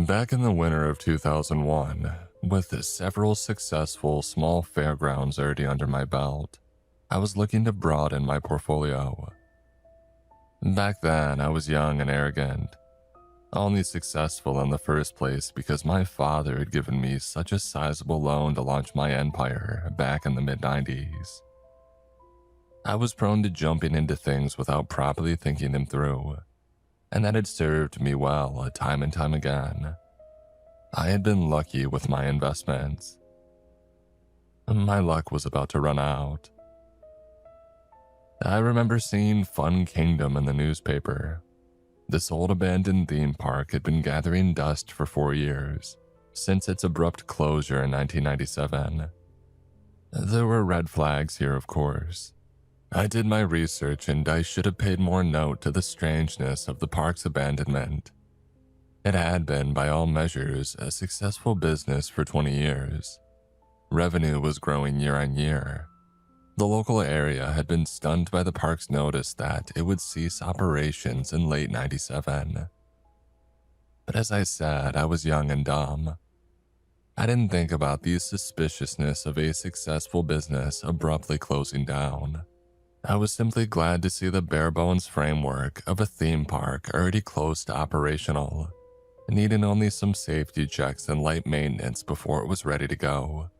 Back in the winter of 2001, with several successful small fairgrounds already under my belt, I was looking to broaden my portfolio. Back then, I was young and arrogant, only successful in the first place because my father had given me such a sizable loan to launch my empire back in the mid-90s. I was prone to jumping into things without properly thinking them through, and that had served me well time and time again. I had been lucky with my investments. My luck was about to run out. I remember seeing Fun Kingdom in the newspaper. This old abandoned theme park had been gathering dust for 4 years, since its abrupt closure in 1997. There were red flags here, of course. I did my research and I should have paid more note to the strangeness of the park's abandonment. It had been, by all measures, a successful business for 20 years. Revenue was growing year on year. The local area had been stunned by the park's notice that it would cease operations in late 97. But as I said, I was young and dumb. I didn't think about the suspiciousness of a successful business abruptly closing down. I was simply glad to see the bare-bones framework of a theme park already close to operational, needing only some safety checks and light maintenance before it was ready to go.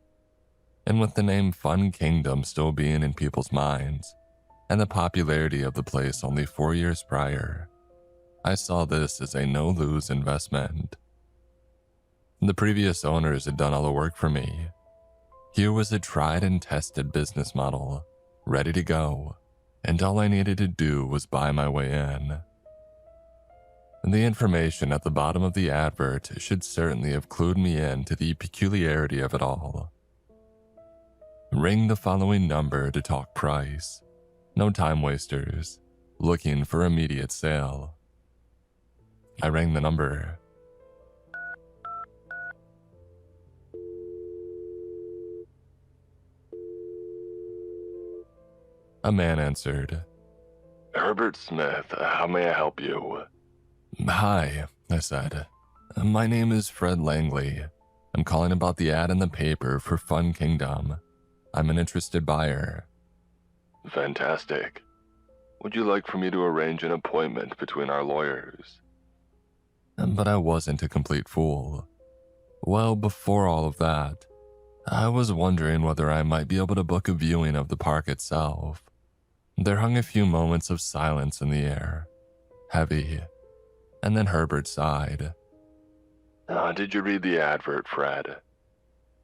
And with the name Fun Kingdom still being in people's minds, and the popularity of the place only 4 years prior, I saw this as a no-lose investment. The previous owners had done all the work for me. Here was a tried and tested business model, ready to go, and all I needed to do was buy my way in. The information at the bottom of the advert should certainly have clued me in to the peculiarity of it all. Ring the following number to talk price. No time wasters. Looking for immediate sale. I rang the number. A man answered. Herbert Smith, how may I help you? Hi, I said. My name is Fred Langley. I'm calling about the ad in the paper for Fun Kingdom. I'm an interested buyer. Fantastic. Would you like for me to arrange an appointment between our lawyers? But I wasn't a complete fool. Well, before all of that, I was wondering whether I might be able to book a viewing of the park itself. There hung a few moments of silence in the air, heavy, and then Herbert sighed. Did you read the advert, Fred?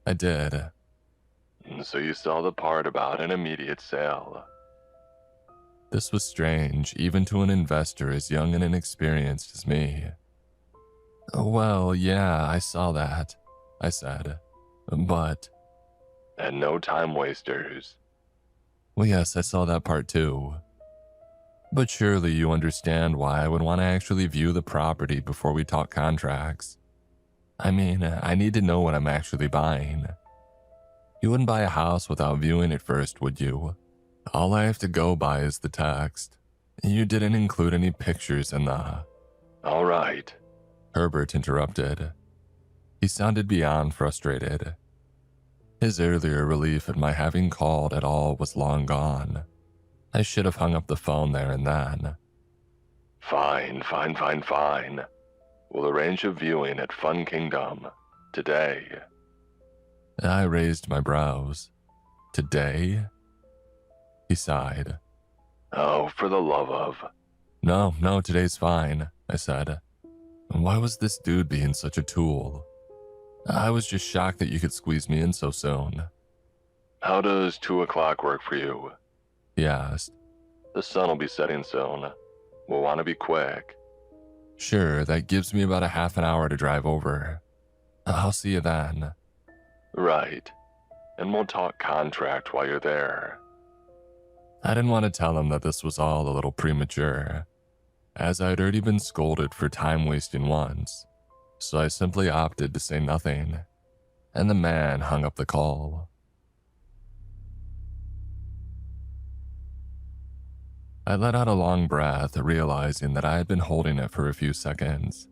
I did. So you saw the part about an immediate sale. This was strange, even to an investor as young and inexperienced as me. Well, yeah, I saw that, I said. But... And no time wasters. Well, yes, I saw that part too. But surely you understand why I would want to actually view the property before we talk contracts. I mean, I need to know what I'm actually buying. You wouldn't buy a house without viewing it first, would you? All I have to go by is the text. You didn't include any pictures in the... All right. Herbert interrupted. He sounded beyond frustrated. His earlier relief at my having called at all was long gone. I should have hung up the phone there and then. Fine. We'll arrange a viewing at Fun Kingdom today. I raised my brows. Today? He sighed. Oh, for the love of... No, today's fine, I said. Why was this dude being such a tool? I was just shocked that you could squeeze me in so soon. How does 2 o'clock work for you? He asked. The sun will be setting soon. We'll want to be quick. Sure, that gives me about a half an hour to drive over. I'll see you then. Right. And we'll talk contract while you're there. I didn't want to tell him that this was all a little premature, as I'd already been scolded for time wasting once, so I simply opted to say nothing, and the man hung up the call. I let out a long breath, realizing that I had been holding it for a few seconds.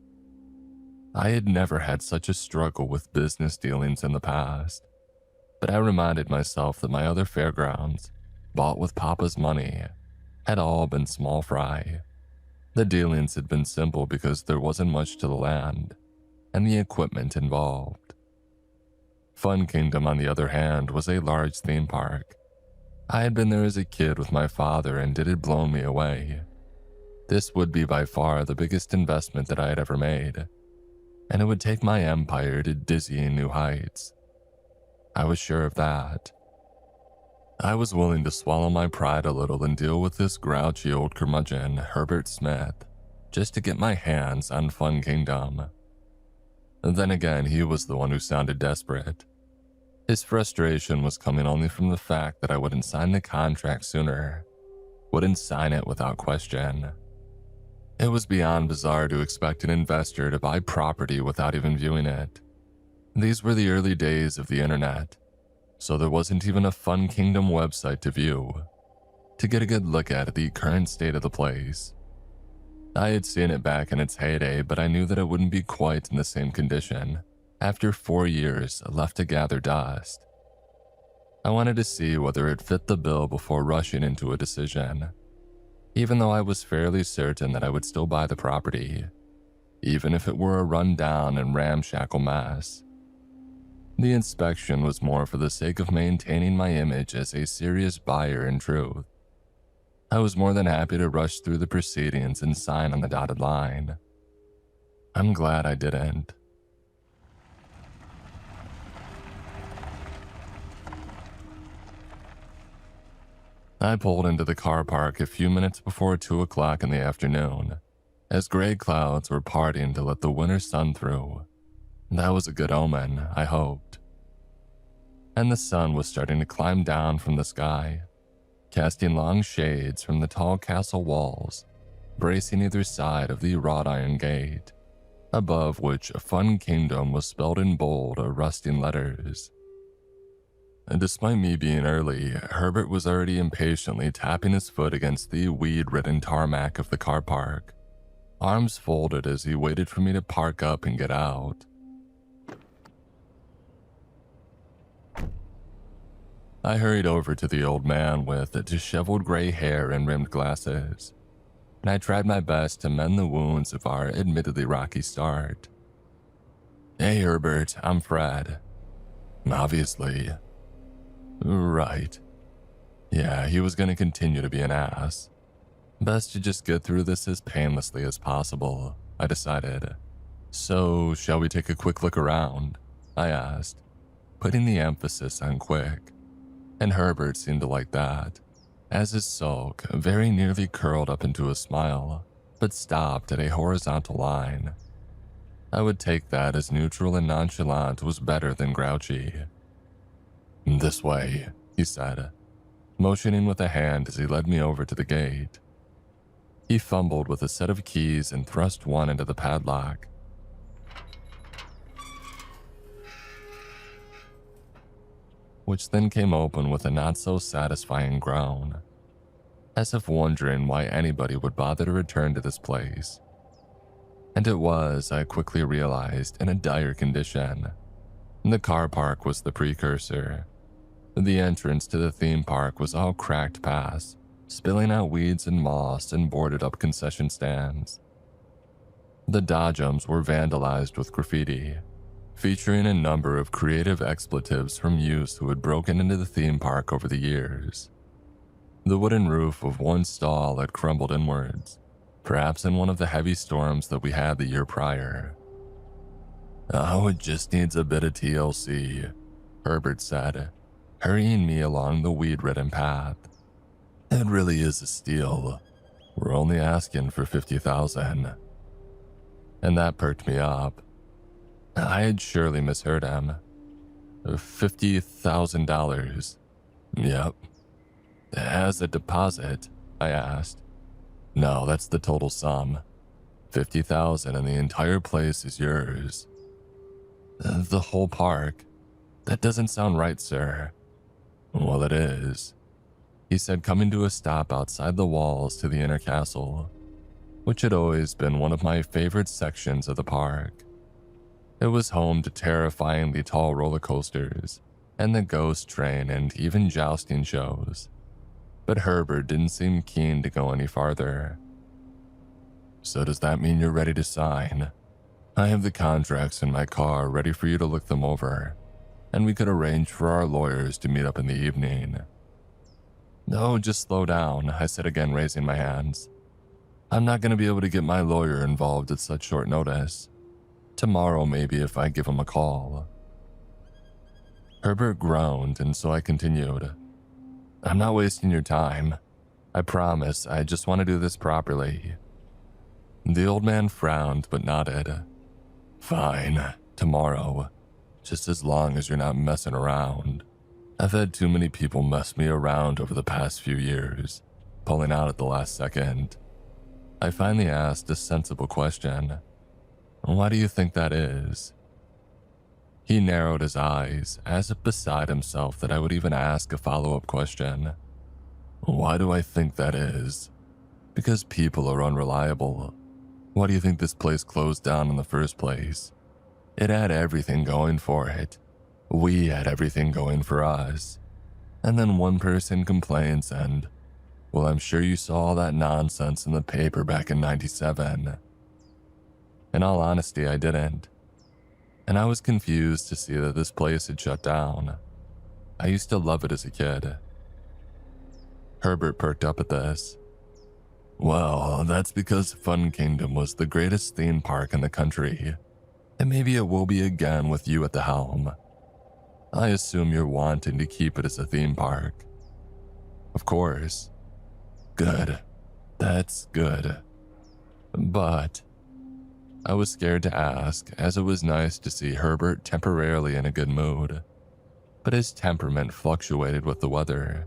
I had never had such a struggle with business dealings in the past, but I reminded myself that my other fairgrounds, bought with Papa's money, had all been small fry. The dealings had been simple because there wasn't much to the land and the equipment involved. Fun Kingdom, on the other hand, was a large theme park. I had been there as a kid with my father, and it had blown me away. This would be by far the biggest investment that I had ever made, and it would take my empire to dizzying new heights. I was sure of that. I was willing to swallow my pride a little and deal with this grouchy old curmudgeon, Herbert Smith, just to get my hands on Fun Kingdom. And then again, he was the one who sounded desperate. His frustration was coming only from the fact that I wouldn't sign the contract sooner, wouldn't sign it without question. It was beyond bizarre to expect an investor to buy property without even viewing it. These were the early days of the internet, so there wasn't even a Fun Kingdom website to view, to get a good look at the current state of the place. I had seen it back in its heyday, but I knew that it wouldn't be quite in the same condition after 4 years left to gather dust. I wanted to see whether it fit the bill before rushing into a decision, even though I was fairly certain that I would still buy the property, even if it were a run-down and ramshackle mess. The inspection was more for the sake of maintaining my image as a serious buyer in truth. I was more than happy to rush through the proceedings and sign on the dotted line. I'm glad I didn't. I pulled into the car park a few minutes before 2 o'clock in the afternoon, as gray clouds were parting to let the winter sun through. That was a good omen, I hoped. And the sun was starting to climb down from the sky, casting long shades from the tall castle walls, bracing either side of the wrought iron gate, above which Fun Kingdom was spelled in bold, rusting letters. And despite me being early, Herbert was already impatiently tapping his foot against the weed-ridden tarmac of the car park, arms folded as he waited for me to park up and get out. I hurried over to the old man with disheveled gray hair and rimmed glasses, and I tried my best to mend the wounds of our admittedly rocky start. "Hey Herbert, I'm Fred." "Obviously." "Right. Yeah, he was gonna continue to be an ass. Best to just get through this as painlessly as possible," I decided. "So, shall we take a quick look around?" I asked, putting the emphasis on quick. And Herbert seemed to like that, as his sulk very nearly curled up into a smile, but stopped at a horizontal line. I would take that as neutral and nonchalant was better than grouchy. "This way," he said, motioning with a hand as he led me over to the gate. He fumbled with a set of keys and thrust one into the padlock. Which then came open with a not-so-satisfying groan, as if wondering why anybody would bother to return to this place. And it was, I quickly realized, in a dire condition. The car park was the precursor. The entrance to the theme park was all cracked past, spilling out weeds and moss and boarded-up concession stands. The dodgems were vandalized with graffiti, featuring a number of creative expletives from youths who had broken into the theme park over the years. The wooden roof of one stall had crumbled inwards, perhaps in one of the heavy storms that we had the year prior. "Oh, it just needs a bit of TLC," Herbert said, hurrying me along the weed-ridden path. "It really is a steal. We're only asking for $50,000. And that perked me up. I had surely misheard him. $50,000. Yep. As a deposit, I asked. "No, that's the total sum. $50,000 and the entire place is yours." "The whole park? That doesn't sound right, sir." "Well, it is," he said, coming to a stop outside the walls to the inner castle, which had always been one of my favorite sections of the park. It was home to terrifyingly tall roller coasters and the ghost train and even jousting shows. But Herbert didn't seem keen to go any farther. "So does that mean you're ready to sign? I have the contracts in my car ready for you to look them over, and we could arrange for our lawyers to meet up in the evening." "No, just slow down," I said again, raising my hands. "I'm not going to be able to get my lawyer involved at such short notice. Tomorrow maybe if I give him a call." Herbert groaned, and so I continued. "I'm not wasting your time. I promise, I just want to do this properly." The old man frowned but nodded. "Fine, tomorrow, just as long as you're not messing around. I've had too many people mess me around over the past few years, pulling out at the last second." I finally asked a sensible question. "Why do you think that is?" He narrowed his eyes, as if beside himself that I would even ask a follow-up question. "Why do I think that is? Because people are unreliable. Why do you think this place closed down in the first place? It had everything going for it. We had everything going for us. And then one person complains and, well, I'm sure you saw all that nonsense in the paper back in '97. In all honesty, I didn't. And I was confused to see that this place had shut down. I used to love it as a kid." Herbert perked up at this. "Well, that's because Fun Kingdom was the greatest theme park in the country. And maybe it will be again with you at the helm. I assume you're wanting to keep it as a theme park." "Of course." "Good. That's good. But..." I was scared to ask, as it was nice to see Herbert temporarily in a good mood. But his temperament fluctuated with the weather.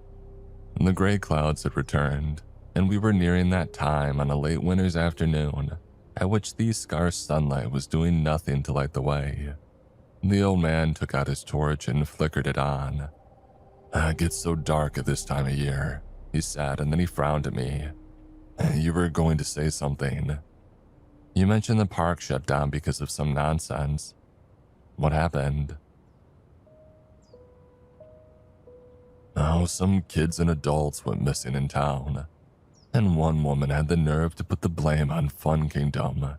The gray clouds had returned, and we were nearing that time on a late winter's afternoon at which the scarce sunlight was doing nothing to light the way. The old man took out his torch and flickered it on. "It gets so dark at this time of year," he said, and then he frowned at me. "You were going to say something. You mentioned the park shut down because of some nonsense. What happened?" "Oh, some kids and adults went missing in town, and one woman had the nerve to put the blame on Fun Kingdom.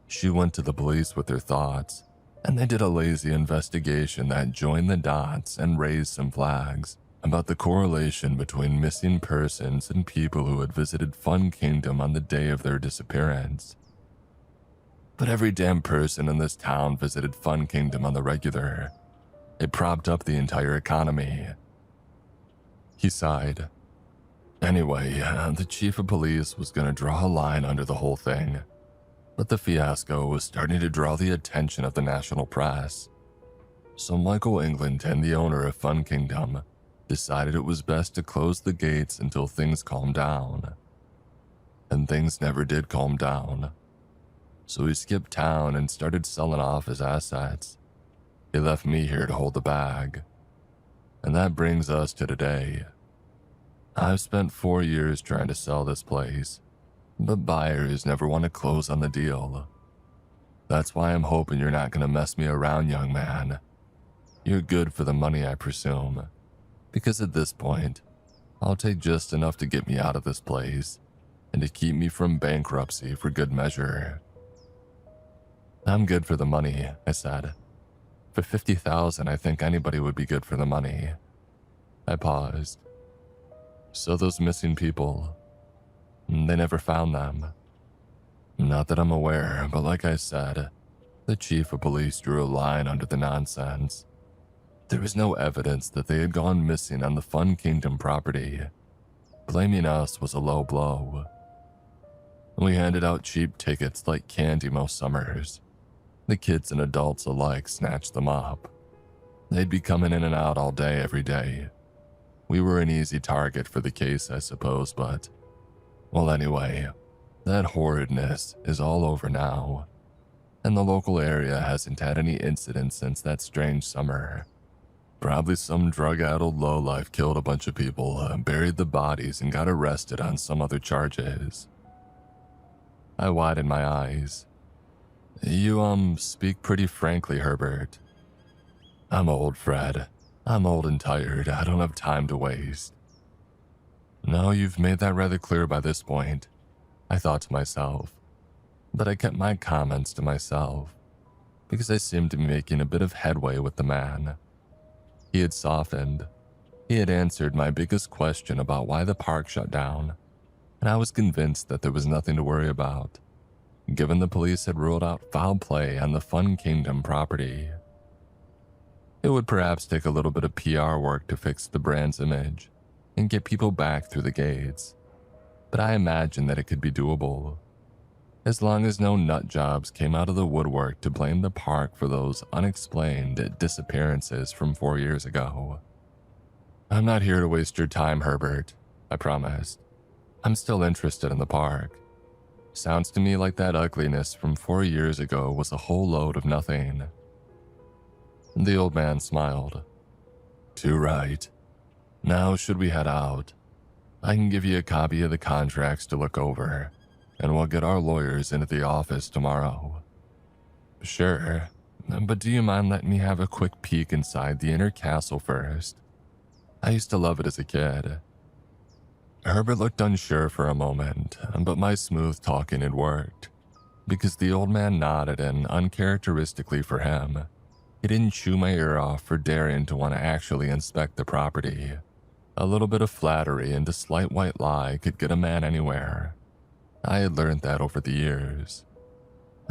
She went to the police with her thoughts, and they did a lazy investigation that joined the dots and raised some flags about the correlation between missing persons and people who had visited Fun Kingdom on the day of their disappearance. But every damn person in this town visited Fun Kingdom on the regular. It propped up the entire economy." He sighed. "Anyway, the chief of police was going to draw a line under the whole thing, but the fiasco was starting to draw the attention of the national press. So Michael Englandton, the owner of Fun Kingdom, decided it was best to close the gates until things calmed down. And things never did calm down. So he skipped town and started selling off his assets. He left me here to hold the bag. And that brings us to today. I've spent 4 years trying to sell this place, but buyers never want to close on the deal. That's why I'm hoping you're not going to mess me around, young man. You're good for the money, I presume, because at this point, I'll take just enough to get me out of this place and to keep me from bankruptcy for good measure." "I'm good for the money," I said. "For 50,000, I think anybody would be good for the money." I paused. "So those missing people, they never found them?" "Not that I'm aware, but like I said, the chief of police drew a line under the nonsense. There was no evidence that they had gone missing on the Fun Kingdom property. Blaming us was a low blow. We handed out cheap tickets like candy most summers. The kids and adults alike snatched them up. They'd be coming in and out all day, every day. We were an easy target for the case, I suppose, but... Well, anyway, that horridness is all over now. And the local area hasn't had any incidents since that strange summer. Probably some drug-addled lowlife killed a bunch of people, buried the bodies, and got arrested on some other charges." I widened my eyes. You speak pretty frankly, Herbert. I'm old, Fred. I'm old and tired. I don't have time to waste. No, you've made that rather clear by this point, I thought to myself. But I kept my comments to myself, because I seemed to be making a bit of headway with the man. He had softened. He had answered my biggest question about why the park shut down, and I was convinced that there was nothing to worry about, given the police had ruled out foul play on the Fun Kingdom property. It would perhaps take a little bit of PR work to fix the brand's image and get people back through the gates, but I imagined that it could be doable, as long as no nut jobs came out of the woodwork to blame the park for those unexplained disappearances from 4 years ago. I'm not here to waste your time, Herbert, I promised. I'm still interested in the park. Sounds to me like that ugliness from 4 years ago was a whole load of nothing. The old man smiled. Too right. Now should we head out? I can give you a copy of the contracts to look over, and we'll get our lawyers into the office tomorrow. Sure, but do you mind letting me have a quick peek inside the inner castle first? I used to love it as a kid. Herbert looked unsure for a moment, but my smooth talking had worked, because the old man nodded, and uncharacteristically for him, he didn't chew my ear off for daring to want to actually inspect the property. A little bit of flattery and a slight white lie could get a man anywhere. I had learned that over the years.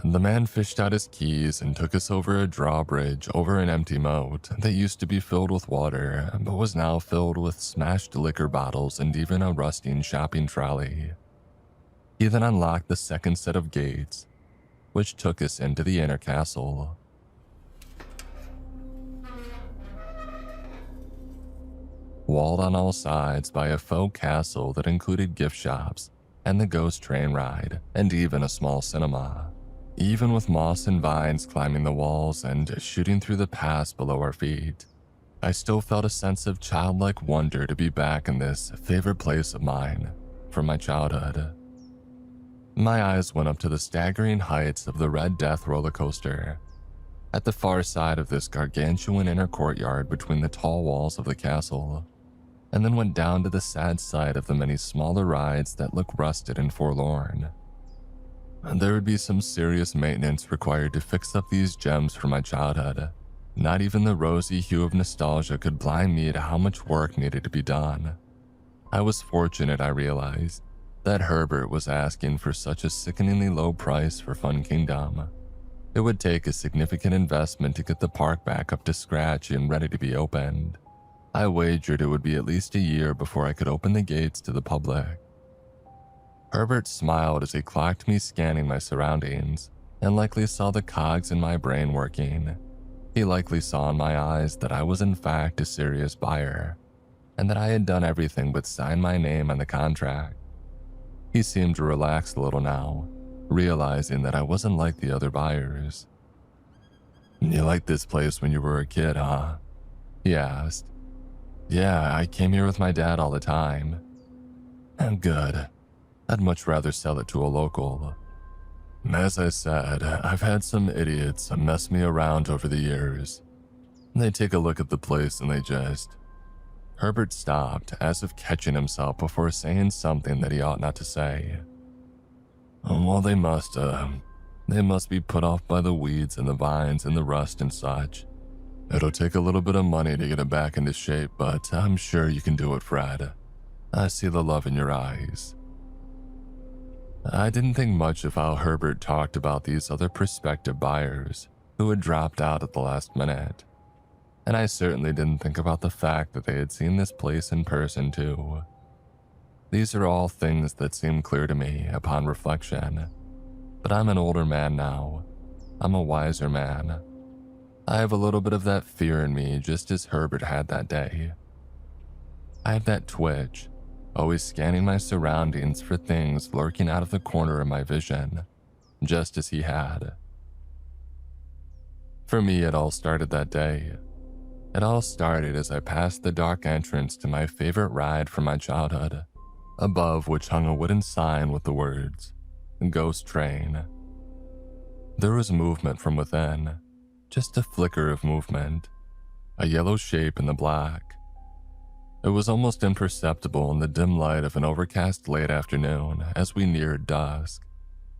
The man fished out his keys and took us over a drawbridge over an empty moat that used to be filled with water, but was now filled with smashed liquor bottles and even a rusting shopping trolley. He then unlocked the second set of gates, which took us into the inner castle. Walled on all sides by a faux castle that included gift shops and the ghost train ride and even a small cinema. Even with moss and vines climbing the walls and shooting through the pass below our feet, I still felt a sense of childlike wonder to be back in this favorite place of mine from my childhood. My eyes went up to the staggering heights of the Red Death roller coaster. At the far side of this gargantuan inner courtyard between the tall walls of the castle, and then went down to the sad sight of the many smaller rides that look rusted and forlorn. There would be some serious maintenance required to fix up these gems from my childhood. Not even the rosy hue of nostalgia could blind me to how much work needed to be done. I was fortunate, I realized, that Herbert was asking for such a sickeningly low price for Fun Kingdom. It would take a significant investment to get the park back up to scratch and ready to be opened. I wagered it would be at least a year before I could open the gates to the public. Herbert smiled as he clocked me scanning my surroundings and likely saw the cogs in my brain working. He likely saw in my eyes that I was in fact a serious buyer, and that I had done everything but sign my name on the contract. He seemed to relax a little now, realizing that I wasn't like the other buyers. You liked this place when you were a kid, huh? He asked. Yeah, I came here with my dad all the time. Good. I'd much rather sell it to a local. As I said, I've had some idiots mess me around over the years. They take a look at the place and they just... Herbert stopped, as if catching himself before saying something that he ought not to say. Well, they must be put off by the weeds and the vines and the rust and such. It'll take a little bit of money to get it back into shape, but I'm sure you can do it, Fred. I see the love in your eyes. I didn't think much of how Herbert talked about these other prospective buyers who had dropped out at the last minute, and I certainly didn't think about the fact that they had seen this place in person too. These are all things that seem clear to me upon reflection, but I'm an older man now. I'm a wiser man. I have a little bit of that fear in me, just as Herbert had that day. I have that twitch, always scanning my surroundings for things lurking out of the corner of my vision, just as he had. For me, it all started that day. It all started as I passed the dark entrance to my favorite ride from my childhood, above which hung a wooden sign with the words, Ghost Train. There was movement from within, just a flicker of movement, a yellow shape in the black. It was almost imperceptible in the dim light of an overcast late afternoon as we neared dusk,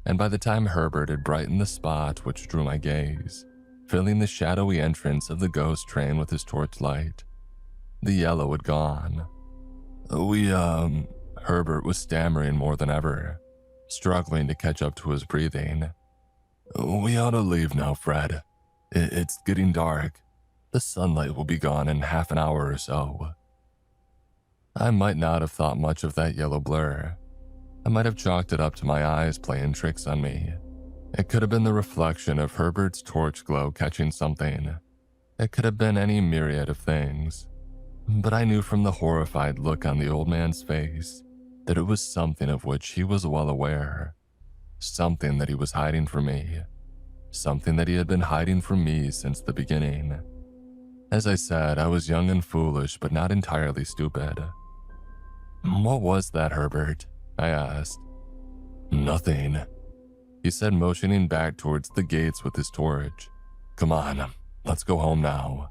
and by the time Herbert had brightened the spot which drew my gaze, filling the shadowy entrance of the ghost train with his torchlight, the yellow had gone. Herbert was stammering more than ever, struggling to catch up to his breathing. We ought to leave now, Fred. It's getting dark. The sunlight will be gone in half an hour or so. I might not have thought much of that yellow blur. I might have chalked it up to my eyes playing tricks on me. It could have been the reflection of Herbert's torch glow catching something. It could have been any myriad of things. But I knew from the horrified look on the old man's face that it was something of which he was well aware. Something that he was hiding from me. Something that he had been hiding from me since the beginning. As I said, I was young and foolish, but not entirely stupid. What was that, Herbert? I asked. Nothing, he said, motioning back towards the gates with his torch. Come on, let's go home now.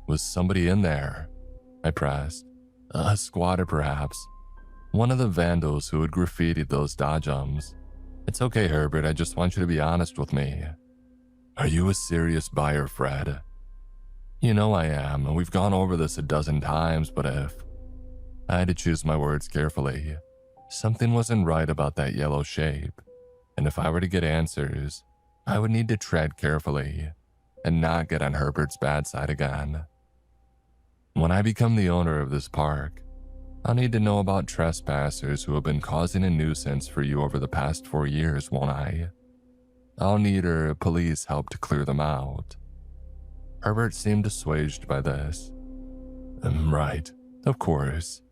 Was somebody in there? I pressed. A squatter, perhaps. One of the vandals who had graffitied those dodgems. It's okay, Herbert, I just want you to be honest with me. Are you a serious buyer, Fred? You know I am, and we've gone over this a dozen times, but if... I had to choose my words carefully. Something wasn't right about that yellow shape, and if I were to get answers, I would need to tread carefully and not get on Herbert's bad side again. When I become the owner of this park, I'll need to know about trespassers who have been causing a nuisance for you over the past 4 years, won't I? I'll need police help to clear them out. Herbert seemed assuaged by this. Right, of course.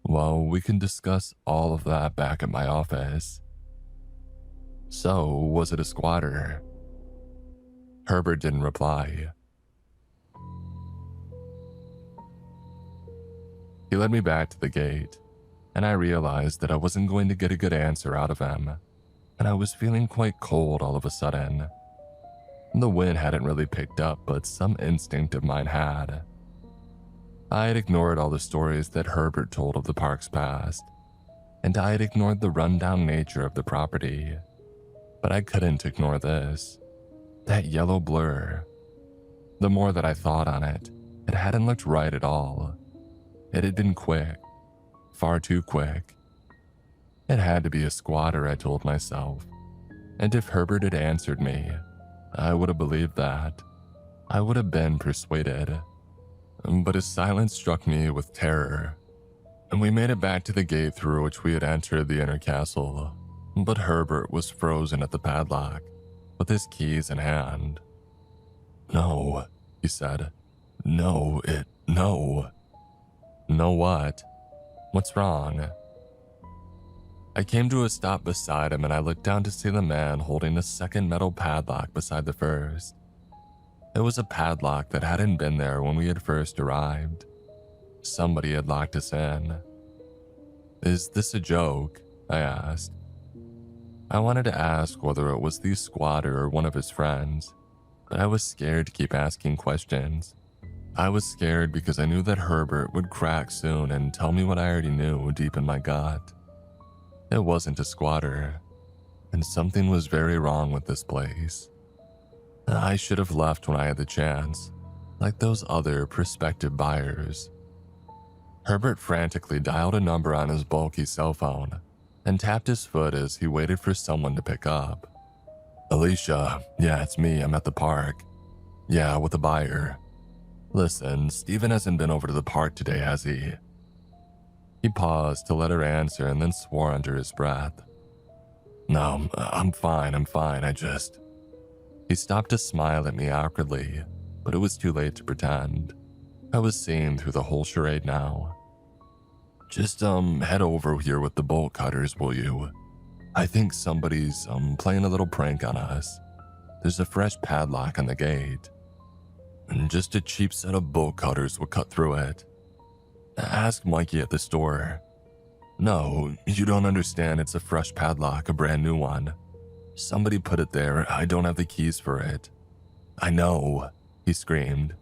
Well, we can discuss all of that back at my office. So, was it a squatter? Herbert didn't reply. He led me back to the gate, and I realized that I wasn't going to get a good answer out of him, and I was feeling quite cold all of a sudden. The wind hadn't really picked up, but some instinct of mine had. I had ignored all the stories that Herbert told of the park's past, and I had ignored the rundown nature of the property. But I couldn't ignore this. That yellow blur. The more that I thought on it, it hadn't looked right at all. It had been quick. Far too quick. It had to be a squatter, I told myself. And if Herbert had answered me, I would have believed that. I would have been persuaded. But his silence struck me with terror, and we made it back to the gate through which we had entered the inner castle. But Herbert was frozen at the padlock, with his keys in hand. No, he said. No. No what? What's wrong? I came to a stop beside him and I looked down to see the man holding a second metal padlock beside the first. It was a padlock that hadn't been there when we had first arrived. Somebody had locked us in. Is this a joke? I asked. I wanted to ask whether it was the squatter or one of his friends, but I was scared to keep asking questions. I was scared because I knew that Herbert would crack soon and tell me what I already knew deep in my gut. It wasn't a squatter, and something was very wrong with this place. I should have left when I had the chance, like those other prospective buyers. Herbert frantically dialed a number on his bulky cell phone and tapped his foot as he waited for someone to pick up. Alicia, yeah, it's me, I'm at the park. Yeah, with a buyer. Listen, Steven hasn't been over to the park today, has he? He paused to let her answer and then swore under his breath. No, I'm fine, I just... He stopped to smile at me awkwardly, but it was too late to pretend. I was seeing through the whole charade now. Just, head over here with the bolt cutters, will you? I think somebody's, playing a little prank on us. There's a fresh padlock on the gate. And just a cheap set of bolt cutters will cut through it. Ask Mikey at the store. No, you don't understand, it's a fresh padlock, a brand new one. Somebody put it there. I don't have the keys for it. I know, he screamed.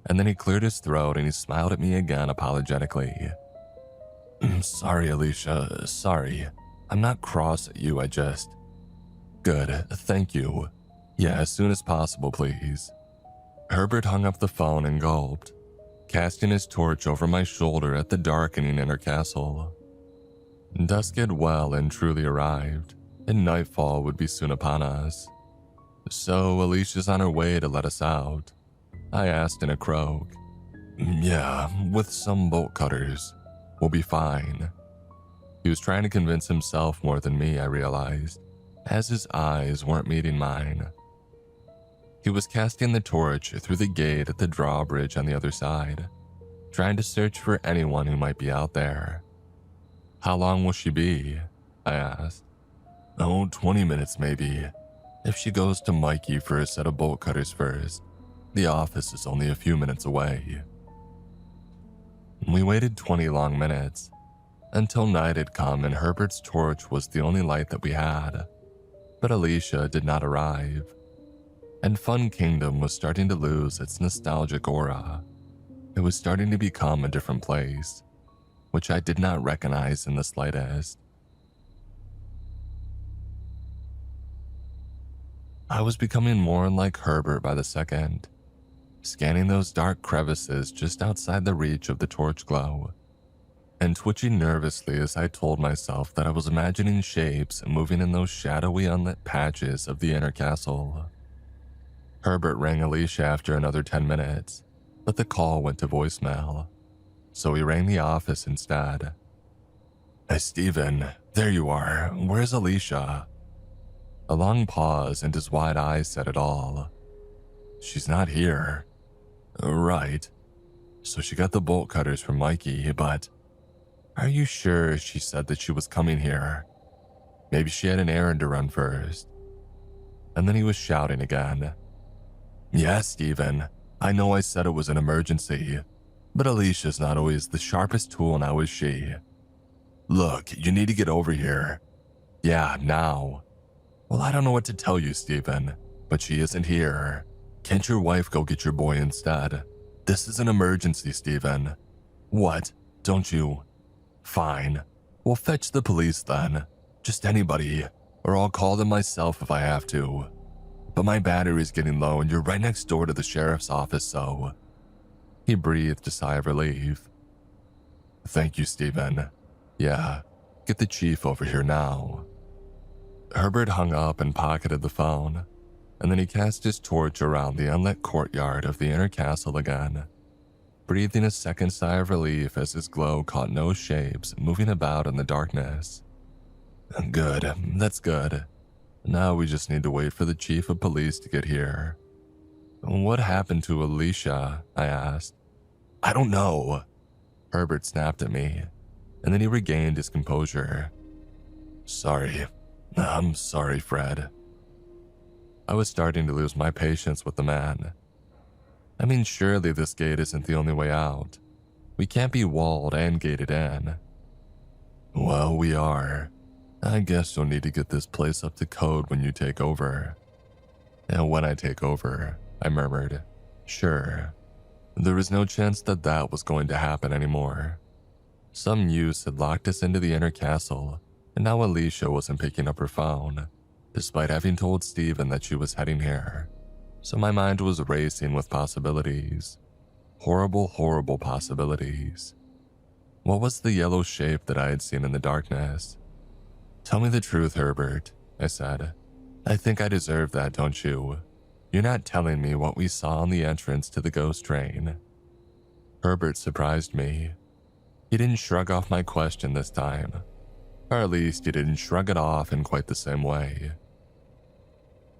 And then he cleared his throat and he smiled at me again apologetically. Sorry, Alicia. Sorry. I'm not cross at you, I just... Good, thank you. Yeah, as soon as possible, please. Herbert hung up the phone and gulped, casting his torch over my shoulder at the darkening inner castle. Dusk had well and truly arrived, and nightfall would be soon upon us. So Alicia's on her way to let us out, I asked in a croak. Yeah, with some bolt cutters. We'll be fine. He was trying to convince himself more than me, I realized, as his eyes weren't meeting mine. He was casting the torch through the gate at the drawbridge on the other side, trying to search for anyone who might be out there. How long will she be? I asked. Oh, 20 minutes maybe, if she goes to Mikey for a set of bolt cutters first. The office is only a few minutes away. We waited 20 long minutes, until night had come and Herbert's torch was the only light that we had. But Alicia did not arrive, and Fun Kingdom was starting to lose its nostalgic aura. It was starting to become a different place, which I did not recognize in the slightest. I was becoming more like Herbert by the second, scanning those dark crevices just outside the reach of the torch glow, and twitching nervously as I told myself that I was imagining shapes moving in those shadowy unlit patches of the inner castle. Herbert rang Alicia after another 10 minutes, but the call went to voicemail, so he rang the office instead. Hey, Steven, there you are. Where's Alicia? A long pause and his wide eyes said it all. She's not here. Right. So she got the bolt cutters from Mikey, but... Are you sure she said that she was coming here? Maybe she had an errand to run first. And then he was shouting again. Yeah, Steven, I know I said it was an emergency, but Alicia's not always the sharpest tool now, is she? Look, you need to get over here. Yeah, now. Well, I don't know what to tell you, Steven, but she isn't here. Can't your wife go get your boy instead? This is an emergency, Steven. What? Don't you? Fine. We'll fetch the police then. Just anybody, or I'll call them myself if I have to. But my battery's getting low and you're right next door to the sheriff's office, so... He breathed a sigh of relief. Thank you, Steven. Yeah, get the chief over here now. Herbert hung up and pocketed the phone, and then he cast his torch around the unlit courtyard of the inner castle again, breathing a second sigh of relief as his glow caught no shapes moving about in the darkness. Good, that's good. Now we just need to wait for the chief of police to get here. What happened to Alicia? I asked. I don't know. Herbert snapped at me, and then he regained his composure. Sorry. I'm sorry, Fred. I was starting to lose my patience with the man. I mean, surely this gate isn't the only way out. We can't be walled and gated in. Well, we are. I guess you'll need to get this place up to code when you take over. And when I take over, I murmured. Sure. There was no chance that that was going to happen anymore. Some use had locked us into the inner castle, and now Alicia wasn't picking up her phone, despite having told Steven that she was heading here. So my mind was racing with possibilities. Horrible, horrible possibilities. What was the yellow shape that I had seen in the darkness? Tell me the truth, Herbert, I said. I think I deserve that, don't you? You're not telling me what we saw on the entrance to the ghost train. Herbert surprised me. He didn't shrug off my question this time, or at least he didn't shrug it off in quite the same way.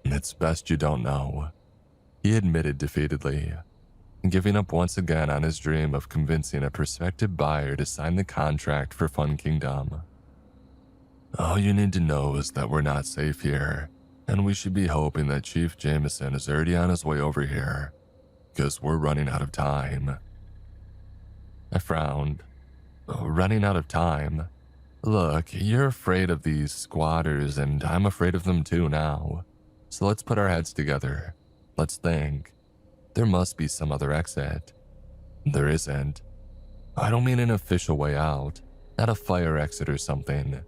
It's best you don't know, he admitted defeatedly, giving up once again on his dream of convincing a prospective buyer to sign the contract for Fun Kingdom. All you need to know is that we're not safe here, and we should be hoping that Chief Jameson is already on his way over here, because we're running out of time. I frowned. Running out of time? Look, you're afraid of these squatters, and I'm afraid of them too now. So let's put our heads together. Let's think. There must be some other exit. There isn't. I don't mean an official way out, not a fire exit or something.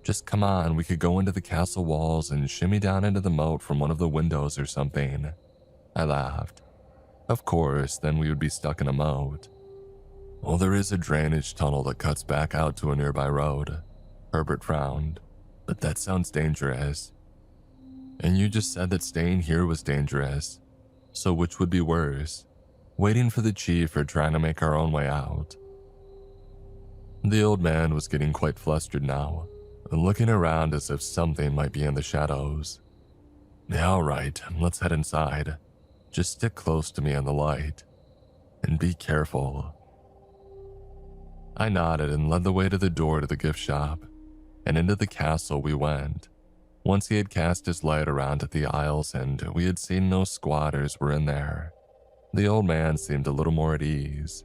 Just come on, we could go into the castle walls and shimmy down into the moat from one of the windows or something. I laughed. Of course, then we would be stuck in a moat. Well, there is a drainage tunnel that cuts back out to a nearby road. Herbert frowned. But that sounds dangerous. And you just said that staying here was dangerous. So which would be worse? Waiting for the chief or trying to make our own way out? The old man was getting quite flustered now, looking around as if something might be in the shadows. Yeah, all right, let's head inside. Just stick close to me in the light. And be careful. I nodded and led the way to the door to the gift shop, and into the castle we went. Once he had cast his light around at the aisles and we had seen no squatters were in there, the old man seemed a little more at ease.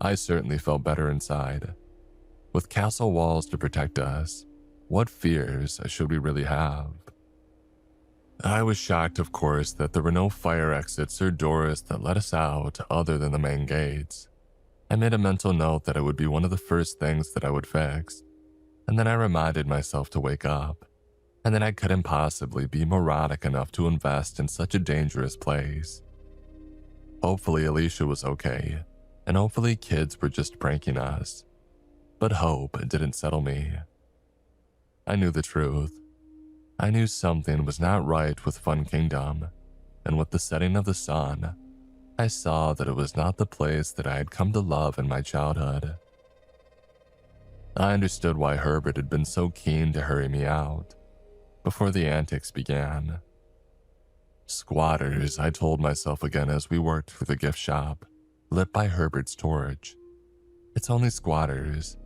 I certainly felt better inside. With castle walls to protect us, what fears should we really have? I was shocked, of course, that there were no fire exits or doors that let us out other than the main gates. I made a mental note that it would be one of the first things that I would fix, and then I reminded myself to wake up, and that I couldn't possibly be moronic enough to invest in such a dangerous place. Hopefully Alicia was okay, and hopefully kids were just pranking us. But hope didn't settle me. I knew the truth. I knew something was not right with Fun Kingdom, and with the setting of the sun, I saw that it was not the place that I had come to love in my childhood. I understood why Herbert had been so keen to hurry me out before the antics began. Squatters, I told myself again as we worked through the gift shop, lit by Herbert's torch. It's only squatters,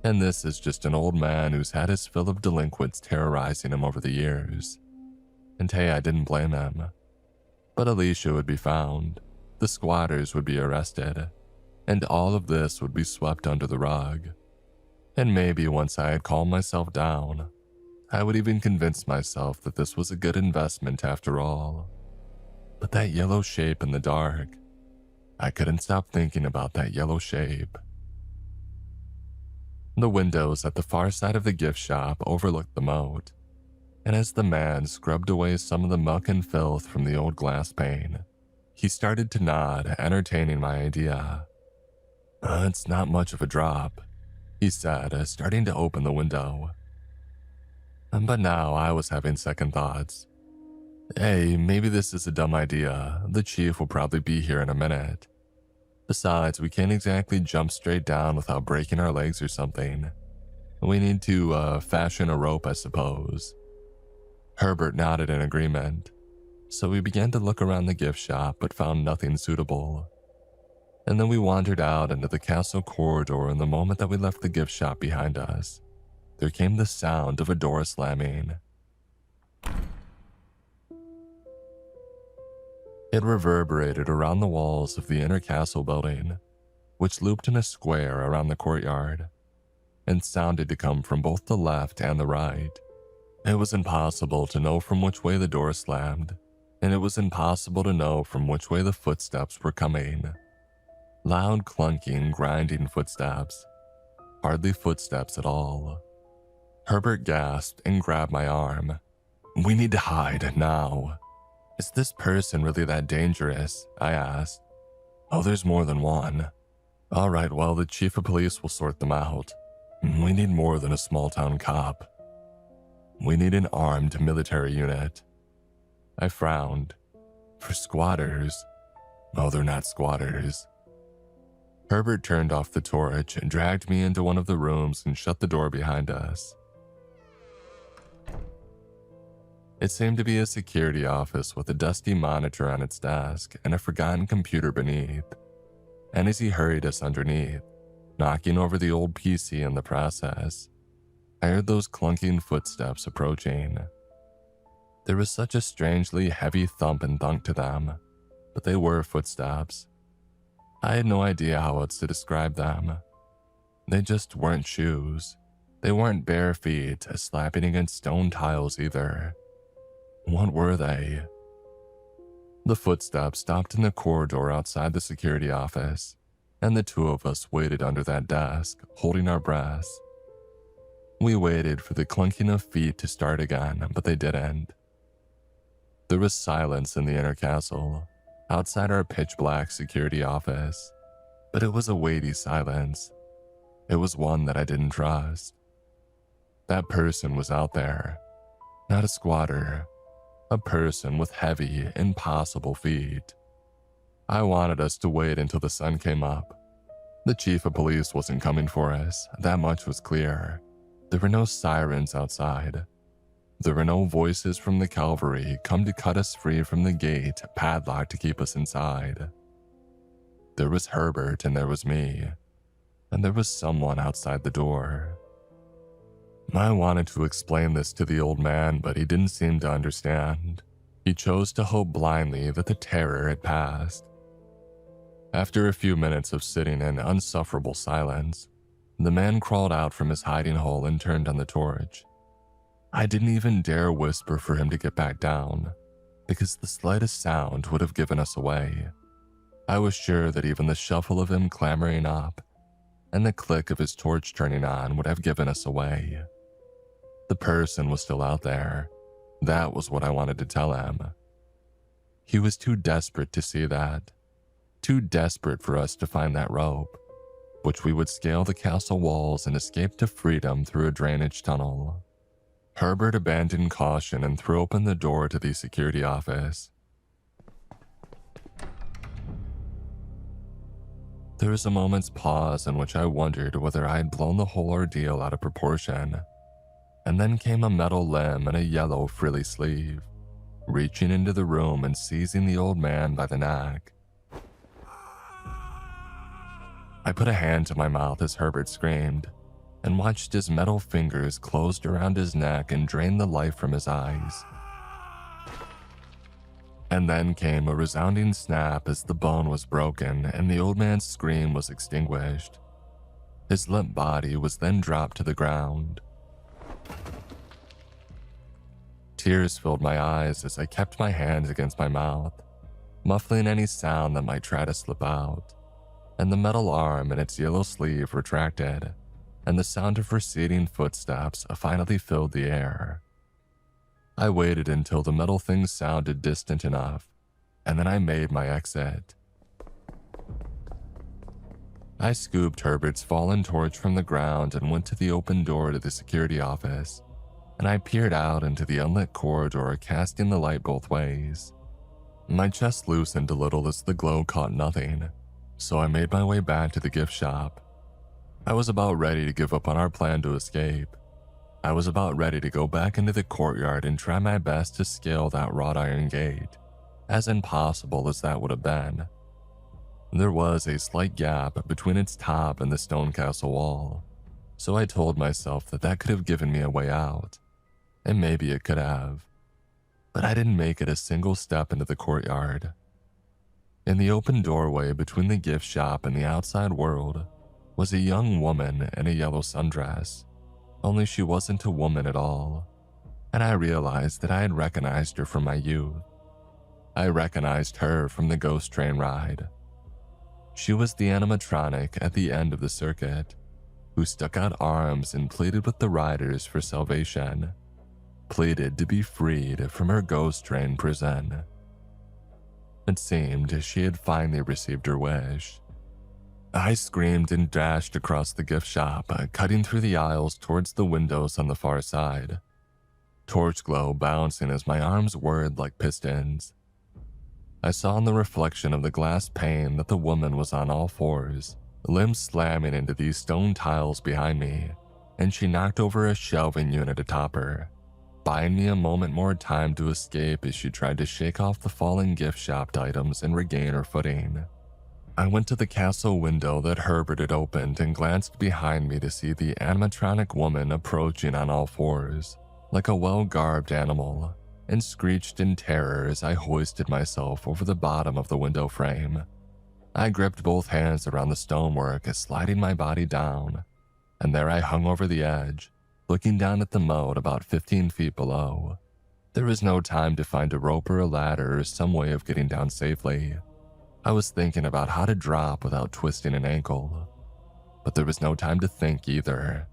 and this is just an old man who's had his fill of delinquents terrorizing him over the years. And hey, I didn't blame him. But Alicia would be found, the squatters would be arrested, and all of this would be swept under the rug. And maybe once I had calmed myself down, I would even convince myself that this was a good investment after all. But that yellow shape in the dark, I couldn't stop thinking about that yellow shape. The windows at the far side of the gift shop overlooked the moat, and as the man scrubbed away some of the muck and filth from the old glass pane, he started to nod, entertaining my idea. It's not much of a drop, he said, starting to open the window. But now I was having second thoughts. Hey, maybe this is a dumb idea. The chief will probably be here in a minute. Besides, we can't exactly jump straight down without breaking our legs or something. We need to fashion a rope, I suppose. Herbert nodded in agreement, so we began to look around the gift shop but found nothing suitable. And then we wandered out into the castle corridor, and the moment that we left the gift shop behind us, there came the sound of a door slamming. It reverberated around the walls of the inner castle building, which looped in a square around the courtyard, and sounded to come from both the left and the right. It was impossible to know from which way the door slammed, and it was impossible to know from which way the footsteps were coming. Loud clunking, grinding footsteps. Hardly footsteps at all. Herbert gasped and grabbed my arm. We need to hide, now. Is this person really that dangerous? I asked. Oh, there's more than one. All right, well, the chief of police will sort them out. We need more than a small-town cop. We need an armed military unit. I frowned. For squatters? Oh, they're not squatters. Herbert turned off the torch and dragged me into one of the rooms and shut the door behind us. It seemed to be a security office with a dusty monitor on its desk and a forgotten computer beneath. And as he hurried us underneath, knocking over the old PC in the process, I heard those clunking footsteps approaching. There was such a strangely heavy thump and thunk to them, but they were footsteps. I had no idea how else to describe them. They just weren't shoes. They weren't bare feet slapping against stone tiles either. What were they? The footsteps stopped in the corridor outside the security office, and the two of us waited under that desk, holding our breaths. We waited for the clunking of feet to start again, but they didn't. There was silence in the inner castle, outside our pitch-black security office, but it was a weighty silence. It was one that I didn't trust. That person was out there, not a squatter, a person with heavy, impossible feet. I wanted us to wait until the sun came up. The chief of police wasn't coming for us, that much was clear. There were no sirens outside. There were no voices from the cavalry come to cut us free from the gate padlocked to keep us inside. There was Herbert and there was me, and there was someone outside the door. I wanted to explain this to the old man, but he didn't seem to understand. He chose to hope blindly that the terror had passed. After a few minutes of sitting in unsufferable silence, the man crawled out from his hiding hole and turned on the torch. I didn't even dare whisper for him to get back down, because the slightest sound would have given us away. I was sure that even the shuffle of him clambering up and the click of his torch turning on would have given us away. The person was still out there. That was what I wanted to tell him. He was too desperate to see that. Too desperate for us to find that rope, which we would scale the castle walls and escape to freedom through a drainage tunnel. Herbert abandoned caution and threw open the door to the security office. There was a moment's pause in which I wondered whether I had blown the whole ordeal out of proportion. And then came a metal limb and a yellow frilly sleeve, reaching into the room and seizing the old man by the neck. I put a hand to my mouth as Herbert screamed, and watched his metal fingers closed around his neck and drain the life from his eyes. And then came a resounding snap as the bone was broken and the old man's scream was extinguished. His limp body was then dropped to the ground. Tears filled my eyes as I kept my hands against my mouth, muffling any sound that might try to slip out, and the metal arm in its yellow sleeve retracted, and the sound of receding footsteps finally filled the air. I waited until the metal thing sounded distant enough, and then I made my exit. I scooped Herbert's fallen torch from the ground and went to the open door to the security office, and I peered out into the unlit corridor, casting the light both ways. My chest loosened a little as the glow caught nothing, so I made my way back to the gift shop. I was about ready to give up on our plan to escape. I was about ready to go back into the courtyard and try my best to scale that wrought iron gate, as impossible as that would have been. There was a slight gap between its top and the stone castle wall, so I told myself that that could have given me a way out, and maybe it could have. But I didn't make it a single step into the courtyard. In the open doorway between the gift shop and the outside world was a young woman in a yellow sundress, only she wasn't a woman at all, and I realized that I had recognized her from my youth. I recognized her from the ghost train ride. She was the animatronic at the end of the circuit, who stuck out arms and pleaded with the riders for salvation, pleaded to be freed from her ghost train prison. It seemed she had finally received her wish. I screamed and dashed across the gift shop, cutting through the aisles towards the windows on the far side, torch glow bouncing as my arms whirred like pistons. I saw in the reflection of the glass pane that the woman was on all fours, limbs slamming into these stone tiles behind me, and she knocked over a shelving unit atop her, buying me a moment more time to escape as she tried to shake off the falling gift shop items and regain her footing. I went to the castle window that Herbert had opened and glanced behind me to see the animatronic woman approaching on all fours, like a well-garbed animal, and screeched in terror as I hoisted myself over the bottom of the window frame. I gripped both hands around the stonework, sliding my body down, and there I hung over the edge, looking down at the moat about 15 feet below. There was no time to find a rope or a ladder or some way of getting down safely. I was thinking about how to drop without twisting an ankle, but there was no time to think either.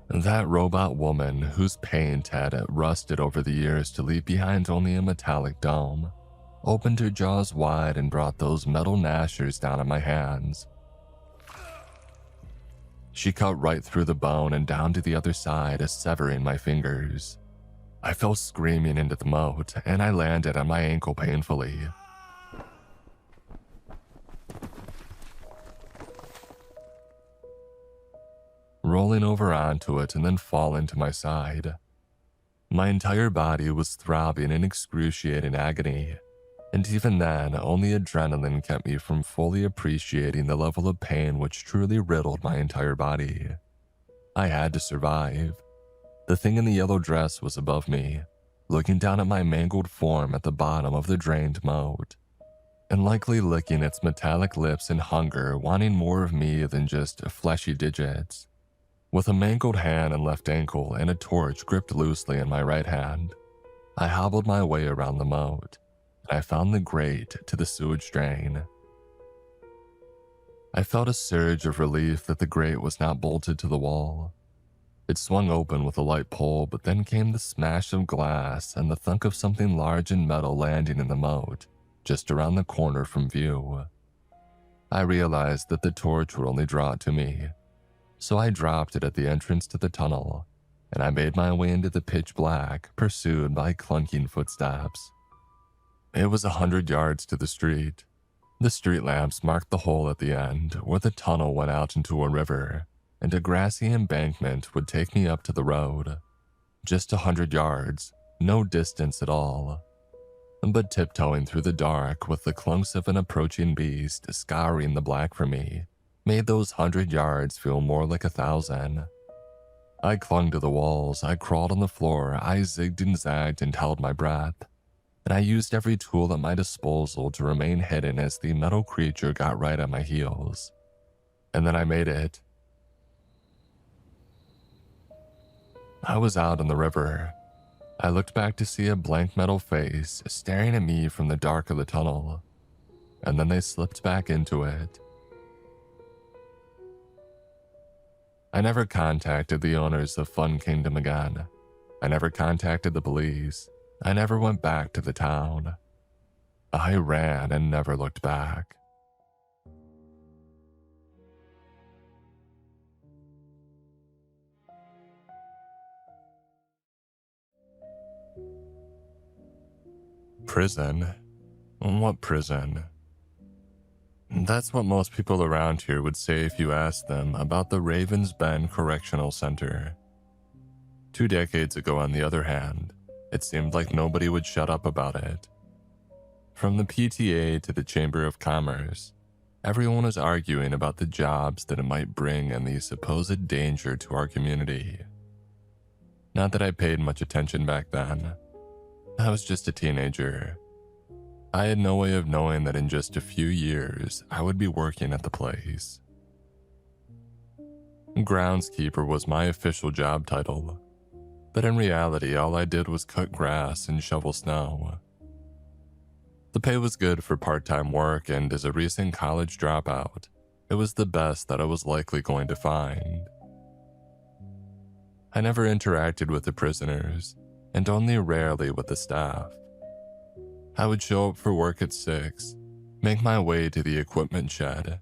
That robot woman, whose paint had rusted over the years to leave behind only a metallic dome, opened her jaws wide and brought those metal gnashers down on my hands. She cut right through the bone and down to the other side, severing my fingers. I fell screaming into the moat, and I landed on my ankle painfully. Rolling over onto it and then falling to my side. My entire body was throbbing in excruciating agony, and even then, only adrenaline kept me from fully appreciating the level of pain which truly riddled my entire body. I had to survive. The thing in the yellow dress was above me, looking down at my mangled form at the bottom of the drained moat, and likely licking its metallic lips in hunger, wanting more of me than just fleshy digits. With a mangled hand and left ankle and a torch gripped loosely in my right hand, I hobbled my way around the moat, and I found the grate to the sewage drain. I felt a surge of relief that the grate was not bolted to the wall. It swung open with a light pull, but then came the smash of glass and the thunk of something large and metal landing in the moat, just around the corner from view. I realized that the torch would only draw it to me, so I dropped it at the entrance to the tunnel, and I made my way into the pitch black, pursued by clunking footsteps. It was 100 yards to the street. The street lamps marked the hole at the end, where the tunnel went out into a river, and a grassy embankment would take me up to the road. Just 100 yards, no distance at all. But tiptoeing through the dark with the clunks of an approaching beast scouring the black for me made those 100 yards feel more like 1,000. I clung to the walls, I crawled on the floor, I zigged and zagged and held my breath, and I used every tool at my disposal to remain hidden as the metal creature got right at my heels. And then I made it. I was out in the river. I looked back to see a blank metal face staring at me from the dark of the tunnel, and then they slipped back into it. I never contacted the owners of Fun Kingdom again. I never contacted the police. I never went back to the town. I ran and never looked back. Prison? What prison? That's what most people around here would say if you asked them about the Ravens Bend Correctional Center. 2 decades ago, on the other hand, it seemed like nobody would shut up about it. From the PTA to the Chamber of Commerce, everyone was arguing about the jobs that it might bring and the supposed danger to our community. Not that I paid much attention back then. I was just a teenager. I had no way of knowing that in just a few years, I would be working at the place. Groundskeeper was my official job title, but in reality, all I did was cut grass and shovel snow. The pay was good for part-time work, and as a recent college dropout, it was the best that I was likely going to find. I never interacted with the prisoners, and only rarely with the staff. I would show up for work at 6, make my way to the equipment shed,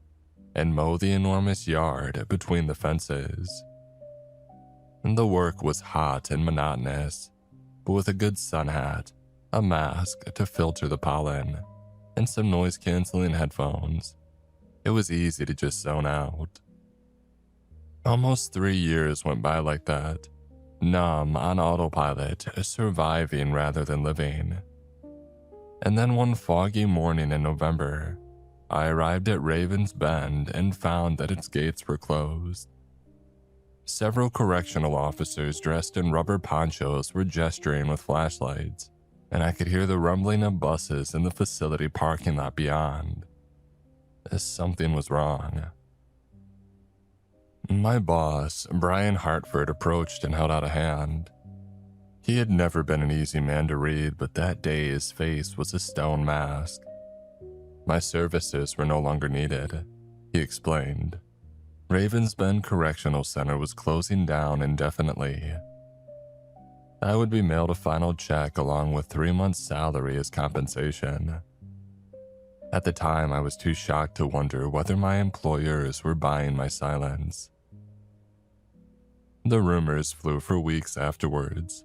and mow the enormous yard between the fences. And the work was hot and monotonous, but with a good sun hat, a mask to filter the pollen, and some noise-canceling headphones, it was easy to just zone out. Almost 3 years went by like that, numb on autopilot, surviving rather than living. And then one foggy morning in November, I arrived at Ravens Bend and found that its gates were closed. Several correctional officers dressed in rubber ponchos were gesturing with flashlights, and I could hear the rumbling of buses in the facility parking lot beyond. Something was wrong. My boss, Brian Hartford, approached and held out a hand. He had never been an easy man to read, but that day his face was a stone mask. My services were no longer needed, he explained. Ravens Bend Correctional Center was closing down indefinitely. I would be mailed a final check along with 3 months' salary as compensation. At the time, I was too shocked to wonder whether my employers were buying my silence. The rumors flew for weeks afterwards.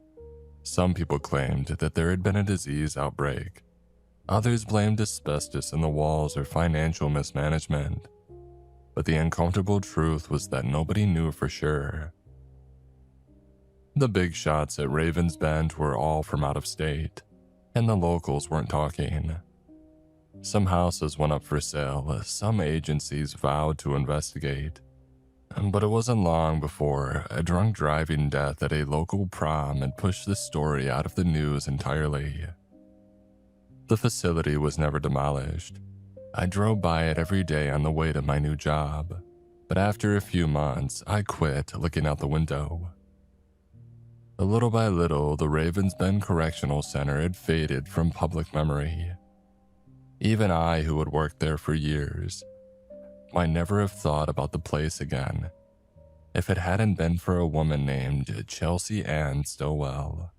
Some people claimed that there had been a disease outbreak. Others blamed asbestos in the walls or financial mismanagement. But the uncomfortable truth was that nobody knew for sure. The big shots at Ravens Bend were all from out of state, and the locals weren't talking. Some houses went up for sale, some agencies vowed to investigate. But it wasn't long before a drunk driving death at a local prom had pushed the story out of the news entirely. The facility was never demolished. I drove by it every day on the way to my new job, but after a few months, I quit looking out the window. Little by little, the Ravens Bend Correctional Center had faded from public memory. Even I, who had worked there for years, might never have thought about the place again if it hadn't been for a woman named Chelsea Ann Stowell.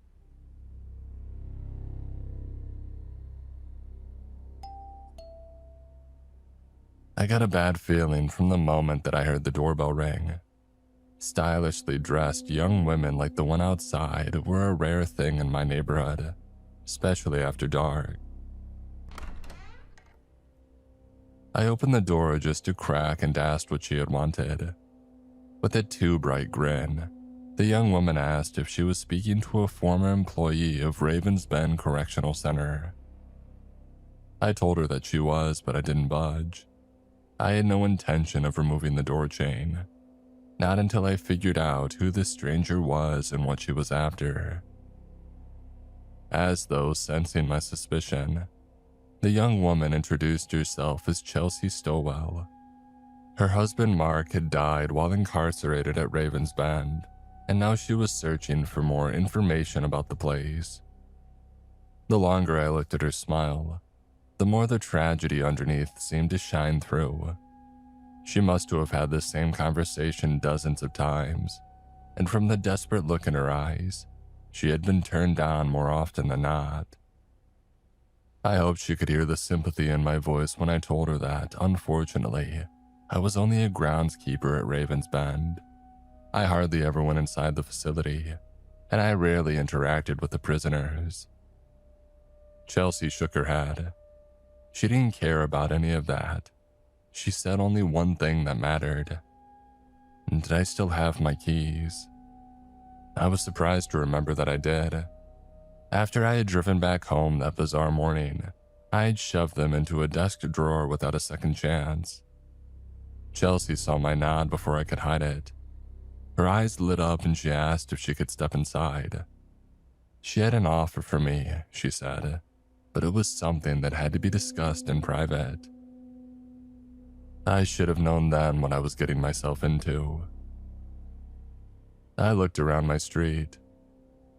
I got a bad feeling from the moment that I heard the doorbell ring. Stylishly dressed young women like the one outside were a rare thing in my neighborhood, especially after dark. I opened the door just a crack and asked what she had wanted. With a too bright grin, the young woman asked if she was speaking to a former employee of Ravens Bend Correctional Center. I told her that she was, but I didn't budge. I had no intention of removing the door chain, not until I figured out who this stranger was and what she was after. As though sensing my suspicion, the young woman introduced herself as Chelsea Stowell. Her husband Mark had died while incarcerated at Ravens Bend, and now she was searching for more information about the place. The longer I looked at her smile, the more the tragedy underneath seemed to shine through. She must have had the same conversation dozens of times, and from the desperate look in her eyes, she had been turned down more often than not. I hoped she could hear the sympathy in my voice when I told her that, unfortunately, I was only a groundskeeper at Ravens Bend. I hardly ever went inside the facility, and I rarely interacted with the prisoners. Chelsea shook her head. She didn't care about any of that. She said only one thing that mattered. Did I still have my keys? I was surprised to remember that I did. After I had driven back home that bizarre morning, I had shoved them into a desk drawer without a second chance. Chelsea saw my nod before I could hide it. Her eyes lit up and she asked if she could step inside. She had an offer for me, she said, but it was something that had to be discussed in private. I should have known then what I was getting myself into. I looked around my street,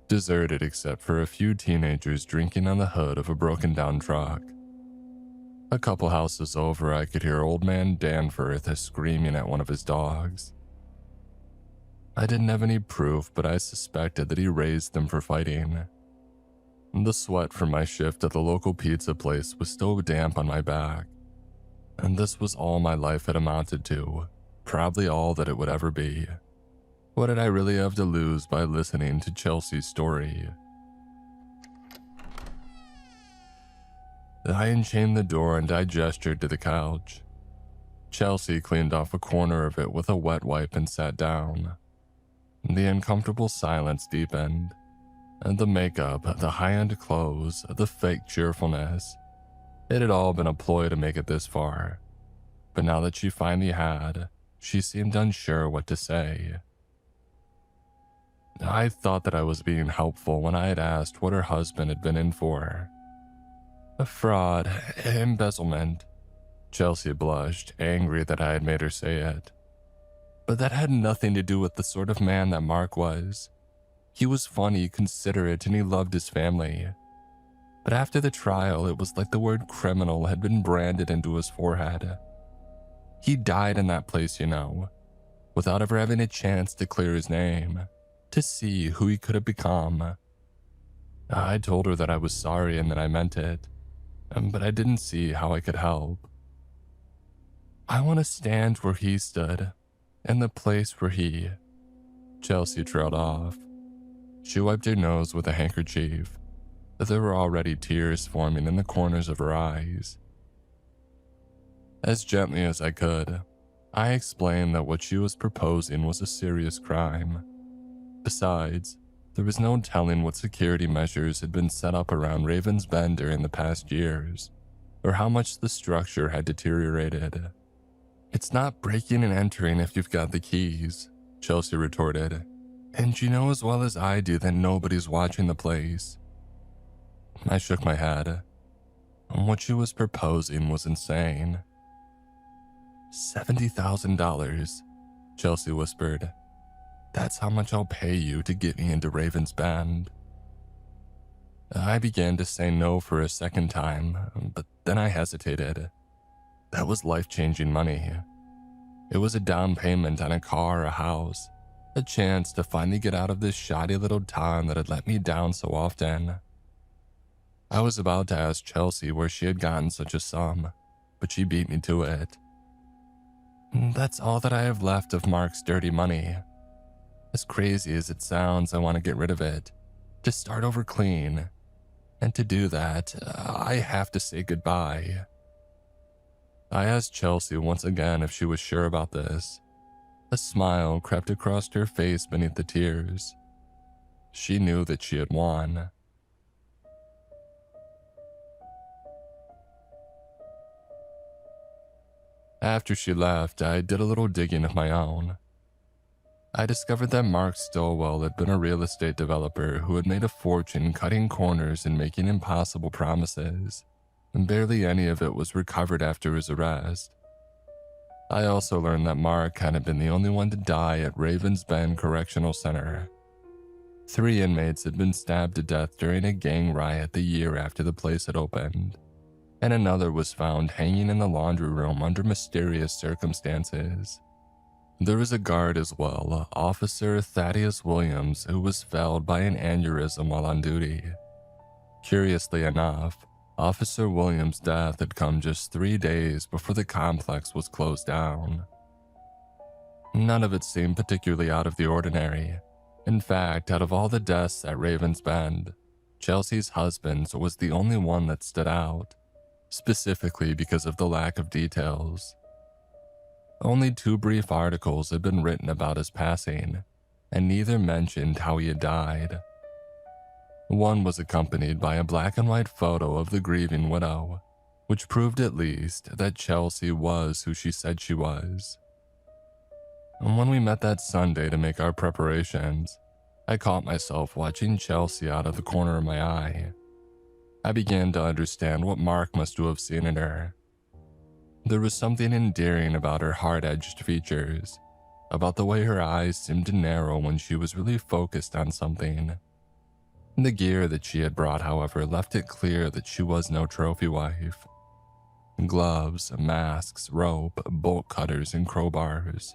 deserted except for a few teenagers drinking on the hood of a broken-down truck. A couple houses over, I could hear old man Danforth screaming at one of his dogs. I didn't have any proof, but I suspected that he raised them for fighting. The sweat from my shift at the local pizza place was still damp on my back, and this was all my life had amounted to, probably all that it would ever be. What did I really have to lose by listening to Chelsea's story? I unchained the door and I gestured to the couch. Chelsea cleaned off a corner of it with a wet wipe and sat down. The uncomfortable silence deepened. The makeup, the high-end clothes, the fake cheerfulness. It had all been a ploy to make it this far. But now that she finally had, she seemed unsure what to say. I thought that I was being helpful when I had asked what her husband had been in for. A fraud, embezzlement. Chelsea blushed, angry that I had made her say it. But that had nothing to do with the sort of man that Mark was. He was funny, considerate, and he loved his family. But after the trial, it was like the word criminal had been branded into his forehead. He died in that place, without ever having a chance to clear his name, to see who he could have become. I told her that I was sorry and that I meant it, but I didn't see how I could help. I want to stand where he stood, in the place where he... Chelsea trailed off. She wiped her nose with a handkerchief. There were already tears forming in the corners of her eyes. As gently as I could, I explained that what she was proposing was a serious crime. Besides, there was no telling what security measures had been set up around Raven's Bend during the past years, or how much the structure had deteriorated. "It's not breaking and entering if you've got the keys," Chelsea retorted. "And you know as well as I do that nobody's watching the place." I shook my head. What she was proposing was insane. $70,000, Chelsea whispered. "That's how much I'll pay you to get me into Raven's Bend." I began to say no for a second time, but then I hesitated. That was life-changing money. It was a down payment on a car, a house, a chance to finally get out of this shoddy little town that had let me down so often. I was about to ask Chelsea where she had gotten such a sum, but she beat me to it. "That's all that I have left of Mark's dirty money. As crazy as it sounds, I want to get rid of it, to start over clean. And to do that, I have to say goodbye." I asked Chelsea once again if she was sure about this. A smile crept across her face beneath the tears. She knew that she had won. After she left, I did a little digging of my own. I discovered that Mark Stillwell had been a real estate developer who had made a fortune cutting corners and making impossible promises, and barely any of it was recovered after his arrest. I also learned that Mark hadn't been the only one to die at Raven's Bend Correctional Center. 3 inmates had been stabbed to death during a gang riot the year after the place had opened, and another was found hanging in the laundry room under mysterious circumstances. There was a guard as well, Officer Thaddeus Williams, who was felled by an aneurysm while on duty. Curiously enough, Officer Williams' death had come just 3 days before the complex was closed down. None of it seemed particularly out of the ordinary. In fact, out of all the deaths at Raven's Bend, Chelsea's husband's was the only one that stood out, specifically because of the lack of details. Only 2 brief articles had been written about his passing, and neither mentioned how he had died. One was accompanied by a black and white photo of the grieving widow, which proved at least that Chelsea was who she said she was. And when we met that Sunday to make our preparations, I caught myself watching Chelsea out of the corner of my eye. I began to understand what Mark must have seen in her. There was something endearing about her hard-edged features, about the way her eyes seemed to narrow when she was really focused on something. The gear that she had brought, however, left it clear that she was no trophy wife. Gloves, masks, rope, bolt cutters, and crowbars.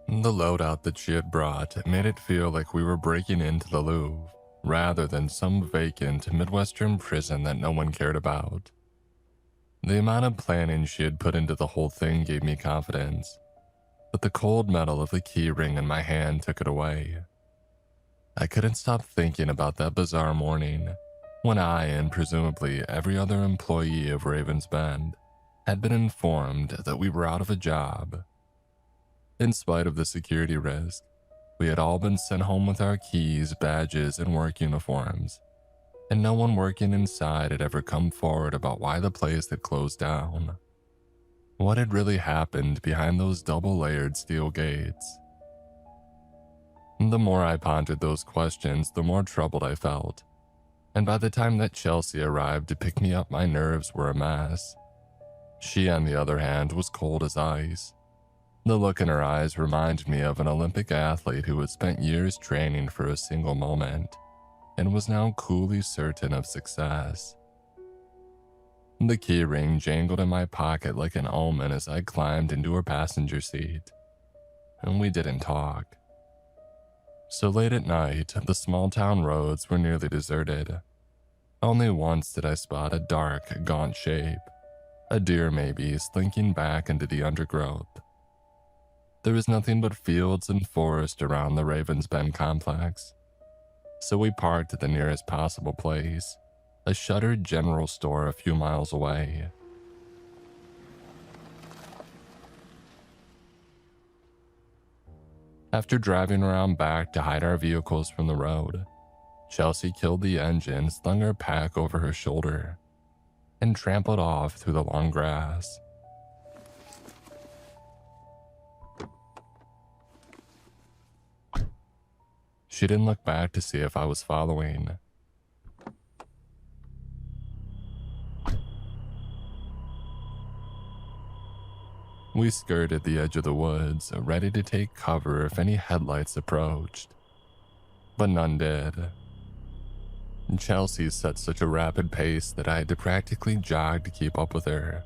The loadout that she had brought made it feel like we were breaking into the Louvre, rather than some vacant Midwestern prison that no one cared about. The amount of planning she had put into the whole thing gave me confidence, but the cold metal of the key ring in my hand took it away. I couldn't stop thinking about that bizarre morning when I, and presumably every other employee of Raven's Bend, had been informed that we were out of a job. In spite of the security risk, we had all been sent home with our keys, badges, and work uniforms, and no one working inside had ever come forward about why the place had closed down. What had really happened behind those double-layered steel gates? The more I pondered those questions, the more troubled I felt, and by the time that Chelsea arrived to pick me up, my nerves were a mess. She, on the other hand, was cold as ice. The look in her eyes reminded me of an Olympic athlete who had spent years training for a single moment and was now coolly certain of success. The key ring jangled in my pocket like an omen as I climbed into her passenger seat, and we didn't talk. So late at night, the small town roads were nearly deserted. Only once did I spot a dark, gaunt shape, a deer maybe, slinking back into the undergrowth. There was nothing but fields and forest around the Ravens Bend complex, so we parked at the nearest possible place, a shuttered general store a few miles away. After driving around back to hide our vehicles from the road, Chelsea killed the engine, slung her pack over her shoulder, and trampled off through the long grass. She didn't look back to see if I was following. We skirted the edge of the woods, ready to take cover if any headlights approached, but none did. Chelsea set such a rapid pace that I had to practically jog to keep up with her,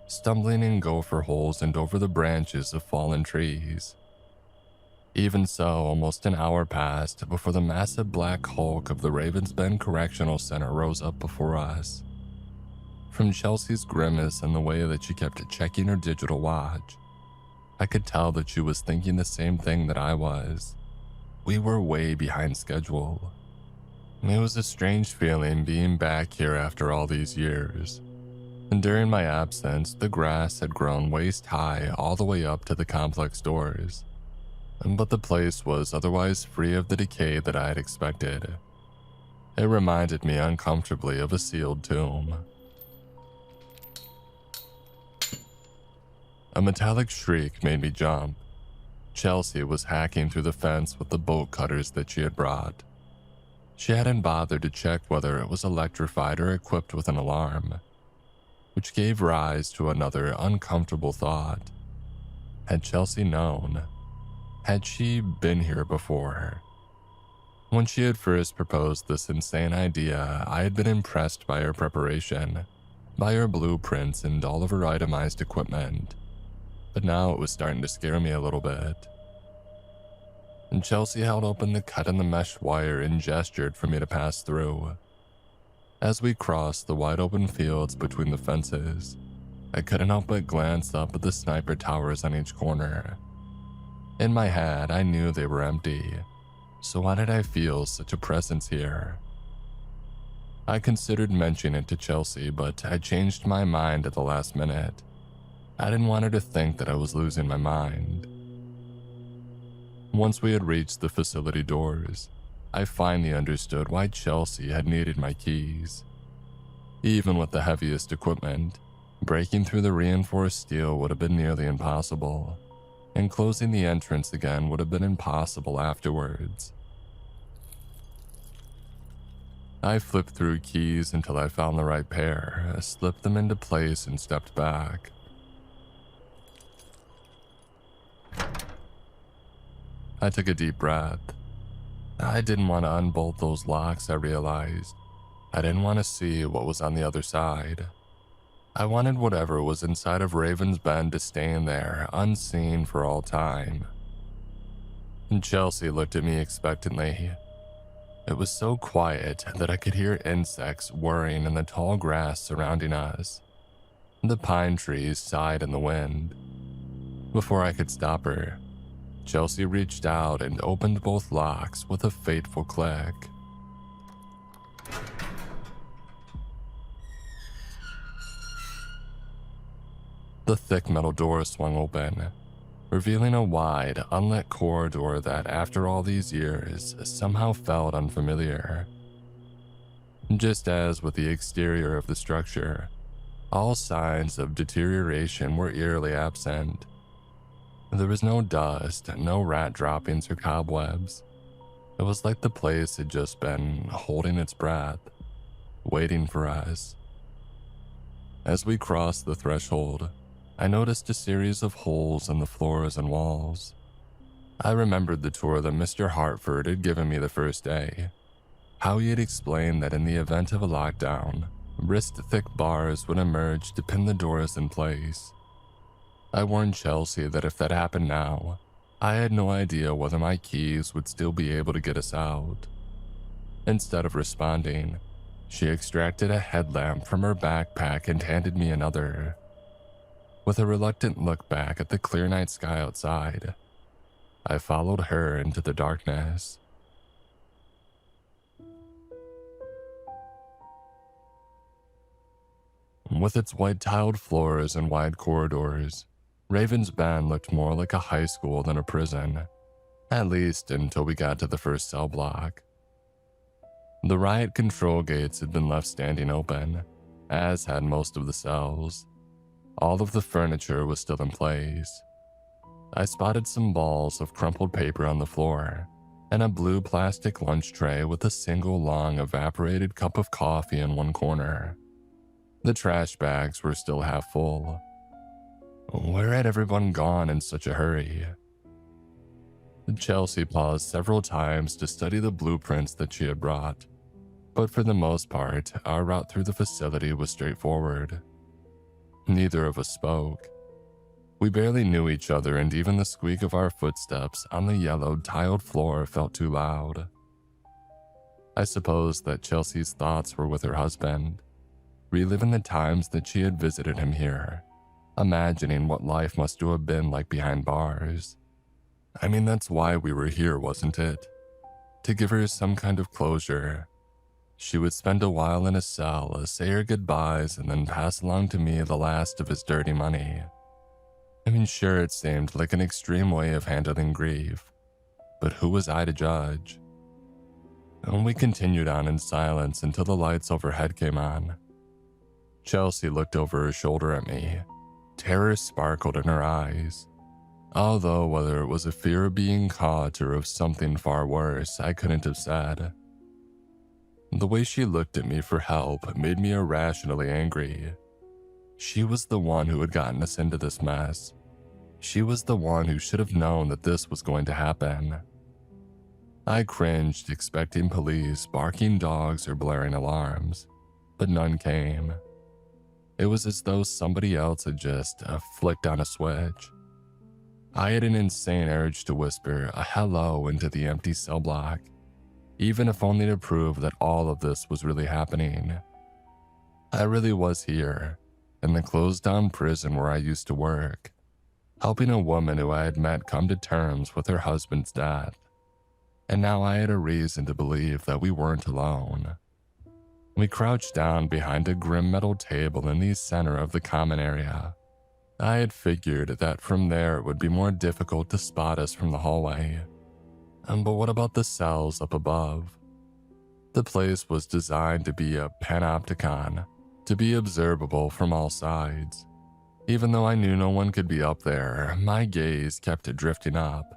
stumbling in gopher holes and over the branches of fallen trees. Even so, almost an hour passed before the massive black hulk of the Ravens Bend Correctional Center rose up before us. From Chelsea's grimace and the way that she kept checking her digital watch, I could tell that she was thinking the same thing that I was. We were way behind schedule. It was a strange feeling being back here after all these years. And during my absence, the grass had grown waist high all the way up to the complex doors. But the place was otherwise free of the decay that I had expected. It reminded me uncomfortably of a sealed tomb. A metallic shriek made me jump. Chelsea was hacking through the fence with the bolt cutters that she had brought. She hadn't bothered to check whether it was electrified or equipped with an alarm, which gave rise to another uncomfortable thought. Had Chelsea known? Had she been here before? When she had first proposed this insane idea, I had been impressed by her preparation, by her blueprints and all of her itemized equipment. But now it was starting to scare me a little bit. And Chelsea held open the cut in the mesh wire and gestured for me to pass through. As we crossed the wide open fields between the fences, I couldn't help but glance up at the sniper towers on each corner. In my head, I knew they were empty, so why did I feel such a presence here? I considered mentioning it to Chelsea, but I changed my mind at the last minute. I didn't want her to think that I was losing my mind. Once we had reached the facility doors, I finally understood why Chelsea had needed my keys. Even with the heaviest equipment, breaking through the reinforced steel would have been nearly impossible, and closing the entrance again would have been impossible afterwards. I flipped through keys until I found the right pair, slipped them into place and stepped back. I took a deep breath. I didn't want to unbolt those locks, I realized. I didn't want to see what was on the other side. I wanted whatever was inside of Ravens Bend to stay in there, unseen for all time. And Chelsea looked at me expectantly. It was so quiet that I could hear insects whirring in the tall grass surrounding us. The pine trees sighed in the wind. Before I could stop her, Chelsea reached out and opened both locks with a fateful click. The thick metal door swung open, revealing a wide, unlit corridor that, after all these years, somehow felt unfamiliar. Just as with the exterior of the structure, all signs of deterioration were eerily absent. There was no dust, no rat droppings or cobwebs. It was like the place had just been holding its breath, waiting for us. As we crossed the threshold, I noticed a series of holes in the floors and walls. I remembered the tour that Mr. Hartford had given me the first day. How he had explained that in the event of a lockdown, wrist-thick bars would emerge to pin the doors in place. I warned Chelsea that if that happened now, I had no idea whether my keys would still be able to get us out. Instead of responding, she extracted a headlamp from her backpack and handed me another. With a reluctant look back at the clear night sky outside, I followed her into the darkness. With its white-tiled floors and wide corridors, Raven's Bend looked more like a high school than a prison, at least until we got to the first cell block. The riot control gates had been left standing open, as had most of the cells. All of the furniture was still in place. I spotted some balls of crumpled paper on the floor, and a blue plastic lunch tray with a single long evaporated cup of coffee in one corner. The trash bags were still half full. Where had everyone gone in such a hurry? Chelsea paused several times to study the blueprints that she had brought, but for the most part, our route through the facility was straightforward. Neither of us spoke. We barely knew each other, and even the squeak of our footsteps on the yellowed tiled floor felt too loud. I suppose that Chelsea's thoughts were with her husband, reliving the times that she had visited him here, imagining what life must have been like behind bars. I mean, that's why we were here, wasn't it? To give her some kind of closure. She would spend a while in a cell, say her goodbyes, and then pass along to me the last of his dirty money. I mean, sure, it seemed like an extreme way of handling grief, but who was I to judge? And we continued on in silence until the lights overhead came on. Chelsea looked over her shoulder at me. Terror sparkled in her eyes. Although whether it was a fear of being caught or of something far worse, I couldn't have said. The way she looked at me for help made me irrationally angry. She was the one who had gotten us into this mess. She was the one who should have known that this was going to happen. I cringed, expecting police, barking dogs, or blaring alarms, but none came. It was as though somebody else had just flicked on a switch. I had an insane urge to whisper a hello into the empty cell block, even if only to prove that all of this was really happening. I really was here, in the closed-down prison where I used to work, helping a woman who I had met come to terms with her husband's death. And now I had a reason to believe that we weren't alone. We crouched down behind a grim metal table in the center of the common area. I had figured that from there it would be more difficult to spot us from the hallway. But what about the cells up above? The place was designed to be a panopticon, to be observable from all sides. Even though I knew no one could be up there, my gaze kept drifting up,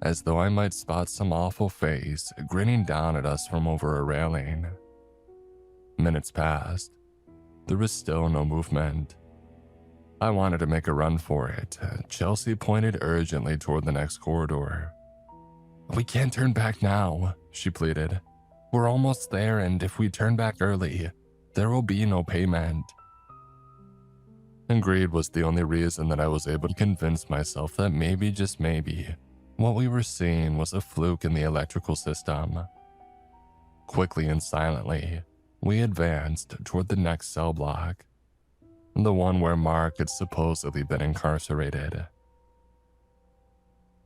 as though I might spot some awful face grinning down at us from over a railing. Minutes passed. There was still no movement. I wanted to make a run for it. Chelsea pointed urgently toward the next corridor. "We can't turn back now," she pleaded. "We're almost there, and if we turn back early, there will be no payment." And greed was the only reason that I was able to convince myself that maybe, just maybe, what we were seeing was a fluke in the electrical system. Quickly and silently, we advanced toward the next cell block, the one where Mark had supposedly been incarcerated.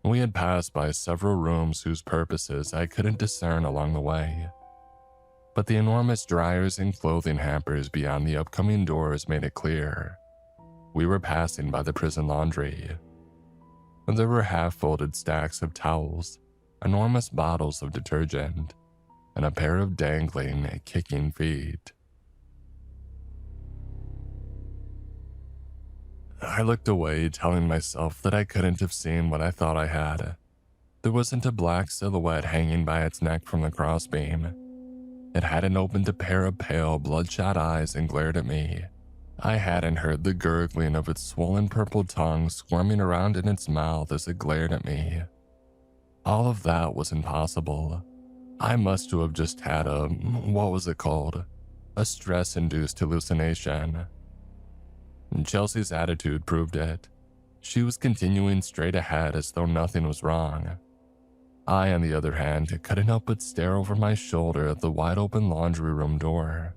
We had passed by several rooms whose purposes I couldn't discern along the way, but the enormous dryers and clothing hampers beyond the upcoming doors made it clear. We were passing by the prison laundry. There were half-folded stacks of towels, enormous bottles of detergent, and a pair of dangling, kicking feet. I looked away, telling myself that I couldn't have seen what I thought I had. There wasn't a black silhouette hanging by its neck from the crossbeam. It hadn't opened a pair of pale, bloodshot eyes and glared at me. I hadn't heard the gurgling of its swollen purple tongue squirming around in its mouth as it glared at me. All of that was impossible. I must have just had what was it called? A stress-induced hallucination. And Chelsea's attitude proved it. She was continuing straight ahead as though nothing was wrong. I, on the other hand, couldn't help but stare over my shoulder at the wide-open laundry room door.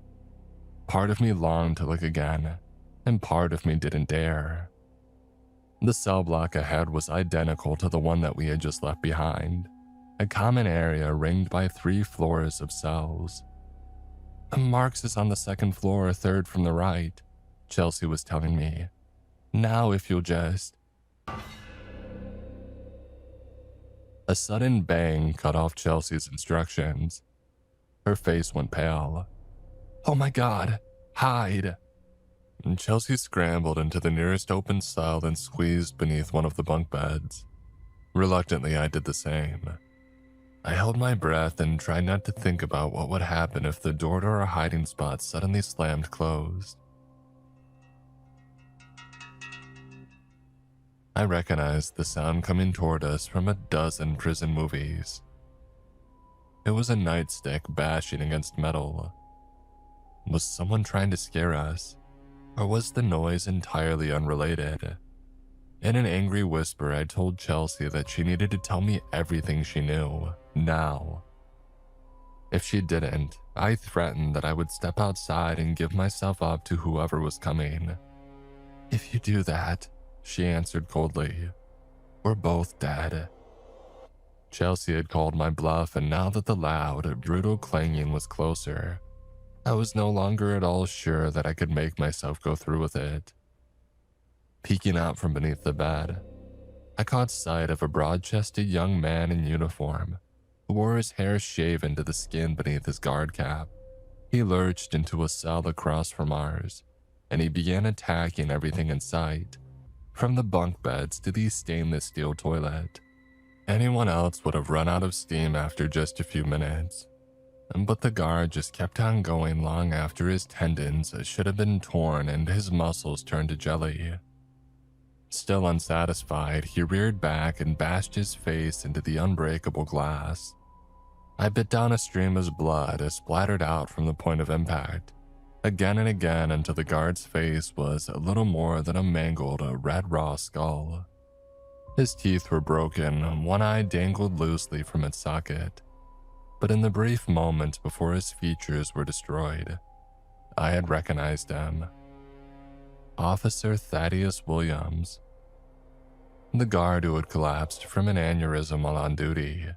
Part of me longed to look again, and part of me didn't dare. The cell block ahead was identical to the one that we had just left behind, a common area ringed by 3 floors of cells. "Mark's is on the 2nd floor, 3rd from the right," Chelsea was telling me. "Now if you'll just..." A sudden bang cut off Chelsea's instructions. Her face went pale. "Oh my God, hide!" And Chelsea scrambled into the nearest open cell and squeezed beneath one of the bunk beds. Reluctantly, I did the same. I held my breath and tried not to think about what would happen if the door to our hiding spot suddenly slammed closed. I recognized the sound coming toward us from a dozen prison movies. It was a nightstick bashing against metal. Was someone trying to scare us, or was the noise entirely unrelated? In an angry whisper, I told Chelsea that she needed to tell me everything she knew, now. If she didn't, I threatened that I would step outside and give myself up to whoever was coming. "If you do that," she answered coldly, "we're both dead." Chelsea had called my bluff, and now that the loud, brutal clanging was closer, I was no longer at all sure that I could make myself go through with it. Peeking out from beneath the bed, I caught sight of a broad-chested young man in uniform who wore his hair shaven to the skin beneath his guard cap. He lurched into a cell across from ours, and he began attacking everything in sight, from the bunk beds to the stainless steel toilet. Anyone else would have run out of steam after just a few minutes, but the guard just kept on going long after his tendons should have been torn and his muscles turned to jelly. Still unsatisfied, he reared back and bashed his face into the unbreakable glass. I bit down a stream of blood as splattered out from the point of impact, again and again until the guard's face was a little more than a mangled, red raw skull. His teeth were broken, one eye dangled loosely from its socket. But in the brief moment before his features were destroyed, I had recognized him. Officer Thaddeus Williams, the guard who had collapsed from an aneurysm while on duty.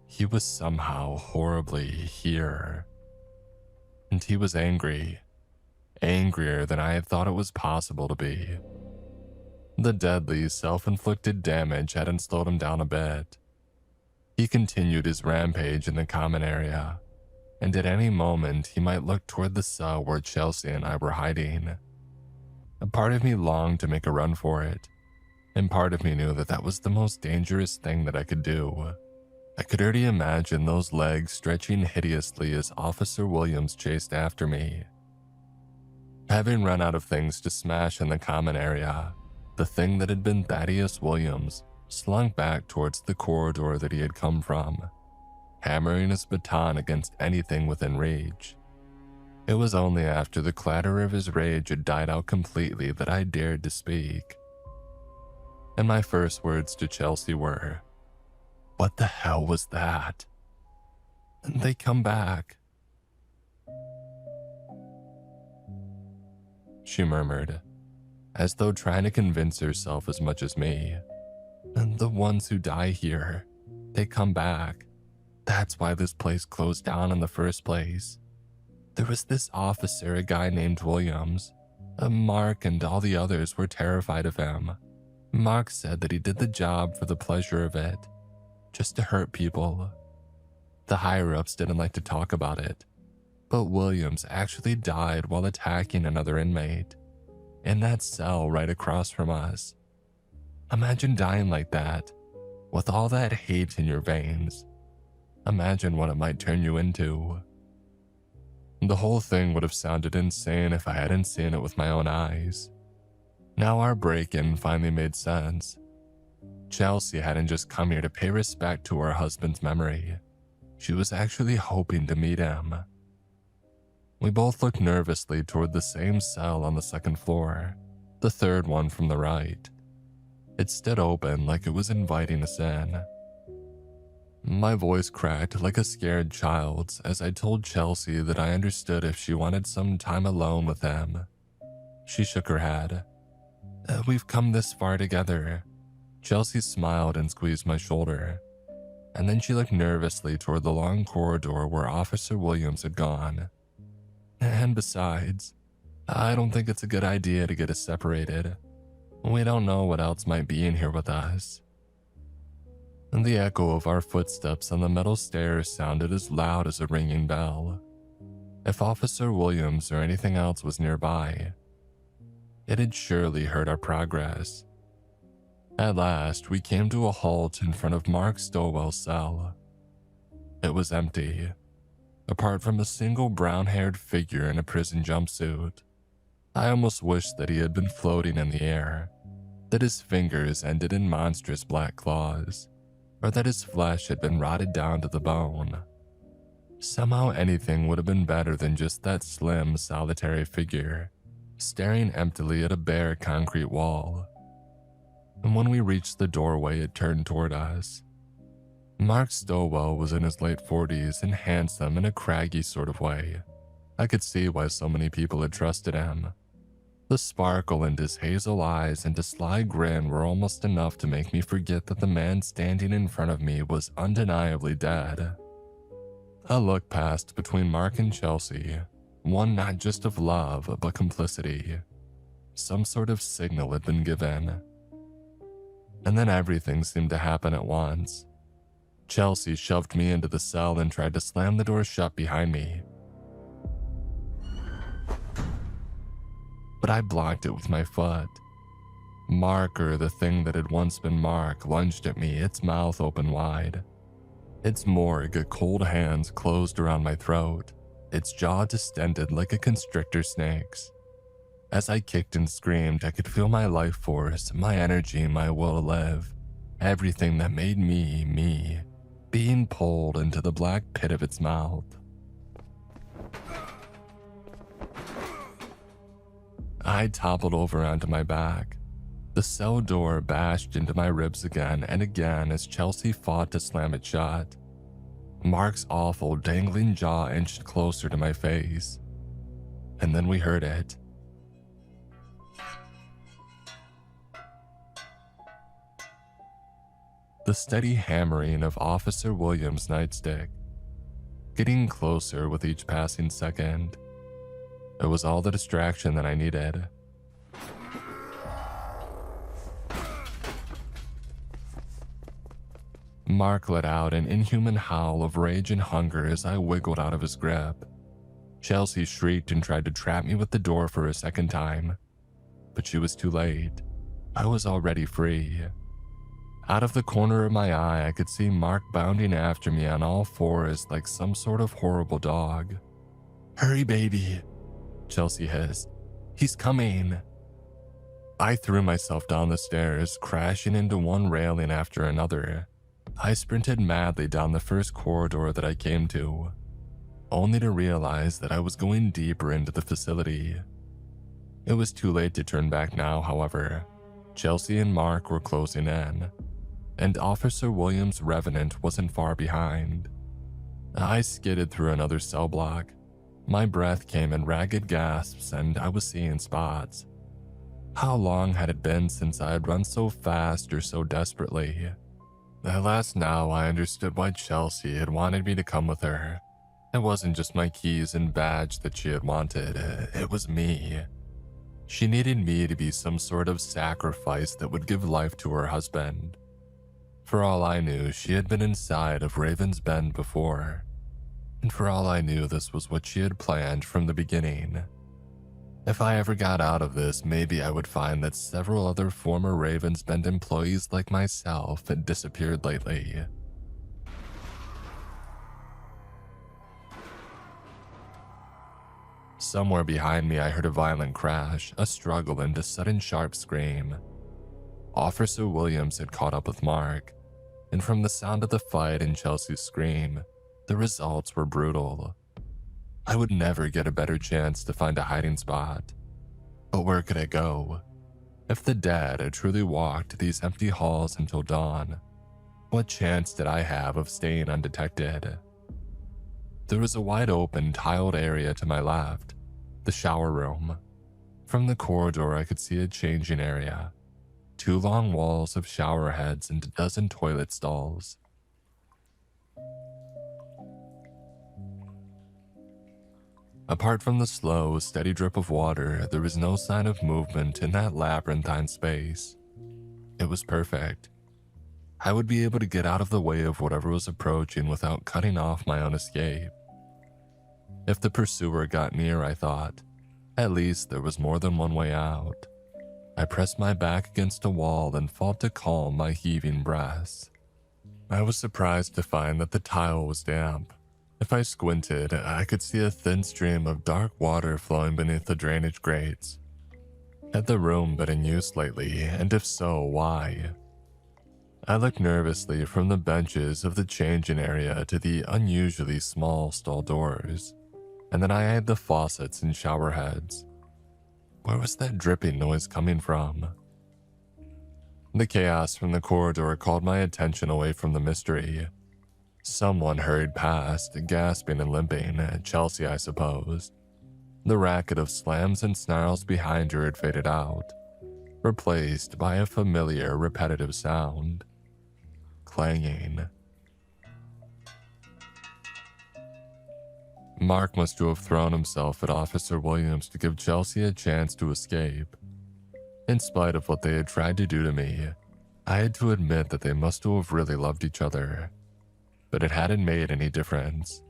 He was somehow horribly here. And he was angry, angrier than I had thought it was possible to be. The deadly, self-inflicted damage hadn't slowed him down a bit. He continued his rampage in the common area, and at any moment he might look toward the cell where Chelsea and I were hiding. A part of me longed to make a run for it, and part of me knew that that was the most dangerous thing that I could do. I could already imagine those legs stretching hideously as Officer Williams chased after me. Having run out of things to smash in the common area, the thing that had been Thaddeus Williams slunk back towards the corridor that he had come from, hammering his baton against anything within reach. It was only after the clatter of his rage had died out completely that I dared to speak. And my first words to Chelsea were, "What the hell was that?" "And they come back," she murmured, as though trying to convince herself as much as me. "And the ones who die here, they come back. That's why this place closed down in the first place. There was this officer, a guy named Williams. Mark and all the others were terrified of him. Mark said that he did the job for the pleasure of it, just to hurt people. The higher-ups didn't like to talk about it, but Williams actually died while attacking another inmate, in that cell right across from us. Imagine dying like that, with all that hate in your veins. Imagine what it might turn you into." The whole thing would have sounded insane if I hadn't seen it with my own eyes. Now our break-in finally made sense. Chelsea hadn't just come here to pay respect to her husband's memory. She was actually hoping to meet him. We both looked nervously toward the same cell on the second floor, the third one from the right. It stood open like it was inviting us in. My voice cracked like a scared child's as I told Chelsea that I understood if she wanted some time alone with him. She shook her head. We've come this far together." Chelsea smiled and squeezed my shoulder, and then she looked nervously toward the long corridor where Officer Williams had gone. "And besides, I don't think it's a good idea to get us separated. We don't know what else might be in here with us." And the echo of our footsteps on the metal stairs sounded as loud as a ringing bell. If Officer Williams or anything else was nearby, it had surely heard our progress. At last, we came to a halt in front of Mark Stowell's cell. It was empty, apart from a single brown-haired figure in a prison jumpsuit. I almost wished that he had been floating in the air, that his fingers ended in monstrous black claws, or that his flesh had been rotted down to the bone. Somehow anything would have been better than just that slim, solitary figure, staring emptily at a bare concrete wall. And when we reached the doorway, it turned toward us. Mark Stowell was in his late 40s and handsome in a craggy sort of way. I could see why so many people had trusted him. The sparkle in his hazel eyes and his sly grin were almost enough to make me forget that the man standing in front of me was undeniably dead. A look passed between Mark and Chelsea, one not just of love, but complicity. Some sort of signal had been given. And then everything seemed to happen at once. Chelsea shoved me into the cell and tried to slam the door shut behind me. But I blocked it with my foot. Mark, or the thing that had once been Mark, lunged at me, its mouth open wide. Its morgue, cold hands closed around my throat, its jaw distended like a constrictor snake's. As I kicked and screamed, I could feel my life force, my energy, my will to live, everything that made me, me, being pulled into the black pit of its mouth. I toppled over onto my back. The cell door bashed into my ribs again and again as Chelsea fought to slam it shut. Mark's awful, dangling jaw inched closer to my face. And then we heard it. The steady hammering of Officer Williams' nightstick, getting closer with each passing second. It was all the distraction that I needed. Mark let out an inhuman howl of rage and hunger as I wiggled out of his grip. Chelsea shrieked and tried to trap me with the door for a second time, but she was too late. I was already free. Out of the corner of my eye, I could see Mark bounding after me on all fours like some sort of horrible dog. "Hurry, baby," Chelsea hissed. "He's coming." I threw myself down the stairs, crashing into one railing after another. I sprinted madly down the first corridor that I came to, only to realize that I was going deeper into the facility. It was too late to turn back now, however. Chelsea and Mark were closing in, and Officer Williams' Revenant wasn't far behind. I skidded through another cell block. My breath came in ragged gasps and I was seeing spots. How long had it been since I had run so fast or so desperately? At last now I understood why Chelsea had wanted me to come with her. It wasn't just my keys and badge that she had wanted, it was me. She needed me to be some sort of sacrifice that would give life to her husband. For all I knew, she had been inside of Raven's Bend before. And for all I knew, this was what she had planned from the beginning. If I ever got out of this, maybe I would find that several other former Raven's Bend employees like myself had disappeared lately. Somewhere behind me, I heard a violent crash, a struggle, and a sudden sharp scream. Officer Williams had caught up with Mark, and from the sound of the fight and Chelsea's scream, the results were brutal. I would never get a better chance to find a hiding spot. But where could I go? If the dead had truly walked these empty halls until dawn, what chance did I have of staying undetected? There was a wide open, tiled area to my left, the shower room. From the corridor, I could see a changing area, 2 long walls of shower heads and a dozen toilet stalls. Apart from the slow, steady drip of water, there was no sign of movement in that labyrinthine space. It was perfect. I would be able to get out of the way of whatever was approaching without cutting off my own escape. If the pursuer got near, I thought, at least there was more than one way out. I pressed my back against a wall and fought to calm my heaving breaths. I was surprised to find that the tile was damp. If I squinted, I could see a thin stream of dark water flowing beneath the drainage grates. Had the room been in use lately, and if so, why? I looked nervously from the benches of the changing area to the unusually small stall doors, and then I eyed the faucets and shower heads. Where was that dripping noise coming from? The chaos from the corridor called my attention away from the mystery. Someone hurried past, gasping and limping, Chelsea, I suppose. The racket of slams and snarls behind her had faded out, replaced by a familiar, repetitive sound. Clanging. Mark must have thrown himself at Officer Williams to give Chelsea a chance to escape. In spite of what they had tried to do to me, I had to admit that they must have really loved each other. But it hadn't made any difference.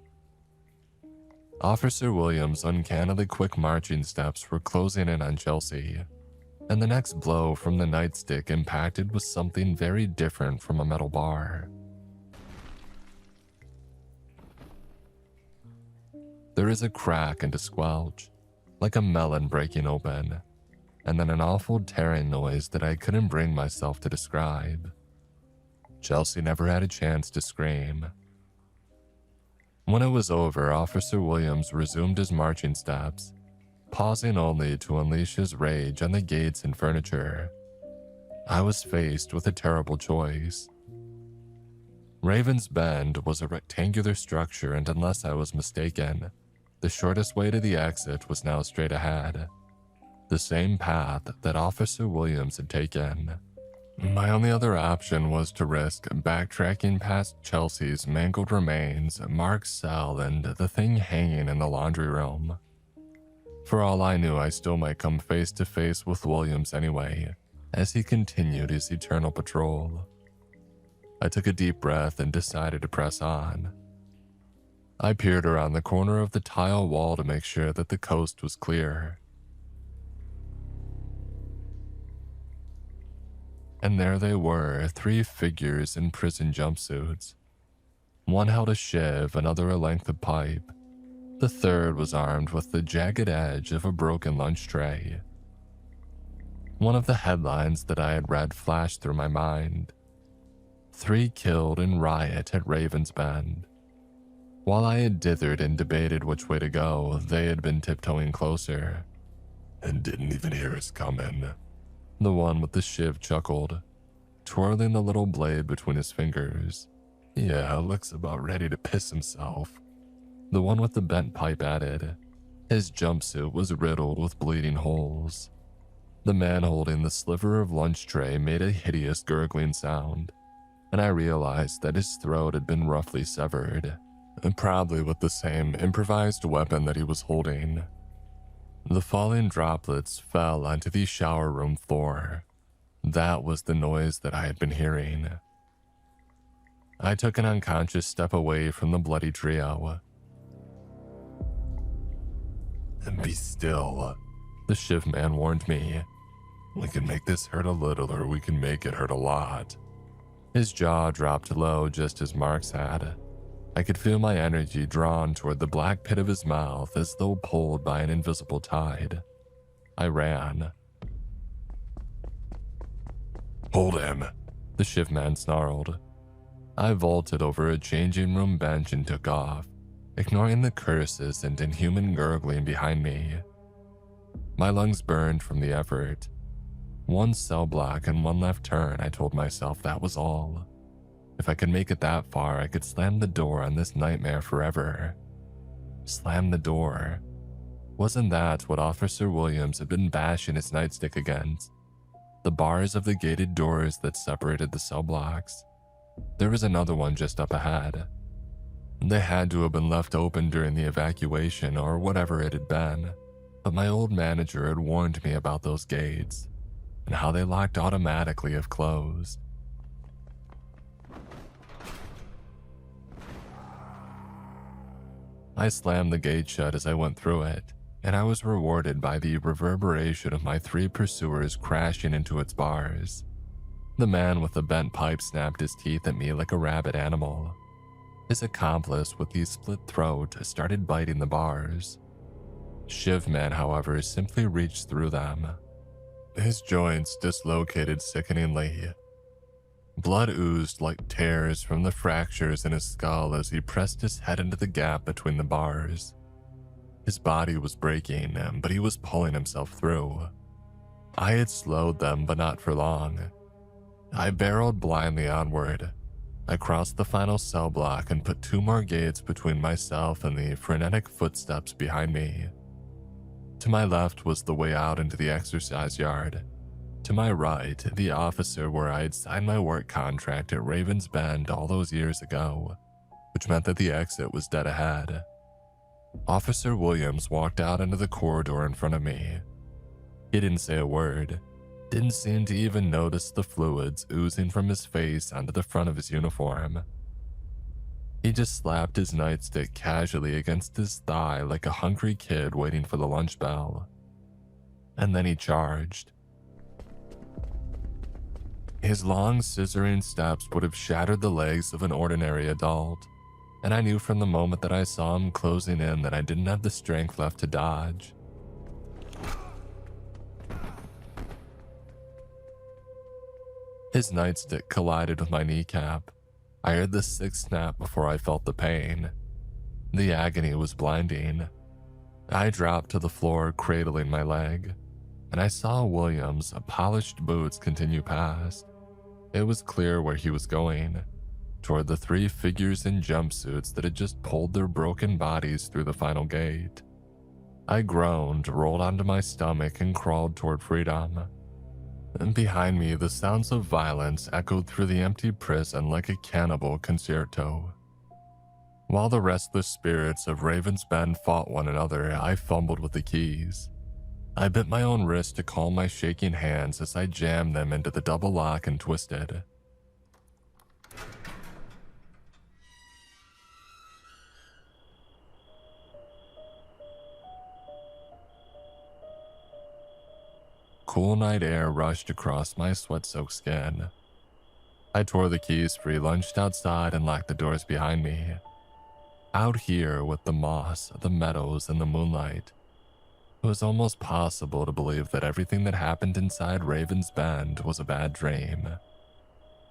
Officer Williams' uncannily quick marching steps were closing in on Chelsea, and the next blow from the nightstick impacted with something very different from a metal bar. There is a crack and a squelch, like a melon breaking open, and then an awful tearing noise that I couldn't bring myself to describe. Chelsea never had a chance to scream. When it was over, Officer Williams resumed his marching steps, pausing only to unleash his rage on the gates and furniture. I was faced with a terrible choice. Raven's Bend was a rectangular structure, and unless I was mistaken, the shortest way to the exit was now straight ahead, the same path that Officer Williams had taken. My only other option was to risk backtracking past Chelsea's mangled remains, Mark's cell, and the thing hanging in the laundry room. For all I knew, I still might come face to face with Williams anyway, as he continued his eternal patrol. I took a deep breath and decided to press on. I peered around the corner of the tile wall to make sure that the coast was clear. And there they were, 3 figures in prison jumpsuits. One held a shiv, another a length of pipe. The third was armed with the jagged edge of a broken lunch tray. One of the headlines that I had read flashed through my mind. 3 killed in riot at Raven's Bend. While I had dithered and debated which way to go, they had been tiptoeing closer. And didn't even hear us coming. The one with the shiv chuckled, twirling the little blade between his fingers. Yeah, looks about ready to piss himself. The one with the bent pipe added. His jumpsuit was riddled with bleeding holes. The man holding the sliver of lunch tray made a hideous gurgling sound, and I realized that his throat had been roughly severed, probably with the same improvised weapon that he was holding. The falling droplets fell onto the shower room floor. That was the noise that I had been hearing. I took an unconscious step away from the bloody trio. Be still, the shiv man warned me. We can make this hurt a little, or we can make it hurt a lot. His jaw dropped low just as Mark's had. I could feel my energy drawn toward the black pit of his mouth as though pulled by an invisible tide. I ran. "Hold him," the shift man snarled. I vaulted over a changing room bench and took off, ignoring the curses and inhuman gurgling behind me. My lungs burned from the effort. One cell block and one left turn, I told myself that was all. If I could make it that far, I could slam the door on this nightmare forever. Slam the door. Wasn't that what Officer Williams had been bashing his nightstick against? The bars of the gated doors that separated the cell blocks. There was another one just up ahead. They had to have been left open during the evacuation or whatever it had been, but my old manager had warned me about those gates and how they locked automatically if closed. I slammed the gate shut as I went through it, and I was rewarded by the reverberation of my 3 pursuers crashing into its bars. The man with the bent pipe snapped his teeth at me like a rabid animal. His accomplice with the split throat started biting the bars. Shivman, however, simply reached through them. His joints dislocated sickeningly. Blood oozed like tears from the fractures in his skull as he pressed his head into the gap between the bars. His body was breaking, but he was pulling himself through. I had slowed them, but not for long. I barreled blindly onward. I crossed the final cell block and put 2 more gates between myself and the frenetic footsteps behind me. To my left was the way out into the exercise yard. To my right, the officer where I had signed my work contract at Raven's Bend all those years ago, which meant that the exit was dead ahead. Officer Williams walked out into the corridor in front of me. He didn't say a word, didn't seem to even notice the fluids oozing from his face onto the front of his uniform. He just slapped his nightstick casually against his thigh like a hungry kid waiting for the lunch bell. And then he charged. His long, scissoring steps would have shattered the legs of an ordinary adult, and I knew from the moment that I saw him closing in that I didn't have the strength left to dodge. His nightstick collided with my kneecap. I heard the 6th snap before I felt the pain. The agony was blinding. I dropped to the floor, cradling my leg, and I saw Williams' polished boots continue past. It was clear where he was going, toward the 3 figures in jumpsuits that had just pulled their broken bodies through the final gate. I groaned, rolled onto my stomach, and crawled toward freedom. And behind me, the sounds of violence echoed through the empty prison like a cannibal concerto. While the restless spirits of Raven's Bend fought one another, I fumbled with the keys. I bit my own wrist to calm my shaking hands as I jammed them into the double lock and twisted. Cool night air rushed across my sweat-soaked skin. I tore the keys free, lunged outside, and locked the doors behind me. Out here with the moss, the meadows, and the moonlight, it was almost possible to believe that everything that happened inside Raven's Bend was a bad dream.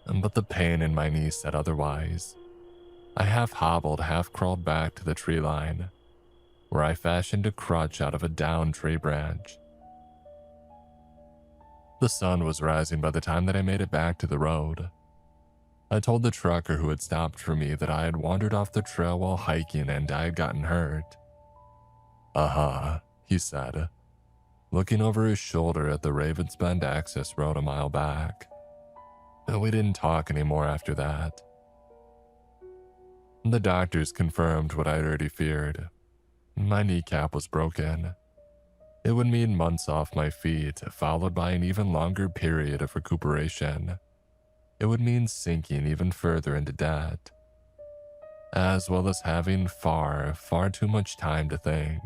But the pain in my knee said otherwise. I half hobbled, half crawled back to the tree line, where I fashioned a crutch out of a downed tree branch. The sun was rising by the time that I made it back to the road. I told the trucker who had stopped for me that I had wandered off the trail while hiking and I had gotten hurt. "Uh-huh," he said, looking over his shoulder at the Ravens Bend access road a mile back. We didn't talk anymore after that. The doctors confirmed what I had already feared. My kneecap was broken. It would mean months off my feet, followed by an even longer period of recuperation. It would mean sinking even further into debt, as well as having far too much time to think.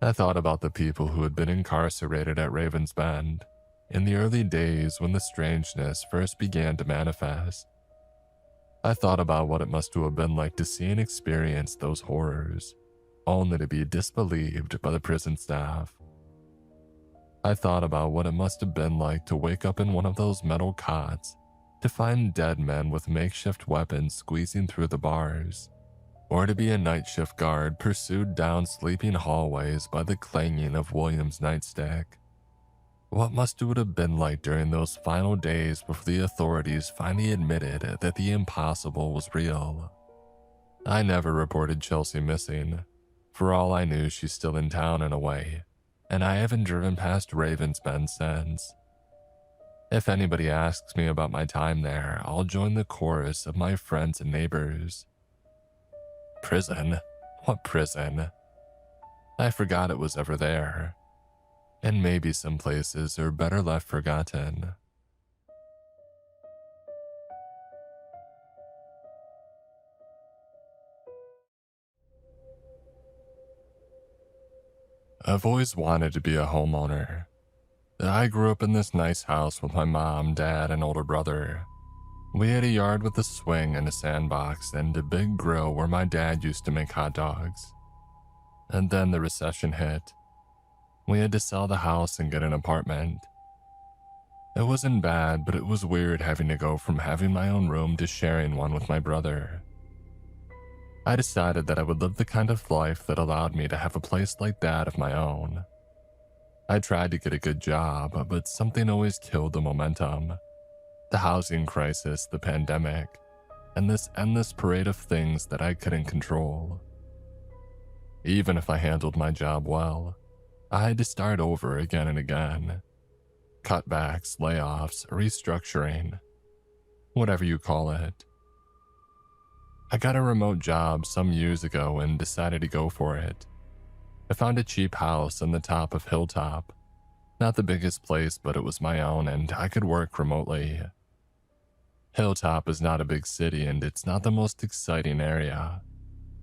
I thought about the people who had been incarcerated at Raven's Bend in the early days when the strangeness first began to manifest. I thought about what it must have been like to see and experience those horrors, only to be disbelieved by the prison staff. I thought about what it must have been like to wake up in one of those metal cots, to find dead men with makeshift weapons squeezing through the bars, or to be a night shift guard pursued down sleeping hallways by the clanging of William's nightstick. What must it would have been like during those final days before the authorities finally admitted that the impossible was real? I never reported Chelsea missing. For all I knew, she's still in town in a way, and I haven't driven past Raven's Bend since. If anybody asks me about my time there, I'll join the chorus of my friends and neighbors. Prison? What prison? I forgot it was ever there. And maybe some places are better left forgotten. I've always wanted to be a homeowner. I grew up in this nice house with my mom, dad, and older brother. We had a yard with a swing and a sandbox and a big grill where my dad used to make hot dogs. And then the recession hit. We had to sell the house and get an apartment. It wasn't bad, but it was weird having to go from having my own room to sharing one with my brother. I decided that I would live the kind of life that allowed me to have a place like that of my own. I tried to get a good job, but something always killed the momentum. The housing crisis, the pandemic, and this endless parade of things that I couldn't control. Even if I handled my job well, I had to start over again and again. Cutbacks, layoffs, restructuring, whatever you call it. I got a remote job some years ago and decided to go for it. I found a cheap house on the top of Hilltop. Not the biggest place, but it was my own and I could work remotely. Hilltop is not a big city and it's not the most exciting area.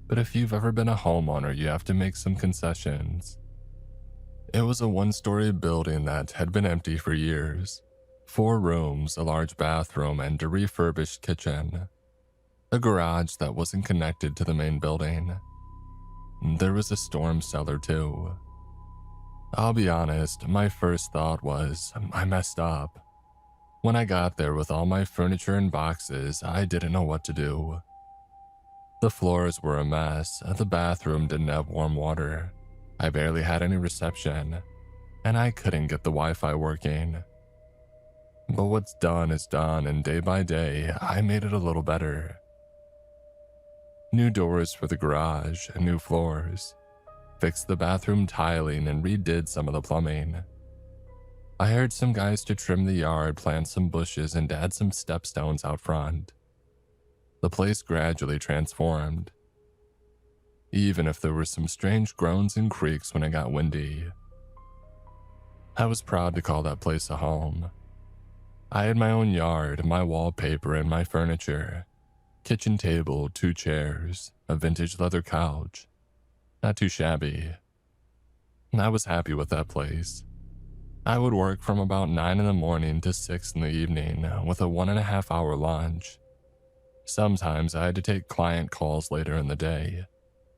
But if you've ever been a homeowner, you have to make some concessions. It was a one-story building that had been empty for years. 4 rooms, a large bathroom, and a refurbished kitchen. A garage that wasn't connected to the main building. There was a storm cellar too. I'll be honest, my first thought was, I messed up. When I got there with all my furniture in boxes, I didn't know what to do. The floors were a mess, the bathroom didn't have warm water. I barely had any reception, and I couldn't get the Wi-Fi working. But what's done is done, and day by day, I made it a little better. New doors for the garage, new floors. Fixed the bathroom tiling and redid some of the plumbing. I hired some guys to trim the yard, plant some bushes, and add some stepstones out front. The place gradually transformed. Even if there were some strange groans and creaks when it got windy. I was proud to call that place a home. I had my own yard, my wallpaper, and my furniture. Kitchen table, 2 chairs, a vintage leather couch. Not too shabby. I was happy with that place. I would work from about 9 in the morning to 6 in the evening with a 1.5 hour lunch. Sometimes I had to take client calls later in the day,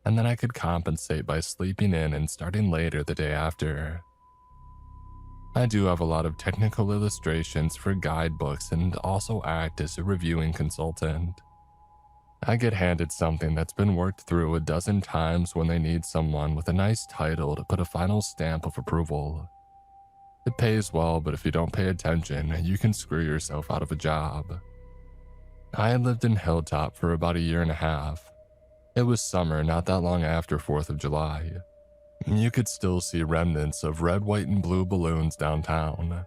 and then I could compensate by sleeping in and starting later the day after. I do have a lot of technical illustrations for guidebooks and also act as a reviewing consultant. I get handed something that's been worked through a dozen times when they need someone with a nice title to put a final stamp of approval. It pays well, but if you don't pay attention, you can screw yourself out of a job. I had lived in Hilltop for about 1.5 years. It was summer not that long after 4th of July. You could still see remnants of red, white, and blue balloons downtown.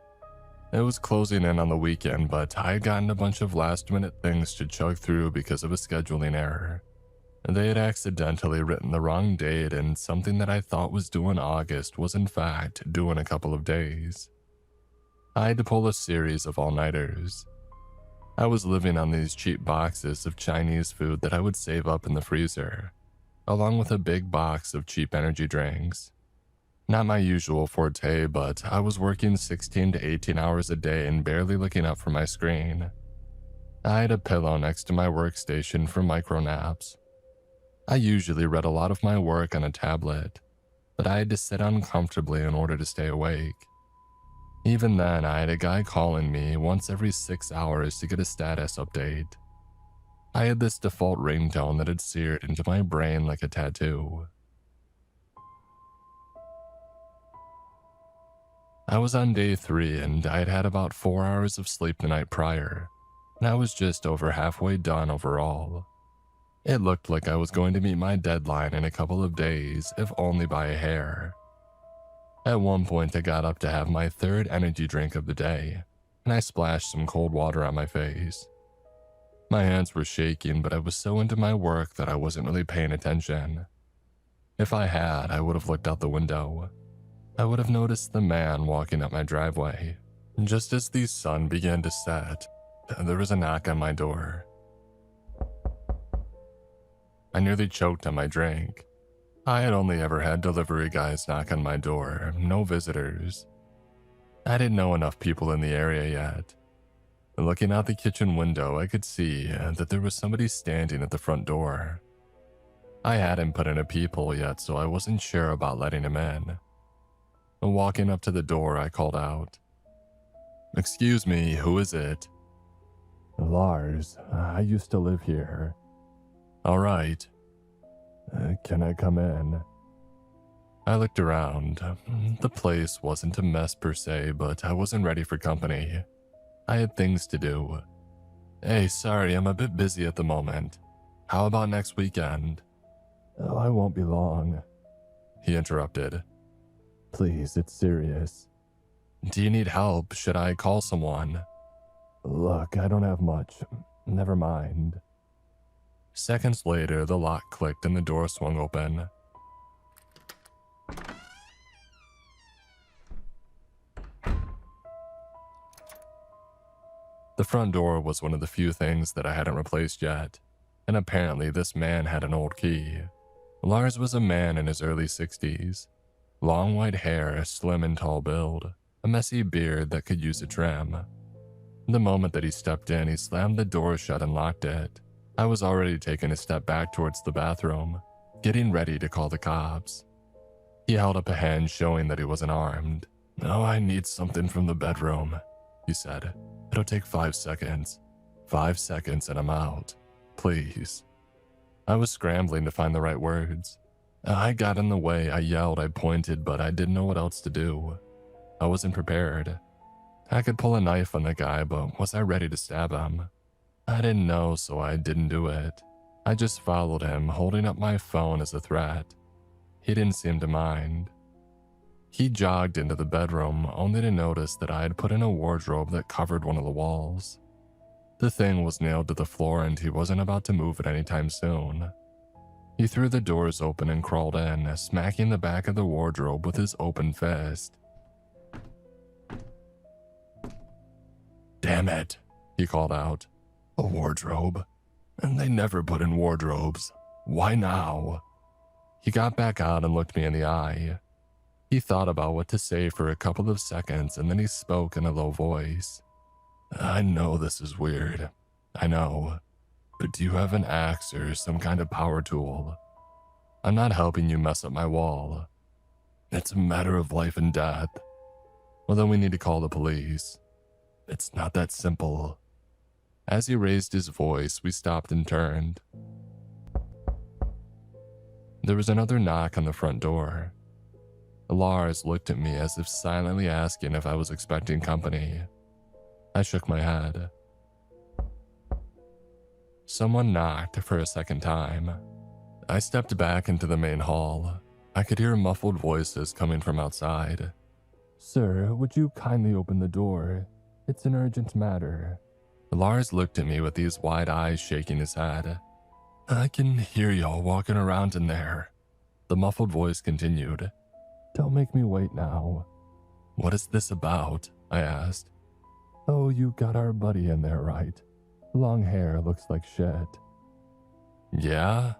It was closing in on the weekend, but I had gotten a bunch of last-minute things to chug through because of a scheduling error. They had accidentally written the wrong date, and something that I thought was due in August was in fact due in a couple of days. I had to pull a series of all-nighters. I was living on these cheap boxes of Chinese food that I would save up in the freezer, along with a big box of cheap energy drinks. Not my usual forte, but I was working 16 to 18 hours a day and barely looking up from my screen. I had a pillow next to my workstation for micro naps. I usually read a lot of my work on a tablet, but I had to sit uncomfortably in order to stay awake. Even then, I had a guy calling me once every 6 hours to get a status update. I had this default ringtone that had seared into my brain like a tattoo. I was on day 3 and I had had about 4 hours of sleep the night prior, and I was just over halfway done overall. It looked like I was going to meet my deadline in a couple of days, if only by a hair. At one point, I got up to have my 3rd energy drink of the day, and I splashed some cold water on my face. My hands were shaking, but I was so into my work that I wasn't really paying attention. If I had, I would have looked out the window. I would have noticed the man walking up my driveway. Just as the sun began to set, there was a knock on my door. I nearly choked on my drink. I had only ever had delivery guys knock on my door, no visitors. I didn't know enough people in the area yet. Looking out the kitchen window, I could see that there was somebody standing at the front door. I hadn't put in a peephole yet, so I wasn't sure about letting him in. Walking up to the door, I called out, "Excuse me, who is it?" "Lars, I used to live here." "All right. Can I come in?" I looked around. The place wasn't a mess per se, but I wasn't ready for company. I had things to do. "Hey, sorry, I'm a bit busy at the moment. How about next weekend?" "Oh, I won't be long," he interrupted. "Please, it's serious." "Do you need help? Should I call someone?" "Look, I don't have much. Never mind." Seconds later, the lock clicked and the door swung open. The front door was one of the few things that I hadn't replaced yet, and apparently this man had an old key. Lars was a man in his early 60s. Long white hair, slim and tall build, a messy beard that could use a trim. The moment that he stepped in, he slammed the door shut and locked it. I was already taking a step back towards the bathroom, getting ready to call the cops. He held up a hand showing that he wasn't armed. "Oh, I need something from the bedroom," he said. "It'll take 5 seconds. 5 seconds and I'm out. Please." I was scrambling to find the right words. I got in the way, I yelled, I pointed, but I didn't know what else to do. I wasn't prepared. I could pull a knife on the guy, but was I ready to stab him? I didn't know, so I didn't do it. I just followed him, holding up my phone as a threat. He didn't seem to mind. He jogged into the bedroom, only to notice that I had put in a wardrobe that covered one of the walls. The thing was nailed to the floor and he wasn't about to move it anytime soon. He threw the doors open and crawled in, smacking the back of the wardrobe with his open fist. "Damn it," he called out. "A wardrobe? And they never put in wardrobes. Why now?" He got back out and looked me in the eye. He thought about what to say for a couple of seconds and then he spoke in a low voice. "I know this is weird. I know. But do you have an axe or some kind of power tool? I'm not helping you mess up my wall. It's a matter of life and death. Well, then we need to call the police. It's not that simple." As he raised his voice, we stopped and turned. There was another knock on the front door. Lars looked at me as if silently asking if I was expecting company. I shook my head. Someone knocked for a second time. I stepped back into the main hall. I could hear muffled voices coming from outside. "Sir, would you kindly open the door? It's an urgent matter." Lars looked at me with these wide eyes, shaking his head. "I can hear y'all walking around in there." The muffled voice continued. "Don't make me wait now." "What is this about?" I asked. "Oh, you got our buddy in there, right? Long hair, looks like shit." "Yeah?"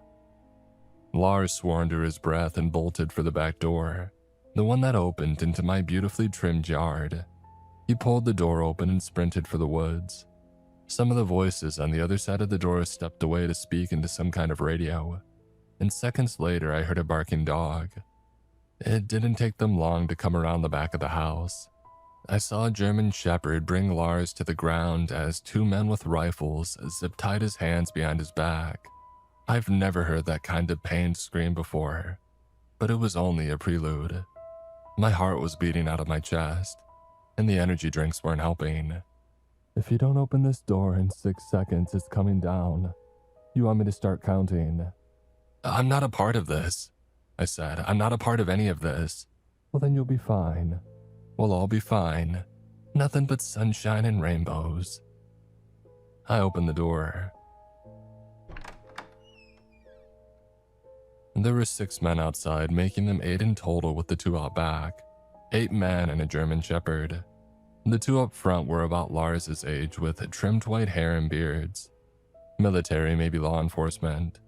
Lars swore under his breath and bolted for the back door, the one that opened into my beautifully trimmed yard. He pulled the door open and sprinted for the woods. Some of the voices on the other side of the door stepped away to speak into some kind of radio, and seconds later I heard a barking dog. It didn't take them long to come around the back of the house. I saw a German shepherd bring Lars to the ground as two men with rifles zip-tied his hands behind his back. I've never heard that kind of pained scream before, but it was only a prelude. My heart was beating out of my chest, and the energy drinks weren't helping. If you don't open this door in 6 seconds, it's coming down. You want me to start counting? I'm not a part of this, I said. I'm not a part of any of this. Well, then you'll be fine. We'll all be fine. Nothing but sunshine and rainbows. I opened the door. There were 6 men outside, making them 8 in total with the 2 out back. 8 men and a German shepherd. The 2 up front were about Lars's age with trimmed white hair and beards. Military, maybe law enforcement.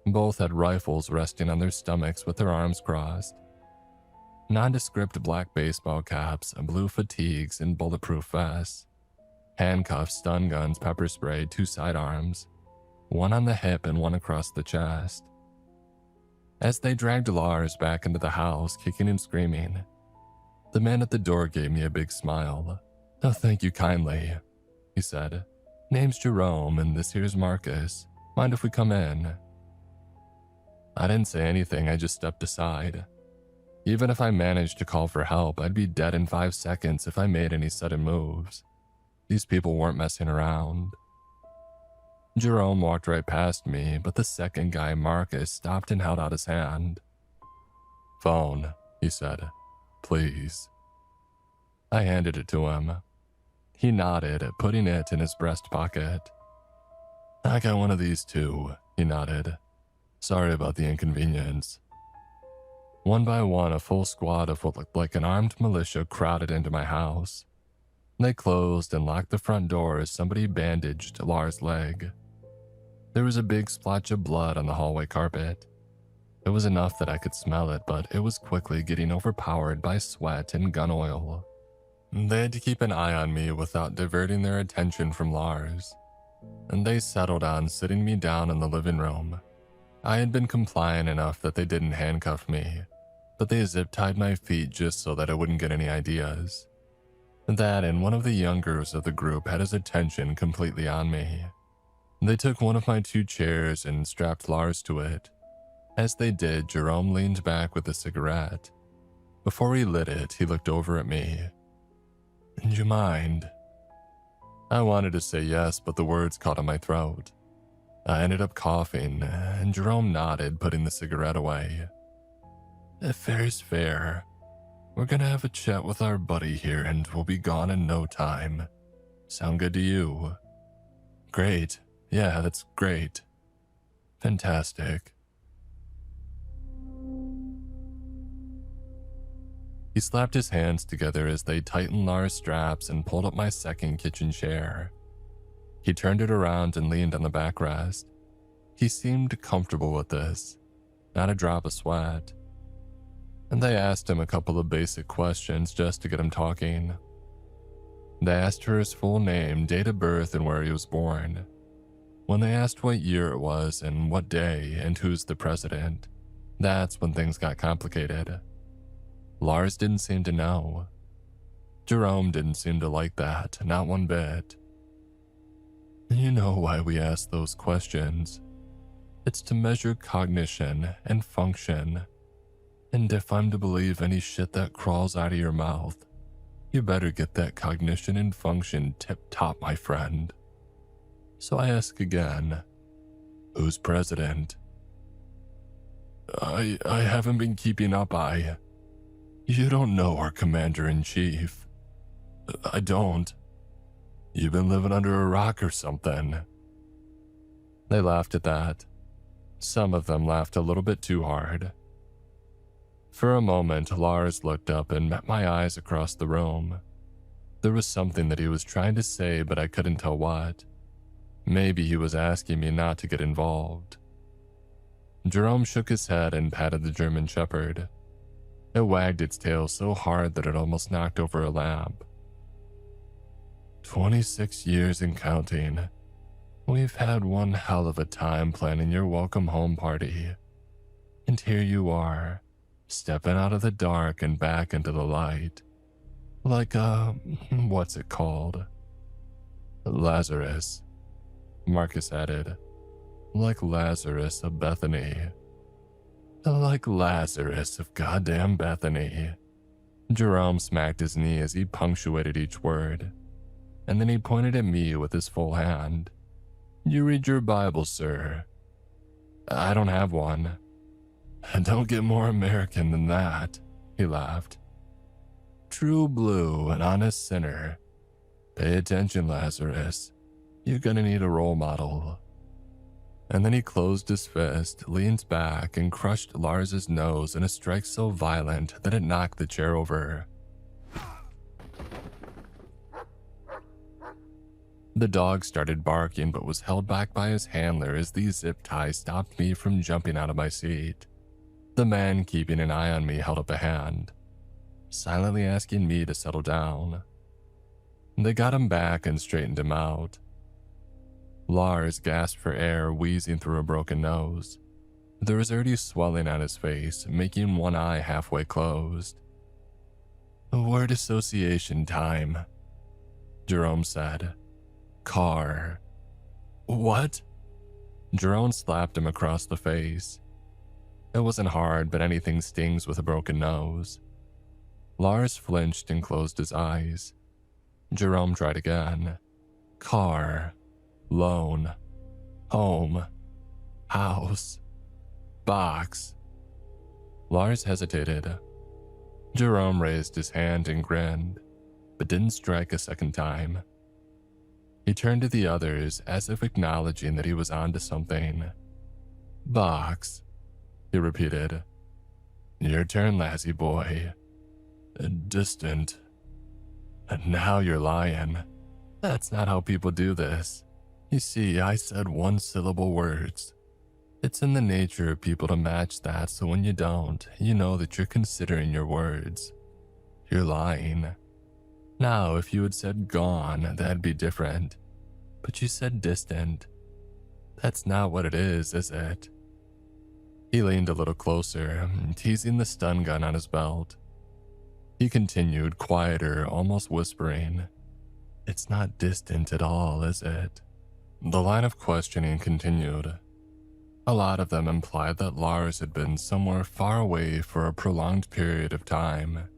Both had rifles resting on their stomachs with their arms crossed. Nondescript black baseball caps, blue fatigues, and bulletproof vests. Handcuffs, stun guns, pepper spray, 2 sidearms. One on the hip and one across the chest. As they dragged Lars back into the house, kicking and screaming, the man at the door gave me a big smile. "Oh, thank you kindly," he said. "Name's Jerome, and this here's Marcus. Mind if we come in?" I didn't say anything, I just stepped aside. Even if I managed to call for help, I'd be dead in 5 seconds if I made any sudden moves. These people weren't messing around. Jerome walked right past me, but the second guy, Marcus, stopped and held out his hand. "Phone," he said. "Please." I handed it to him. He nodded, putting it in his breast pocket. "I got one of these too," he nodded. "Sorry about the inconvenience." One by one, a full squad of what looked like an armed militia crowded into my house. They closed and locked the front door as somebody bandaged Lars' leg. There was a big splotch of blood on the hallway carpet. It was enough that I could smell it, but it was quickly getting overpowered by sweat and gun oil. They had to keep an eye on me without diverting their attention from Lars, and they settled on sitting me down in the living room. I had been compliant enough that they didn't handcuff me, but they zip-tied my feet just so that I wouldn't get any ideas. That and one of the youngers of the group had his attention completely on me. They took one of my 2 chairs and strapped Lars to it. As they did, Jerome leaned back with a cigarette. Before he lit it, he looked over at me. "Do you mind?" I wanted to say yes, but the words caught in my throat. I ended up coughing, and Jerome nodded, putting the cigarette away. "Fair's fair. We're gonna have a chat with our buddy here, and we'll be gone in no time. Sound good to you?" "Great. Yeah, that's great." "Fantastic." He slapped his hands together as they tightened Lars' straps and pulled up my second kitchen chair. He turned it around and leaned on the backrest. He seemed comfortable with this, not a drop of sweat. And they asked him a couple of basic questions just to get him talking. They asked for his full name, date of birth, and where he was born. When they asked what year it was and what day and who's the president, that's when things got complicated. Lars didn't seem to know. Jerome didn't seem to like that, not one bit. "You know why we ask those questions. It's to measure cognition and function. And if I'm to believe any shit that crawls out of your mouth, you better get that cognition and function tip-top, my friend. So I ask again, who's president?" I haven't been keeping up, You don't know our commander-in-chief." "I don't." "You've been living under a rock or something." They laughed at that. Some of them laughed a little bit too hard. For a moment, Lars looked up and met my eyes across the room. There was something that he was trying to say, but I couldn't tell what. Maybe he was asking me not to get involved. Jerome shook his head and patted the German shepherd. It wagged its tail so hard that it almost knocked over a lamp. 26 years and counting. We've had one hell of a time planning your welcome home party. And here you are, stepping out of the dark and back into the light. Like what's it called? Lazarus, Marcus added. Like Lazarus of Bethany. Like Lazarus of goddamn Bethany. Jerome smacked his knee as he punctuated each word, and then he pointed at me with his full hand. You read your Bible, sir. I don't have one. Don't get more American than that, he laughed. True blue, an honest sinner. Pay attention, Lazarus. You're gonna need a role model. And then he closed his fist, leaned back, and crushed Lars's nose in a strike so violent that it knocked the chair over. The dog started barking but was held back by his handler as the zip tie stopped me from jumping out of my seat. The man keeping an eye on me held up a hand, silently asking me to settle down. They got him back and straightened him out. Lars gasped for air, wheezing through a broken nose. There was already swelling on his face, making one eye halfway closed. Word association time, Jerome said. Car. What? Jerome slapped him across the face. It wasn't hard, but anything stings with a broken nose. Lars flinched and closed his eyes. Jerome tried again. Car. Loan. Home. House. Box. Lars hesitated. Jerome raised his hand and grinned, but didn't strike a second time. He turned to the others as if acknowledging that he was onto something. Box, he repeated. Your turn, lassie boy. Distant. And now you're lying. That's not how people do this. You see, I said one-syllable words. It's in the nature of people to match that, so when you don't, you know that you're considering your words. You're lying. Now, if you had said gone, that'd be different. But you said distant. That's not what it is it? He leaned a little closer, teasing the stun gun on his belt. He continued, quieter, almost whispering. It's not distant at all, is it? The line of questioning continued. A lot of them implied that Lars had been somewhere far away for a prolonged period of time.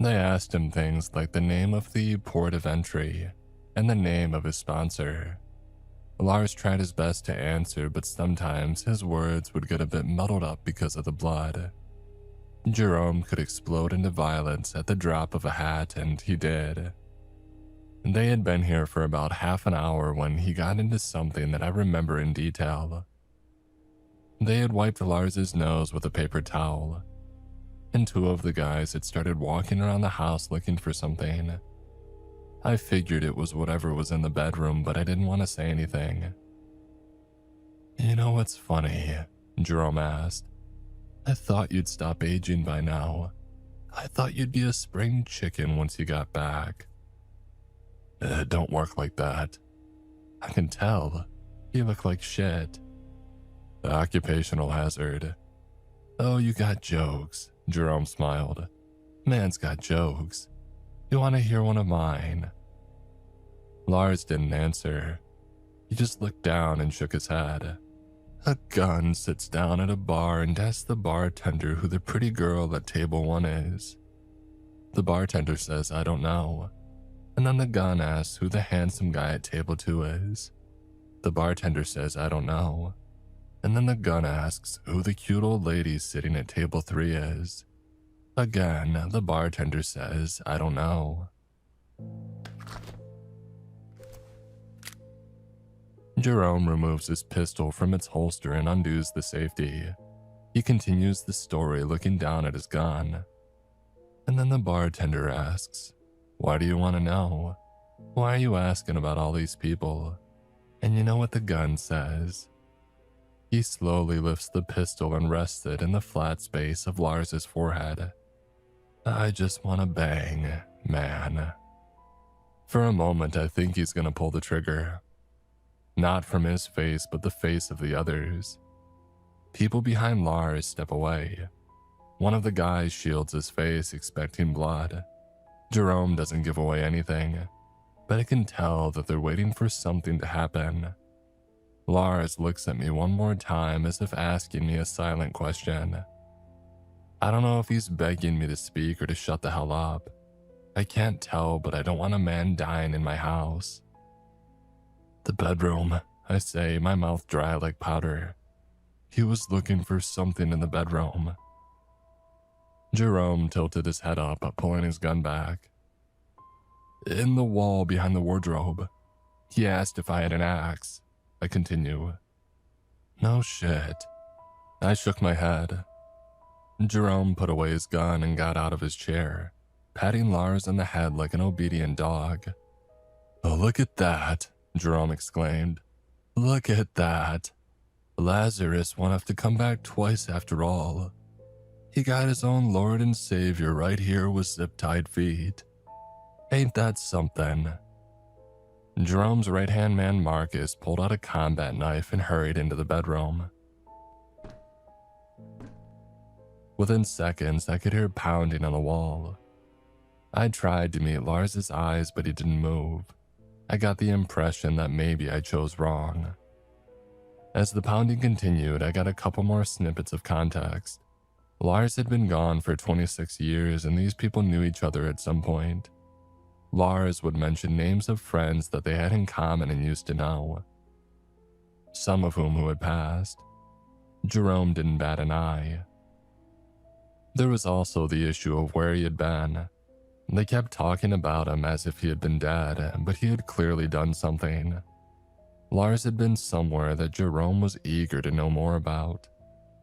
They asked him things like the name of the port of entry and the name of his sponsor. Lars tried his best to answer, but sometimes his words would get a bit muddled up because of the blood. Jerome could explode into violence at the drop of a hat, and he did. They had been here for about half an hour when he got into something that I remember in detail. They had wiped Lars's nose with a paper towel, and two of the guys had started walking around the house looking for something. I figured it was whatever was in the bedroom, but I didn't want to say anything. You know what's funny? Jerome asked. I thought you'd stop aging by now. I thought you'd be a spring chicken once you got back. It don't work like that. I can tell. You look like shit. Occupational hazard. Oh, you got jokes, Jerome smiled. Man's got jokes. You want to hear one of mine? Lars didn't answer. He just looked down and shook his head. A gun sits down at a bar and asks the bartender who the pretty girl at table 1 is. The bartender says, I don't know. And then the gun asks who the handsome guy at table 2 is. The bartender says, I don't know. And then the gun asks who the cute old lady sitting at table 3 is. Again, the bartender says, I don't know. Jerome removes his pistol from its holster and undoes the safety. He continues the story, looking down at his gun. And then the bartender asks, why do you want to know? Why are you asking about all these people? And you know what the gun says? He slowly lifts the pistol and rests it in the flat space of Lars's forehead. I just want to bang, man. For a moment, I think he's gonna pull the trigger. Not from his face, but the face of the others. People behind Lars step away. One of the guys shields his face, expecting blood. Jerome doesn't give away anything, but I can tell that they're waiting for something to happen. Lars looks at me one more time as if asking me a silent question. I don't know if he's begging me to speak or to shut the hell up. I can't tell, but I don't want a man dying in my house. The bedroom, I say, my mouth dry like powder. He was looking for something in the bedroom. Jerome tilted his head up, pulling his gun back. In the wall behind the wardrobe. He asked if I had an axe. I continue. No shit. I shook my head. Jerome put away his gun and got out of his chair, patting Lars on the head like an obedient dog. Oh, look at that, Jerome exclaimed. Look at that. Lazarus won't have to come back twice after all. He got his own Lord and Savior right here with zip-tied feet. Ain't that something? Jerome's right-hand man Marcus pulled out a combat knife and hurried into the bedroom. Within seconds, I could hear pounding on the wall. I tried to meet Lars's eyes, but he didn't move. I got the impression that maybe I chose wrong. As the pounding continued, I got a couple more snippets of context. Lars had been gone for 26 years, and these people knew each other at some point. Lars would mention names of friends that they had in common and used to know, some of whom had passed. Jerome didn't bat an eye. There was also the issue of where he had been. They kept talking about him as if he had been dead, but he had clearly done something. Lars had been somewhere that Jerome was eager to know more about,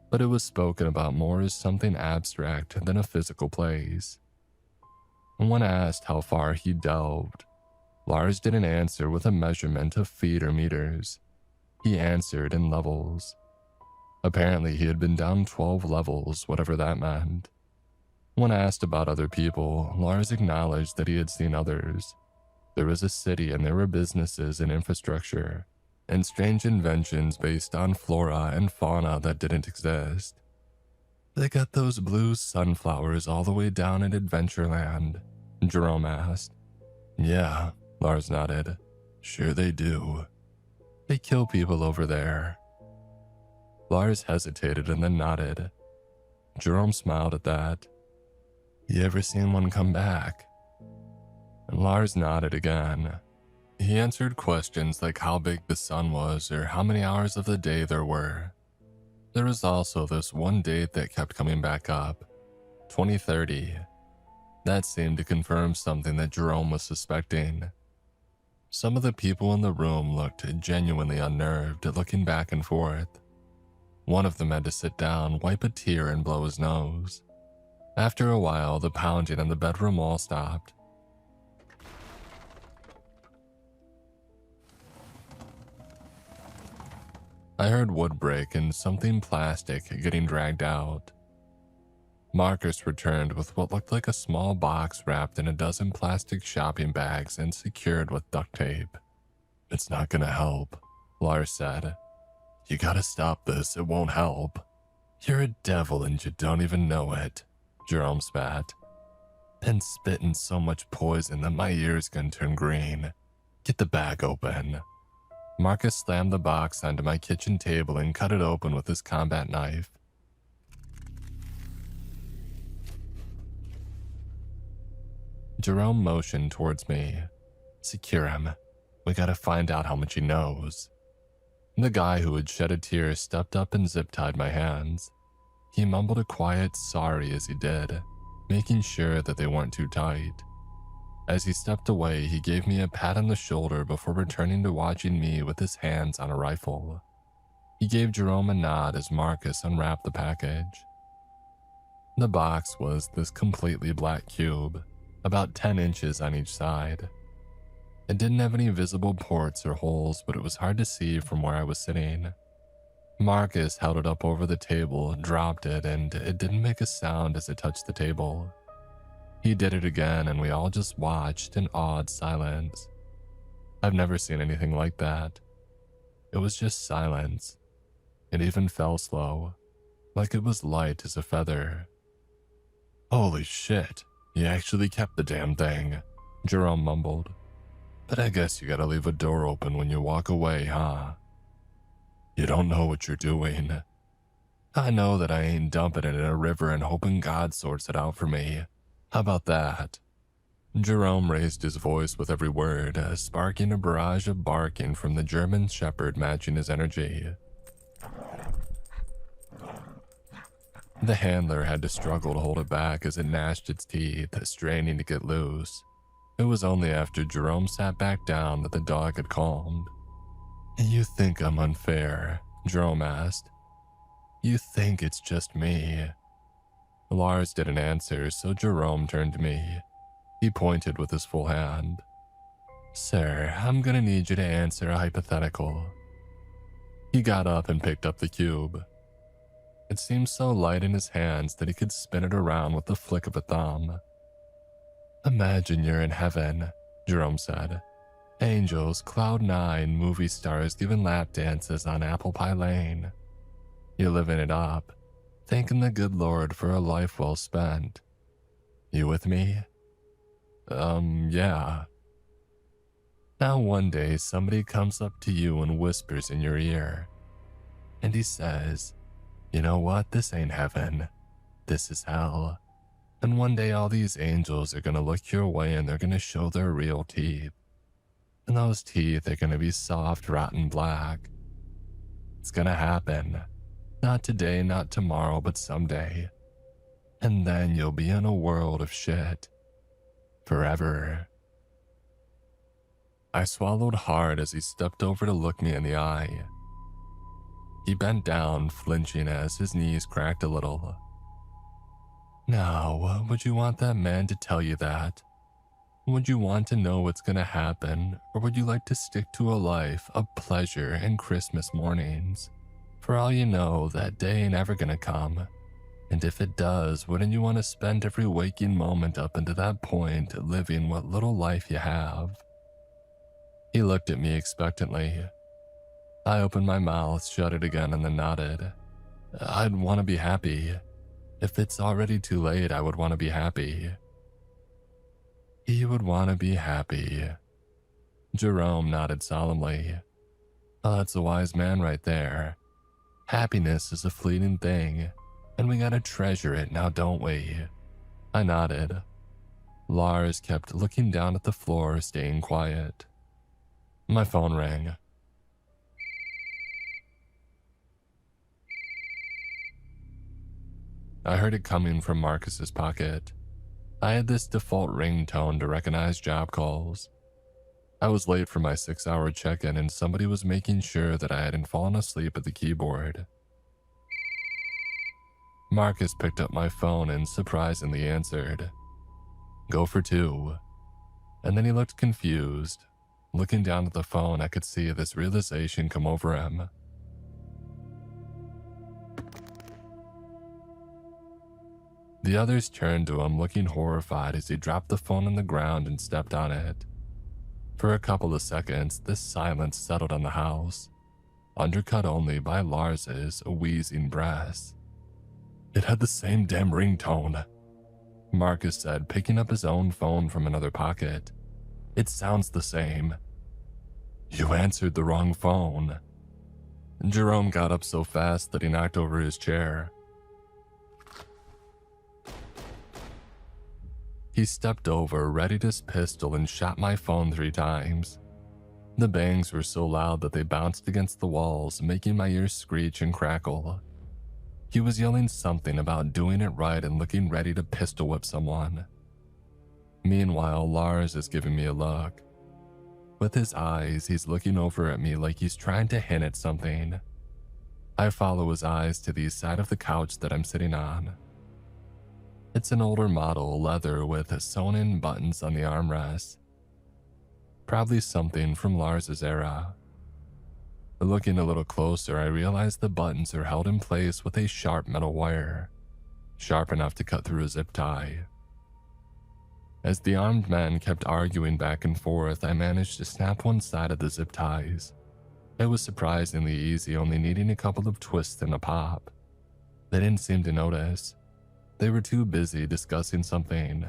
but it was spoken about more as something abstract than a physical place. When asked how far he delved, Lars didn't answer with a measurement of feet or meters. He answered in levels. Apparently, he had been down 12 levels, whatever that meant. When asked about other people, Lars acknowledged that he had seen others. There was a city and there were businesses and infrastructure, and strange inventions based on flora and fauna that didn't exist. They got those blue sunflowers all the way down at Adventureland, Jerome asked. Yeah, Lars nodded. Sure they do. They kill people over there. Lars hesitated and then nodded. Jerome smiled at that. You ever seen one come back? And Lars nodded again. He answered questions like how big the sun was or how many hours of the day there were. There was also this one date that kept coming back up, 2030. That seemed to confirm something that Jerome was suspecting. Some of the people in the room looked genuinely unnerved, looking back and forth. One of them had to sit down, wipe a tear, and blow his nose. After a while, the pounding on the bedroom wall stopped. I heard wood break and something plastic getting dragged out. Marcus returned with what looked like a small box wrapped in a dozen plastic shopping bags and secured with duct tape. It's not gonna help, Lars said. You gotta stop this, it won't help. You're a devil and you don't even know it, Jerome spat. Been spitting so much poison that my ears can turn green. Get the bag open. Marcus slammed the box onto my kitchen table and cut it open with his combat knife. Jerome motioned towards me. Secure him. We gotta find out how much he knows. The guy who had shed a tear stepped up and zip-tied my hands. He mumbled a quiet sorry as he did, making sure that they weren't too tight. As he stepped away, he gave me a pat on the shoulder before returning to watching me with his hands on a rifle. He gave Jerome a nod as Marcus unwrapped the package. The box was this completely black cube, about 10 inches on each side. It didn't have any visible ports or holes, but it was hard to see from where I was sitting. Marcus held it up over the table, dropped it, and it didn't make a sound as it touched the table. He did it again, and we all just watched in awed silence. I've never seen anything like that. It was just silence. It even fell slow, like it was light as a feather. Holy shit, he actually kept the damn thing, Jerome mumbled. But I guess you gotta leave a door open when you walk away, huh? You don't know what you're doing. I know that I ain't dumping it in a river and hoping God sorts it out for me. How about that? Jerome raised his voice with every word, sparking a barrage of barking from the German shepherd matching his energy. The handler had to struggle to hold it back as it gnashed its teeth, straining to get loose. It was only after Jerome sat back down that the dog had calmed. You think I'm unfair? Jerome asked. You think it's just me? Lars didn't answer, so Jerome turned to me. He pointed with his full hand. Sir, I'm gonna need you to answer a hypothetical. He got up and picked up the cube. It seemed so light in his hands that he could spin it around with the flick of a thumb. Imagine you're in heaven, Jerome said. Angels, Cloud9, movie stars giving lap dances on Apple Pie Lane. You're living it up, thanking the good Lord for a life well spent. You with me? Yeah. Now one day somebody comes up to you and whispers in your ear. And he says, you know what, this ain't heaven. This is hell. And one day all these angels are gonna look your way and they're gonna show their real teeth. And those teeth are gonna be soft, rotten black. It's gonna happen. Not today, not tomorrow, but someday. And then you'll be in a world of shit. Forever. I swallowed hard as he stepped over to look me in the eye. He bent down, flinching as his knees cracked a little. Now, would you want that man to tell you that? Would you want to know what's gonna happen, or would you like to stick to a life of pleasure and Christmas mornings? For all you know, that day ain't ever gonna come. And if it does, wouldn't you want to spend every waking moment up until that point living what little life you have? He looked at me expectantly. I opened my mouth, shut it again, and then nodded. I'd want to be happy. If it's already too late, I would want to be happy. He would want to be happy. Jerome nodded solemnly. Oh, that's a wise man right there. Happiness is a fleeting thing, and we gotta treasure it now, don't we? I nodded. Lars kept looking down at the floor, staying quiet. My phone rang. I heard it coming from Marcus's pocket. I had this default ringtone to recognize job calls. I was late for my 6-hour check-in and somebody was making sure that I hadn't fallen asleep at the keyboard. Marcus picked up my phone and surprisingly answered. Go for 2. And then he looked confused. Looking down at the phone, I could see this realization come over him. The others turned to him, looking horrified as he dropped the phone on the ground and stepped on it. For a couple of seconds, this silence settled on the house, undercut only by Lars's wheezing breaths. It had the same damn ringtone, Marcus said, picking up his own phone from another pocket. It sounds the same. You answered the wrong phone. Jerome got up so fast that he knocked over his chair. He stepped over, readied his pistol, and shot my phone 3 times. The bangs were so loud that they bounced against the walls, making my ears screech and crackle. He was yelling something about doing it right and looking ready to pistol whip someone. Meanwhile, Lars is giving me a look. With his eyes, he's looking over at me like he's trying to hint at something. I follow his eyes to the side of the couch that I'm sitting on. It's an older model, leather with sewn-in buttons on the armrests. Probably something from Lars's era. Looking a little closer, I realize the buttons are held in place with a sharp metal wire, sharp enough to cut through a zip tie. As the armed men kept arguing back and forth, I managed to snap one side of the zip ties. It was surprisingly easy, only needing a couple of twists and a pop. They didn't seem to notice. They were too busy discussing something.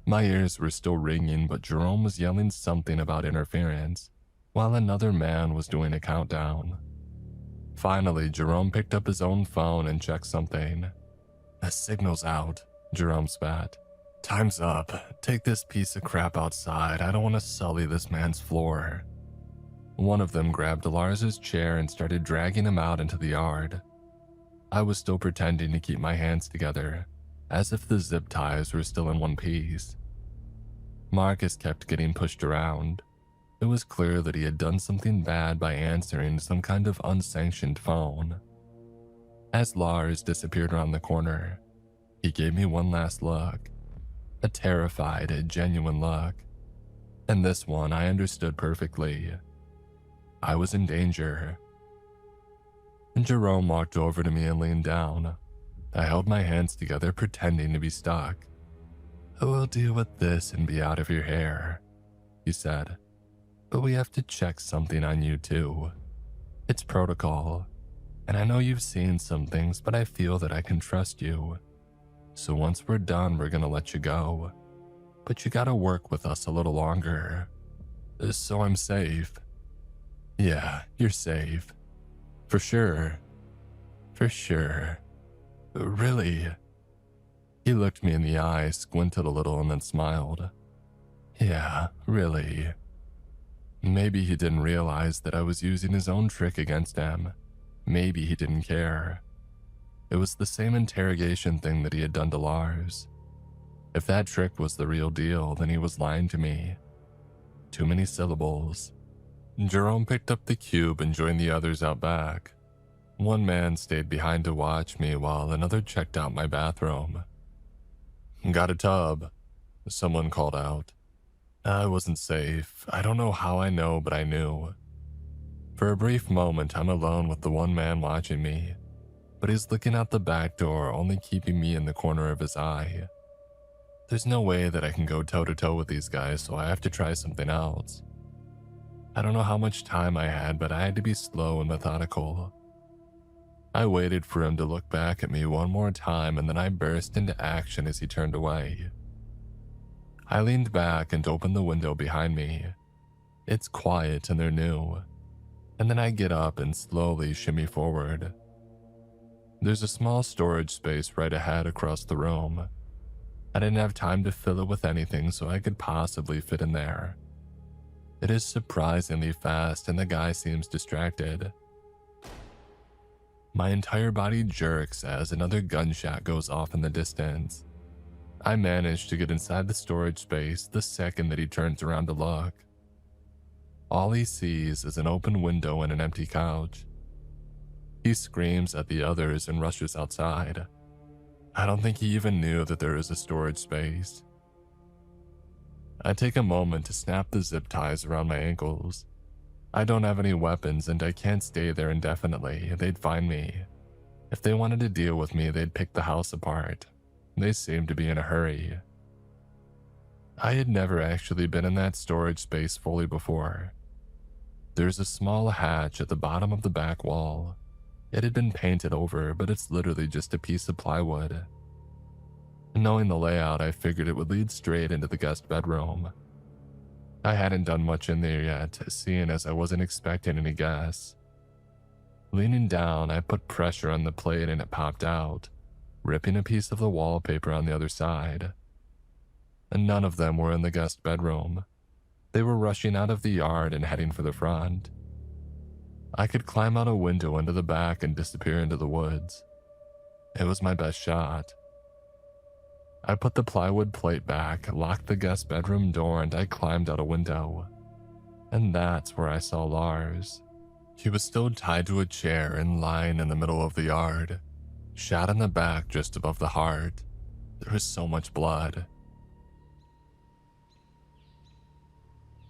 My ears were still ringing, but Jerome was yelling something about interference, while another man was doing a countdown. Finally, Jerome picked up his own phone and checked something. "The signal's out," Jerome spat. "Time's up. Take this piece of crap outside. I don't want to sully this man's floor." One of them grabbed Lars's chair and started dragging him out into the yard. I was still pretending to keep my hands together, as if the zip ties were still in one piece. Marcus kept getting pushed around. It was clear that he had done something bad by answering some kind of unsanctioned phone. As Lars disappeared around the corner, he gave me one last look. A terrified, genuine look. And this one I understood perfectly. I was in danger. Jerome walked over to me and leaned down. I held my hands together, pretending to be stuck. "We'll deal with this and be out of your hair," he said. "But we have to check something on you too. It's protocol, and I know you've seen some things, but I feel that I can trust you. So once we're done, we're gonna let you go. But you gotta work with us a little longer. So I'm safe." "Yeah, you're safe. For sure. For sure. Really?" He looked me in the eye, squinted a little, and then smiled. "Yeah, really." Maybe he didn't realize that I was using his own trick against him. Maybe he didn't care. It was the same interrogation thing that he had done to Lars. If that trick was the real deal, then he was lying to me. Too many syllables. Jerome picked up the cube and joined the others out back. One man stayed behind to watch me while another checked out my bathroom. "Got a tub," someone called out. I wasn't safe. I don't know how I know, but I knew. For a brief moment, I'm alone with the one man watching me, but he's looking out the back door, only keeping me in the corner of his eye. There's no way that I can go toe-to-toe with these guys, so I have to try something else. I don't know how much time I had, but I had to be slow and methodical. I waited for him to look back at me one more time, and then I burst into action as he turned away. I leaned back and opened the window behind me. It's quiet and they're new. And then I get up and slowly shimmy forward. There's a small storage space right ahead across the room. I didn't have time to fill it with anything, so I could possibly fit in there. It is surprisingly fast and the guy seems distracted. My entire body jerks as another gunshot goes off in the distance. I manage to get inside the storage space the second that he turns around to look. All he sees is an open window and an empty couch. He screams at the others and rushes outside. I don't think he even knew that there is a storage space. I take a moment to snap the zip ties around my ankles. I don't have any weapons and I can't stay there indefinitely. They'd find me. If they wanted to deal with me, they'd pick the house apart. They seemed to be in a hurry. I had never actually been in that storage space fully before. There's a small hatch at the bottom of the back wall. It had been painted over, but it's literally just a piece of plywood. Knowing the layout, I figured it would lead straight into the guest bedroom. I hadn't done much in there yet, seeing as I wasn't expecting any guests. Leaning down, I put pressure on the plate and it popped out, ripping a piece of the wallpaper on the other side. And none of them were in the guest bedroom. They were rushing out of the yard and heading for the front. I could climb out a window into the back and disappear into the woods. It was my best shot. I put the plywood plate back, locked the guest bedroom door, and I climbed out a window. And that's where I saw Lars. He was still tied to a chair and lying in the middle of the yard, shot in the back just above the heart. There was so much blood.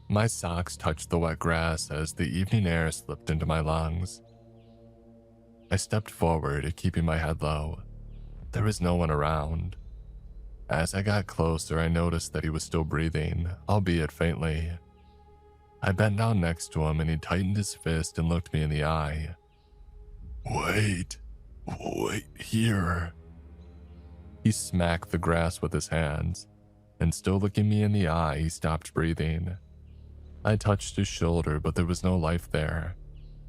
My socks touched the wet grass as the evening air slipped into my lungs. I stepped forward, keeping my head low. There was no one around. As I got closer, I noticed that he was still breathing, albeit faintly. I bent down next to him and he tightened his fist and looked me in the eye. Wait here. He smacked the grass with his hands, and still looking me in the eye, he stopped breathing. I touched his shoulder, but there was no life there,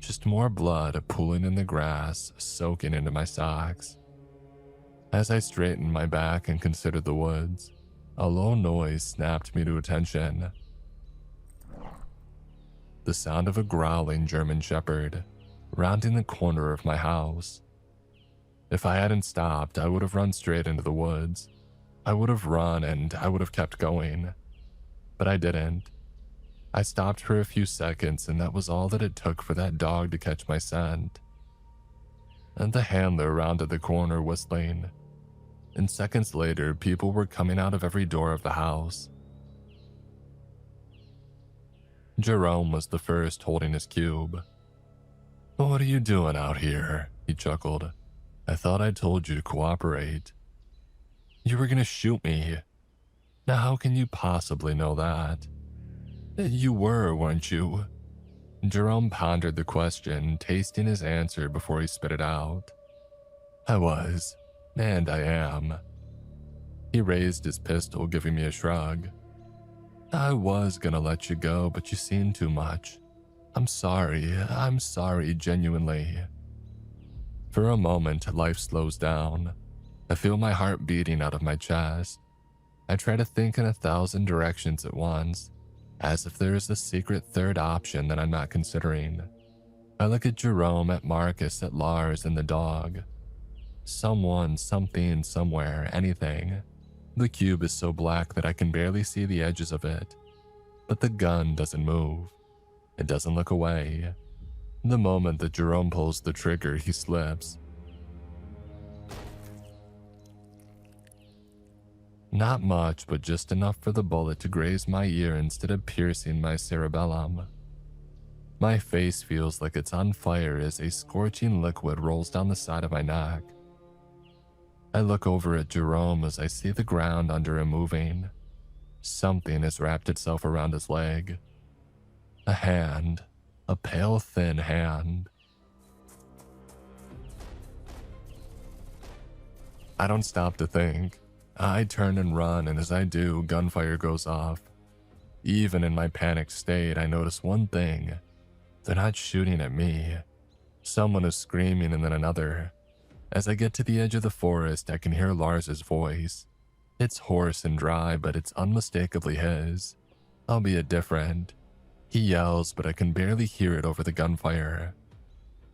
just more blood pooling in the grass, soaking into my socks. As I straightened my back and considered the woods, a low noise snapped me to attention. The sound of a growling German shepherd, rounding the corner of my house. If I hadn't stopped, I would have run straight into the woods. I would have run and I would have kept going. But I didn't. I stopped for a few seconds and that was all that it took for that dog to catch my scent. And the handler rounded the corner whistling. And seconds later, people were coming out of every door of the house. Jerome was the first holding his cube. What are you doing out here? He chuckled. I thought I told you to cooperate. You were gonna shoot me. Now how can you possibly know that? You were, weren't you? Jerome pondered the question, tasting his answer before he spit it out. I was, and I am. He raised his pistol, giving me a shrug. I was gonna let you go, but you seen too much. I'm sorry, genuinely. For a moment, life slows down. I feel my heart beating out of my chest. I try to think in 1,000 directions at once, as if there is a secret third option that I'm not considering. I look at Jerome, at Marcus, at Lars, and the dog. Someone, something, somewhere, anything. The cube is so black that I can barely see the edges of it. But the gun doesn't move. It doesn't look away. The moment that Jerome pulls the trigger, he slips. Not much, but just enough for the bullet to graze my ear instead of piercing my cerebellum. My face feels like it's on fire as a scorching liquid rolls down the side of my neck. I look over at Jerome as I see the ground under him moving. Something has wrapped itself around his leg. A hand. A pale, thin hand. I don't stop to think. I turn and run, and as I do, gunfire goes off. Even in my panicked state, I notice one thing. They're not shooting at me. Someone is screaming and then another. As I get to the edge of the forest, I can hear Lars's voice. It's hoarse and dry, but it's unmistakably his, albeit different. He yells, but I can barely hear it over the gunfire.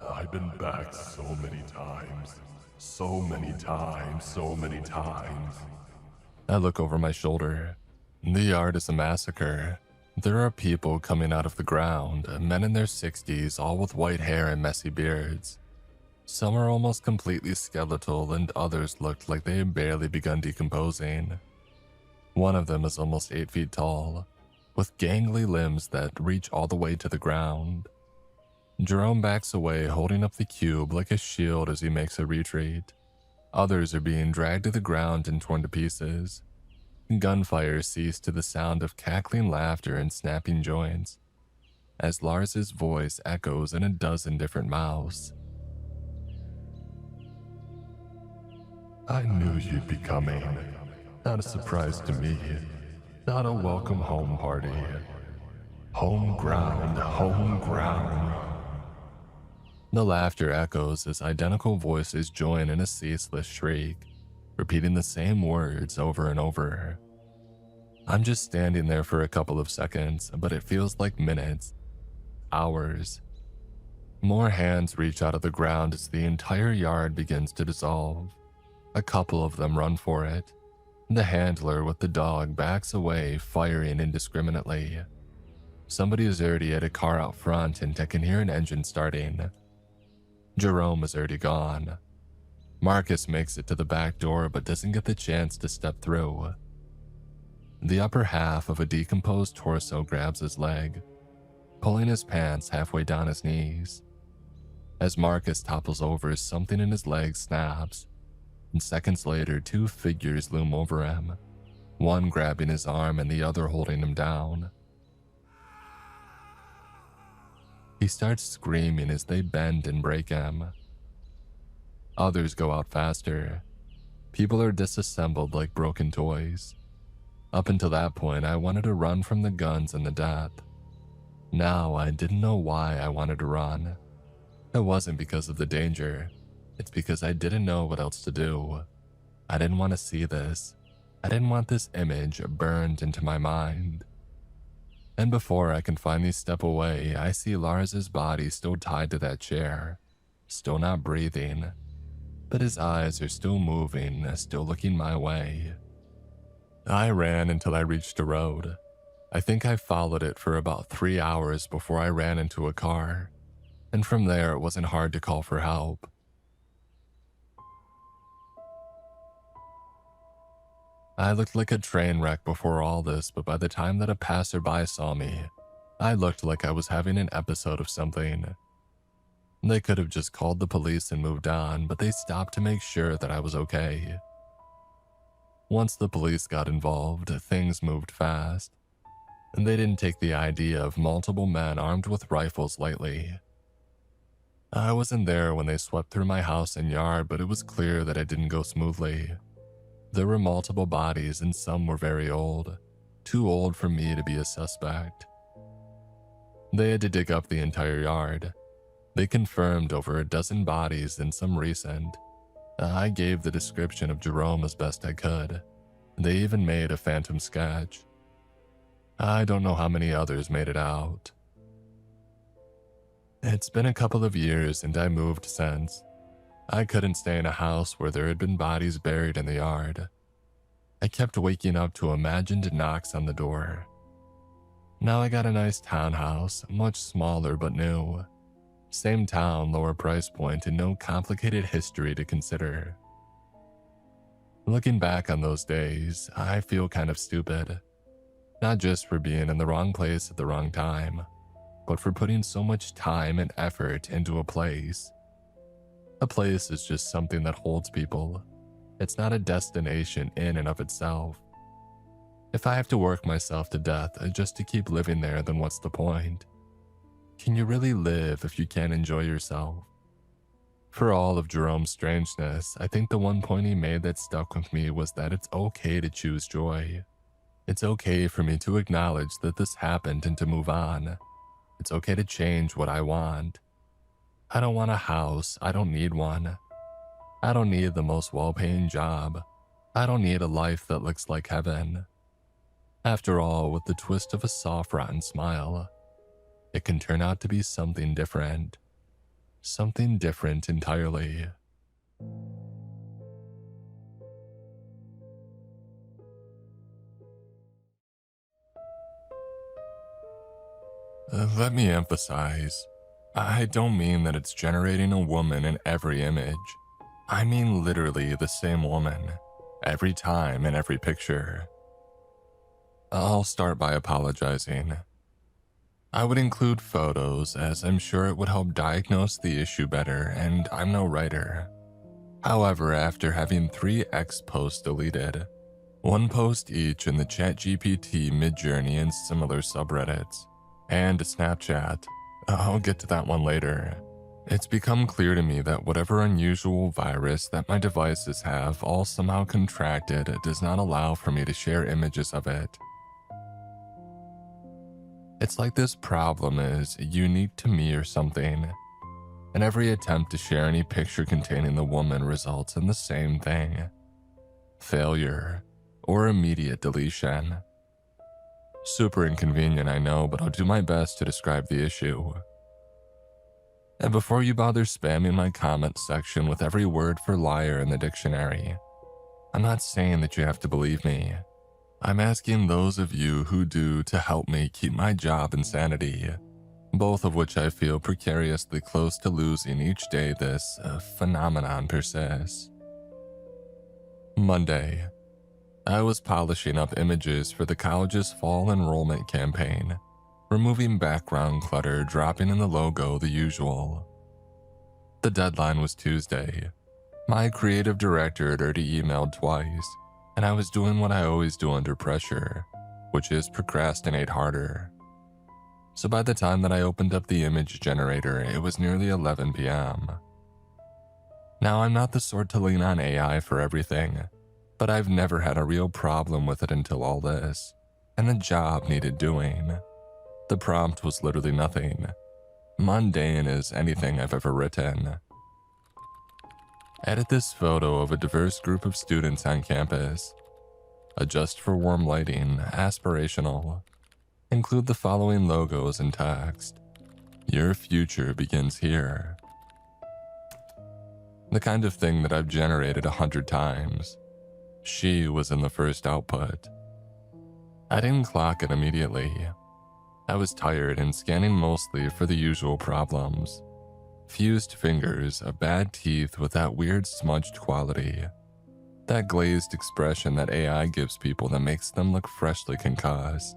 I've been back so many times. So many times. I look over my shoulder. The yard is a massacre. There are people coming out of the ground, men in their 60s, all with white hair and messy beards. Some are almost completely skeletal and others looked like they had barely begun decomposing. One of them is almost 8 feet tall, with gangly limbs that reach all the way to the ground. Jerome backs away, holding up the cube like a shield as he makes a retreat. Others are being dragged to the ground and torn to pieces. Gunfire ceased to the sound of cackling laughter and snapping joints, as Lars's voice echoes in a dozen different mouths. I knew you'd be coming. Not a surprise to me. Not a welcome home party. Home ground. The laughter echoes as identical voices join in a ceaseless shriek, repeating the same words over and over. I'm just standing there for a couple of seconds, but it feels like minutes, hours. More hands reach out of the ground as the entire yard begins to dissolve. A couple of them run for it. The handler with the dog backs away, firing indiscriminately. Somebody is already at a car out front and I can hear an engine starting. Jerome is already gone. Marcus makes it to the back door but doesn't get the chance to step through. The upper half of a decomposed torso grabs his leg, pulling his pants halfway down his knees. As Marcus topples over, something in his leg snaps. and seconds later, two figures loom over him, one grabbing his arm and the other holding him down. He starts screaming as they bend and break him. Others go out faster. People are disassembled like broken toys. Up until that point, I wanted to run from the guns and the death. Now, I didn't know why I wanted to run. It wasn't because of the danger. It's because I didn't know what else to do. I didn't want to see this. I didn't want this image burned into my mind. And before I can finally step away, I see Lars's body still tied to that chair, still not breathing, but his eyes are still moving, still looking my way. I ran until I reached a road. I think I followed it for about 3 hours before I ran into a car, and from there it wasn't hard to call for help. I looked like a train wreck before all this, but by the time that a passerby saw me, I looked like I was having an episode of something. They could have just called the police and moved on, but they stopped to make sure that I was okay. Once the police got involved, things moved fast, and they didn't take the idea of multiple men armed with rifles lightly. I wasn't there when they swept through my house and yard, but it was clear that it didn't go smoothly. There were multiple bodies and some were very old, too old for me to be a suspect. They had to dig up the entire yard. They confirmed over a dozen bodies and some recent. I gave the description of Jerome as best I could. They even made a phantom sketch. I don't know how many others made it out. It's been a couple of years and I moved since. I couldn't stay in a house where there had been bodies buried in the yard. I kept waking up to imagined knocks on the door. Now I got a nice townhouse, much smaller but new. Same town, lower price point, and no complicated history to consider. Looking back on those days, I feel kind of stupid. Not just for being in the wrong place at the wrong time, but for putting so much time and effort into a place. A place is just something that holds people. It's not a destination in and of itself. If I have to work myself to death just to keep living there, then what's the point? Can you really live if you can't enjoy yourself? For all of Jerome's strangeness, I think the one point he made that stuck with me was that it's okay to choose joy. It's okay for me to acknowledge that this happened and to move on. It's okay to change what I want. I don't want a house, I don't need one. I don't need the most well-paying job. I don't need a life that looks like heaven. After all, with the twist of a soft, rotten smile, it can turn out to be something different. Something different entirely. Let me emphasize, I don't mean that it's generating a woman in every image. I mean literally the same woman, every time in every picture. I'll start by apologizing. I would include photos as I'm sure it would help diagnose the issue better, and I'm no writer. However, after having 3 X posts deleted, 1 post each in the ChatGPT, Midjourney, and similar subreddits, and Snapchat, I'll get to that one later, it's become clear to me that whatever unusual virus that my devices have all somehow contracted does not allow for me to share images of it. It's like this problem is unique to me or something, and every attempt to share any picture containing the woman results in the same thing: failure or immediate deletion. Super inconvenient, I know, but I'll do my best to describe the issue. And before you bother spamming my comment section with every word for liar in the dictionary, I'm not saying that you have to believe me. I'm asking those of you who do to help me keep my job and sanity, both of which I feel precariously close to losing each day this phenomenon persists. Monday. I was polishing up images for the college's fall enrollment campaign, removing background clutter, dropping in the logo, the usual. The deadline was Tuesday. My creative director had already emailed twice, and I was doing what I always do under pressure, which is procrastinate harder. So by the time that I opened up the image generator, it was nearly 11 p.m. Now, I'm not the sort to lean on AI for everything, but I've never had a real problem with it until all this, and the job needed doing. The prompt was literally nothing, mundane as anything I've ever written. Edit this photo of a diverse group of students on campus. Adjust for warm lighting, aspirational. Include the following logos and text. Your future begins here. The kind of thing that I've generated 100 times. She was in the first output. I didn't clock it immediately. I was tired and scanning mostly for the usual problems. Fused fingers, bad teeth with that weird smudged quality. That glazed expression that AI gives people that makes them look freshly concussed.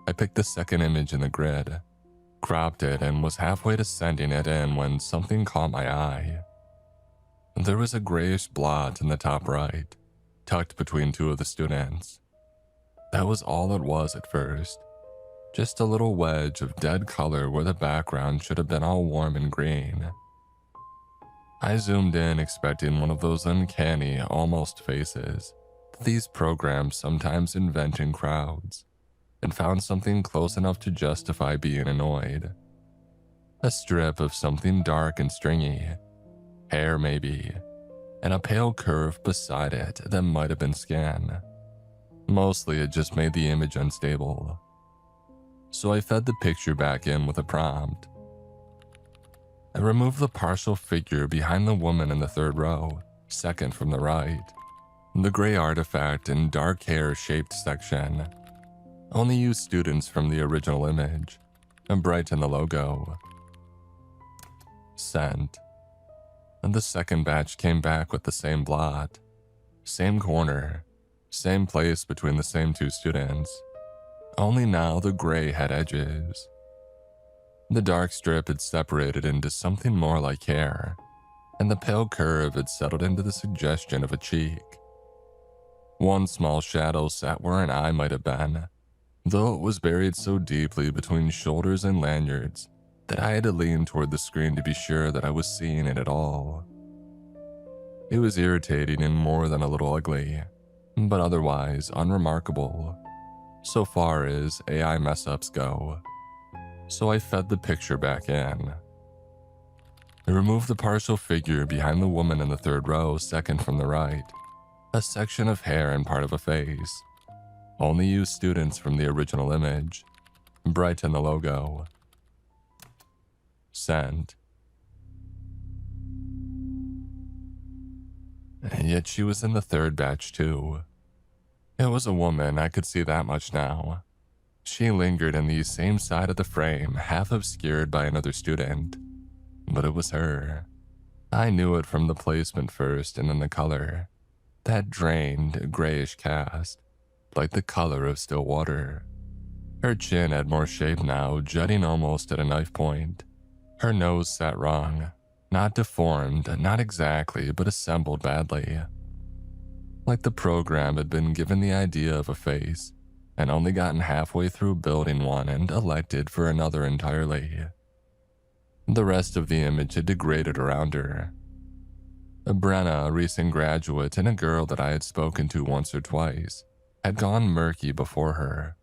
I picked the second image in the grid, cropped it, and was halfway to sending it in when something caught my eye. There was a grayish blot in the top right, tucked between two of the students. That was all it was at first. Just a little wedge of dead color where the background should have been all warm and green. I zoomed in expecting one of those uncanny, almost faces that these programs sometimes invent in crowds, and found something close enough to justify being annoyed. A strip of something dark and stringy, hair maybe, and a pale curve beside it that might have been skin. Mostly it just made the image unstable. So I fed the picture back in with a prompt. I removed the partial figure behind the woman in the third row, second from the right. The gray artifact and dark hair shaped section. Only use students from the original image, and brighten the logo. Sent. And the second batch came back with the same blot. Same corner. Same place between the same two students. Only now the gray had edges. The dark strip had separated into something more like hair, and the pale curve had settled into the suggestion of a cheek. One small shadow sat where an eye might have been, though it was buried so deeply between shoulders and lanyards that I had to lean toward the screen to be sure that I was seeing it at all. It was irritating and more than a little ugly, but otherwise unremarkable, so far as AI mess-ups go. So I fed the picture back in. I removed the partial figure behind the woman in the third row, second from the right, a section of hair and part of a face. Only use students from the original image. Brighten the logo. Send. And yet she was in the third batch too. It was a woman, I could see that much now. She lingered in the same side of the frame, half obscured by another student. But it was her. I knew it from the placement first and then the color. That drained, grayish cast, like the color of still water. Her chin had more shape now, jutting almost at a knife point. Her nose sat wrong. Not deformed, not exactly, but assembled badly. Like the program had been given the idea of a face, and only gotten halfway through building one and elected for another entirely. The rest of the image had degraded around her. Brenna, a recent graduate and a girl that I had spoken to once or twice, had gone murky before her.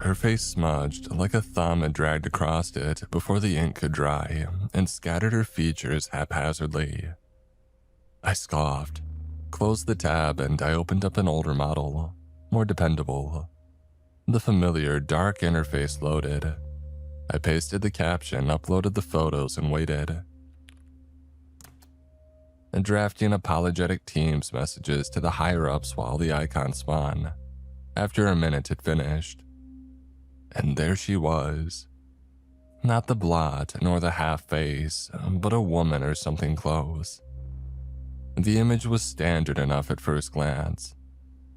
Her face smudged like a thumb had dragged across it before the ink could dry and scattered her features haphazardly. I scoffed, closed the tab, and I opened up an older model, more dependable. The familiar dark interface loaded. I pasted the caption, uploaded the photos, and waited. And drafting apologetic Teams messages to the higher-ups while the icon spun. After a minute, it finished. And there she was. Not the blot, nor the half-face, but a woman or something close. The image was standard enough at first glance.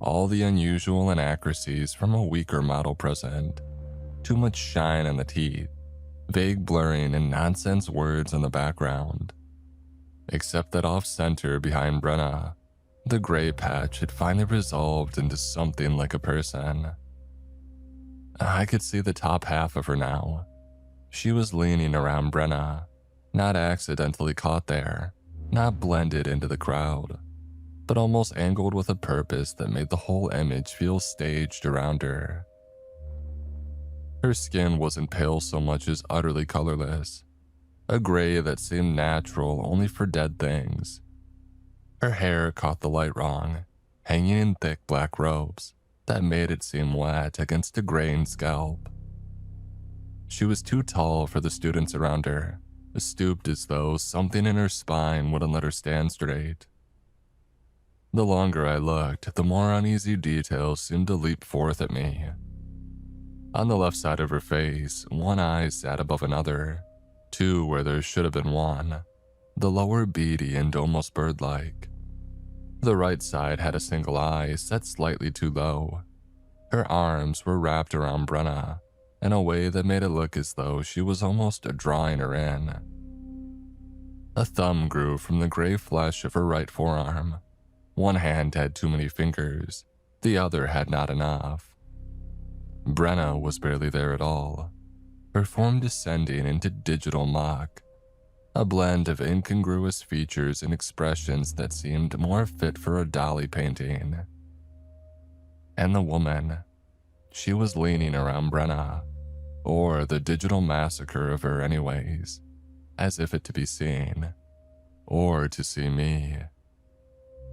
All the unusual inaccuracies from a weaker model present. Too much shine on the teeth, vague blurring, and nonsense words in the background. except that off-center behind Brenna, the gray patch had finally resolved into something like a person. I could see the top half of her now. She was leaning around Brenna, not accidentally caught there, not blended into the crowd, but almost angled with a purpose that made the whole image feel staged around her. Her skin wasn't pale so much as utterly colorless, a gray that seemed natural only for dead things. Her hair caught the light wrong, hanging in thick black ropes that made it seem wet against a grained scalp. She was too tall for the students around her, stooped as though something in her spine wouldn't let her stand straight. The longer I looked, the more uneasy details seemed to leap forth at me. On the left side of her face, one eye sat above another, two where there should have been one, the lower beady and almost bird-like. The right side had a single eye set slightly too low. Her arms were wrapped around Brenna in a way that made it look as though she was almost drawing her in. A thumb grew from the gray flesh of her right forearm. One hand had too many fingers, the other had not enough. Brenna was barely there at all, her form descending into digital muck, a blend of incongruous features and expressions that seemed more fit for a dolly painting. And the woman, she was leaning around Brenna, or the digital massacre of her anyways, as if it to be seen, or to see me.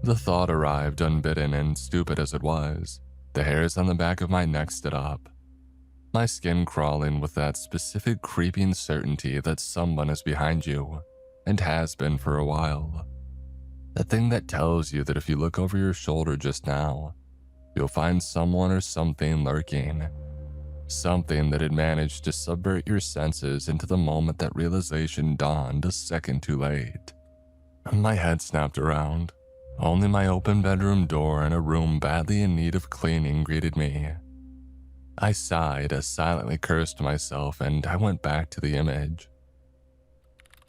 The thought arrived unbidden, and stupid as it was, the hairs on the back of my neck stood up, my skin crawling with that specific creeping certainty that someone is behind you, and has been for a while. The thing that tells you that if you look over your shoulder just now, you'll find someone or something lurking, something that had managed to subvert your senses into the moment that realization dawned a second too late. My head snapped around. Only my open bedroom door and a room badly in need of cleaning greeted me. I sighed, silently cursed myself, and I went back to the image.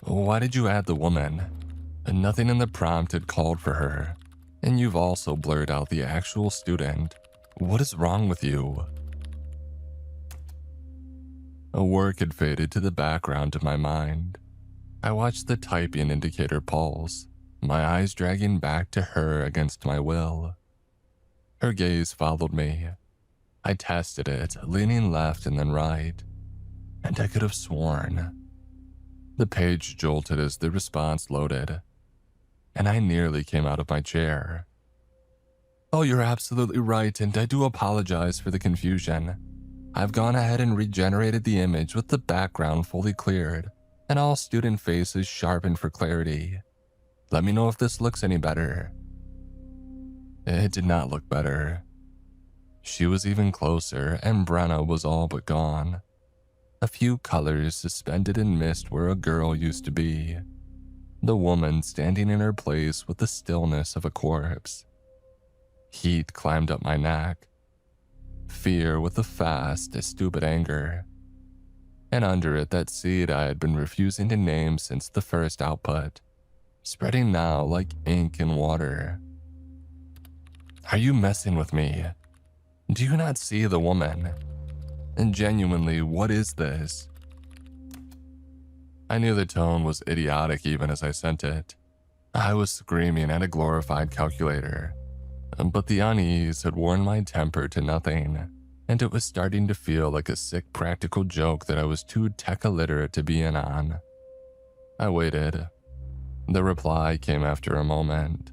Why did you add the woman? Nothing in the prompt had called for her, and you've also blurred out the actual student. What is wrong with you? A work had faded to the background of my mind. I watched the typing indicator pulse, my eyes dragging back to her against my will. Her gaze followed me. I tested it, leaning left and then right, and I could have sworn. The page jolted as the response loaded, and I nearly came out of my chair. Oh, you're absolutely right, and I do apologize for the confusion. I've gone ahead and regenerated the image with the background fully cleared, and all student faces sharpened for clarity. Let me know if this looks any better. It did not look better. She was even closer, and Brenna was all but gone. A few colors suspended in mist where a girl used to be. The woman standing in her place with the stillness of a corpse. Heat climbed up my neck. Fear with a fast, stupid anger. And under it, that seed I had been refusing to name since the first output, spreading now like ink in water. Are you messing with me? Do you not see the woman? And genuinely, what is this? I knew the tone was idiotic even as I sent it. I was screaming at a glorified calculator, but the unease had worn my temper to nothing, and it was starting to feel like a sick practical joke that I was too tech-illiterate to be in on. I waited. The reply came after a moment.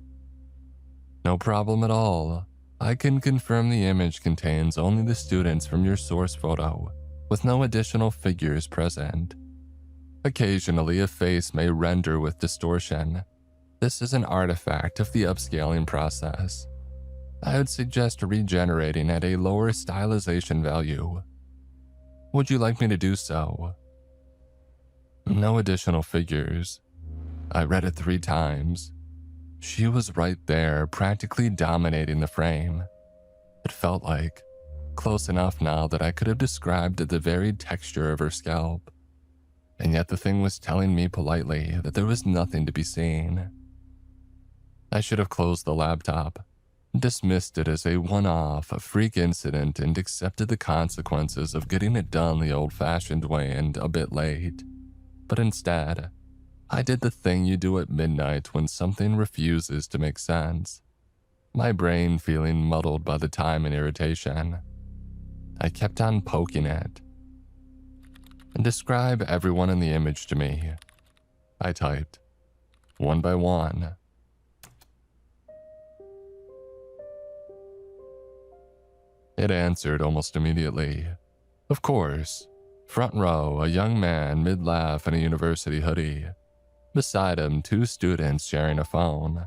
No problem at all. I can confirm the image contains only the students from your source photo, with no additional figures present. Occasionally, a face may render with distortion. This is an artifact of the upscaling process. I would suggest regenerating at a lower stylization value. Would you like me to do so? No additional figures. I read it 3 times. She was right there, practically dominating the frame. It felt like close enough now that I could have described the very texture of her scalp. and yet the thing was telling me politely that there was nothing to be seen. I should have closed the laptop, dismissed it as a one-off freak incident, and accepted the consequences of getting it done the old-fashioned way and a bit late. But instead, I did the thing you do at midnight when something refuses to make sense. My brain feeling muddled by the time and irritation. I kept on poking it. And describe everyone in the image to me. I typed, one by one. It answered almost immediately. Of course. Front row, a young man mid-laugh in a university hoodie. Beside him, 2 students sharing a phone.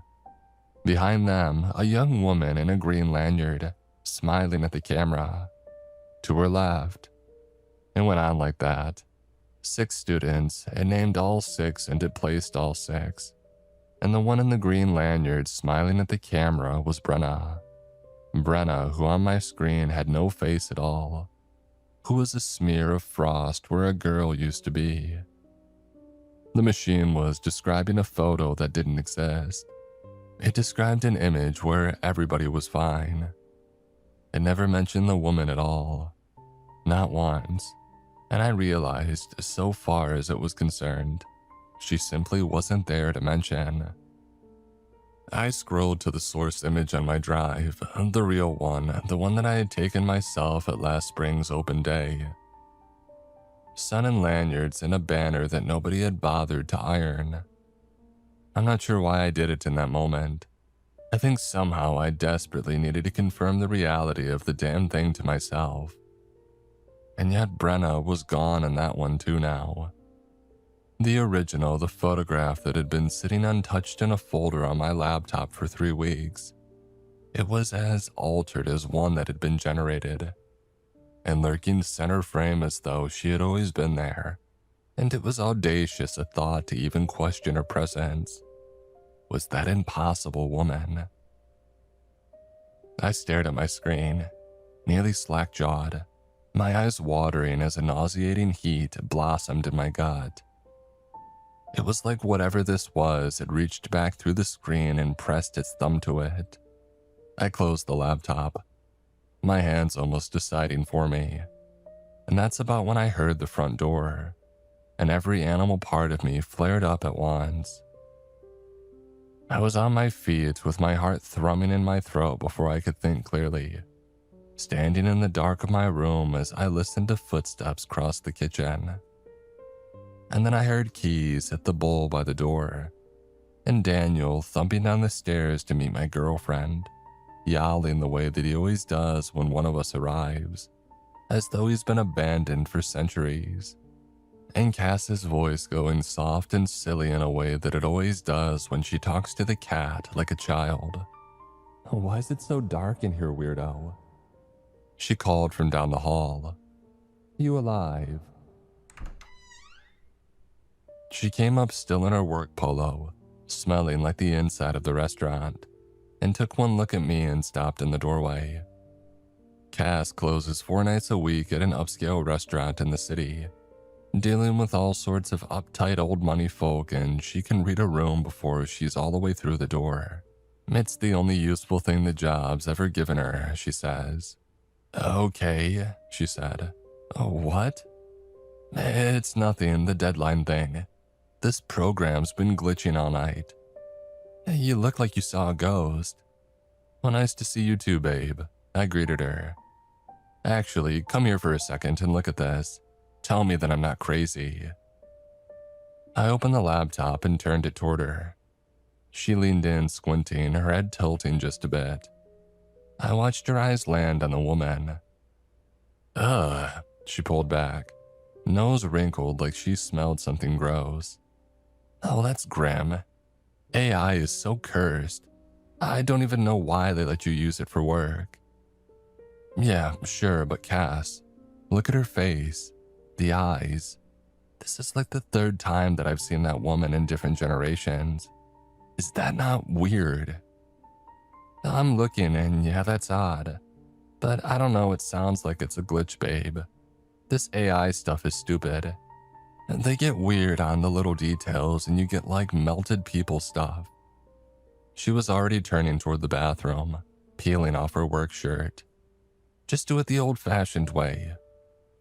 Behind them, a young woman in a green lanyard, smiling at the camera. To her left. It went on like that. 6 students, it named all 6 and it placed all 6. And the one in the green lanyard smiling at the camera was Brenna. Brenna, who on my screen had no face at all. Who was a smear of frost where a girl used to be. The machine was describing a photo that didn't exist. It described an image where everybody was fine. It never mentioned the woman at all. Not once. And I realized, so far as it was concerned, she simply wasn't there to mention. I scrolled to the source image on my drive, the real one, the one that I had taken myself at last spring's open day. Sun and lanyards and a banner that nobody had bothered to iron. I'm not sure why I did it in that moment. I think somehow I desperately needed to confirm the reality of the damn thing to myself. And yet Brenna was gone in that one too now. The original, the photograph that had been sitting untouched in a folder on my laptop for 3 weeks. It was as altered as one that had been generated, and lurking center frame as though she had always been there, and it was audacious a thought to even question her presence. Was that impossible woman? I stared at my screen, nearly slack-jawed, my eyes watering as a nauseating heat blossomed in my gut. It was like whatever this was had reached back through the screen and pressed its thumb to it. I closed the laptop, my hands almost deciding for me. And that's about when I heard the front door, and every animal part of me flared up at once. I was on my feet with my heart thrumming in my throat before I could think clearly, standing in the dark of my room as I listened to footsteps cross the kitchen. And then I heard keys hit the bowl by the door, and Daniel thumping down the stairs to meet my girlfriend, yowling the way that he always does when one of us arrives, as though he's been abandoned for centuries, and Cass's voice going soft and silly in a way that it always does when she talks to the cat like a child. "Why is it so dark in here, weirdo?" She called from down the hall. "You alive?" She came up still in her work polo, smelling like the inside of the restaurant, and took one look at me and stopped in the doorway. Cass closes 4 nights a week at an upscale restaurant in the city, dealing with all sorts of uptight old money folk, and she can read a room before she's all the way through the door. It's the only useful thing the job's ever given her, she says. "Okay," she said. "Oh, what?" "It's nothing, the deadline thing. This program's been glitching all night." "You look like you saw a ghost." "Well, nice to see you too, babe," I greeted her. "Actually, come here for a second and look at this. Tell me that I'm not crazy." I opened the laptop and turned it toward her. She leaned in, squinting, her head tilting just a bit. I watched her eyes land on the woman. "Ugh," she pulled back, nose wrinkled like she smelled something gross. "Oh, that's grim. AI is so cursed. I don't even know why they let you use it for work." "Yeah, sure, but Cass, look at her face, the eyes. This is like the 3rd time that I've seen that woman in different generations. Is that not weird?" "I'm looking, and yeah, that's odd. But I don't know, it sounds like it's a glitch, babe. This AI stuff is stupid. They get weird on the little details and you get like melted people stuff. She was already turning toward the bathroom, peeling off her work shirt. Just do it the old-fashioned way.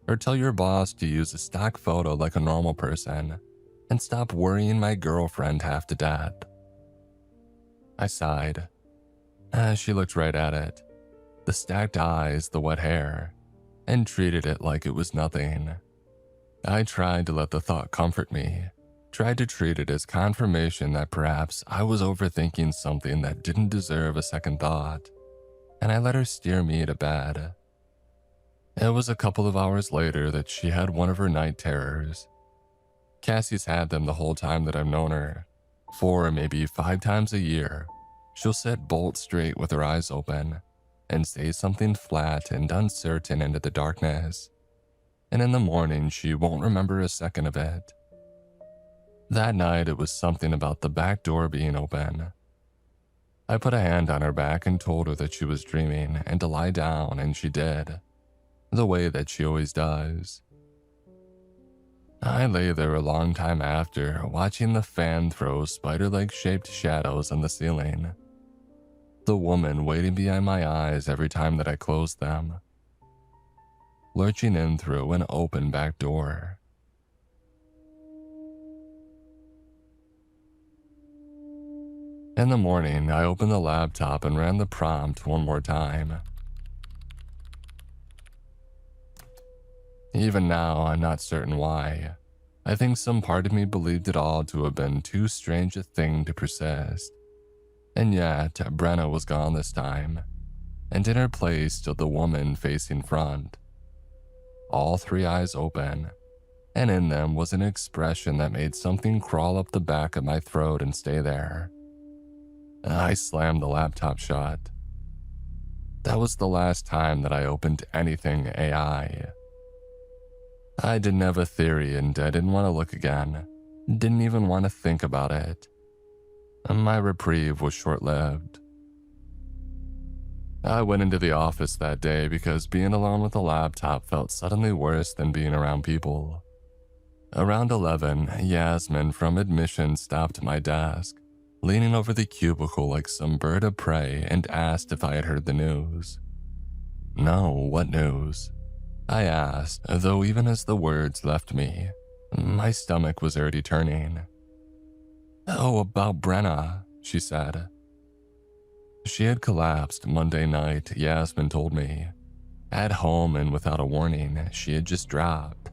Or tell your boss to use a stock photo like a normal person and stop worrying my girlfriend half to death. I sighed. She looked right at it, the stacked eyes, the wet hair, and treated it like it was nothing. I tried to let the thought comfort me, tried to treat it as confirmation that perhaps I was overthinking something that didn't deserve a second thought, and I let her steer me to bed. It was a couple of hours later that she had one of her night terrors. Cassie's had them the whole time that I've known her. 4 or maybe 5 times a year, she'll sit bolt straight with her eyes open and say something flat and uncertain into the darkness. And in the morning, she won't remember a second of it. That night, it was something about the back door being open. I put a hand on her back and told her that she was dreaming and to lie down, and she did, the way that she always does. I lay there a long time after, watching the fan throw spider-leg-shaped shadows on the ceiling. The woman waiting behind my eyes every time that I closed them, lurching in through an open back door. In the morning, I opened the laptop and ran the prompt one more time. Even now, I'm not certain why. I think some part of me believed it all to have been too strange a thing to persist. And yet, Brenna was gone this time, and in her place stood the woman facing front. All 3 eyes open, and in them was an expression that made something crawl up the back of my throat and stay there. I slammed the laptop shut. That was the last time that I opened anything AI. I didn't have a theory and I didn't want to look again. Didn't even want to think about it. My reprieve was short-lived. I went into the office that day because being alone with a laptop felt suddenly worse than being around people. Around 11, Yasmin from admission stopped at my desk, leaning over the cubicle like some bird of prey, and asked if I had heard the news. No, what news? I asked, though even as the words left me, my stomach was already turning. Oh, about Brenna, she said. She had collapsed Monday night, Yasmin told me. At home and without a warning, she had just dropped.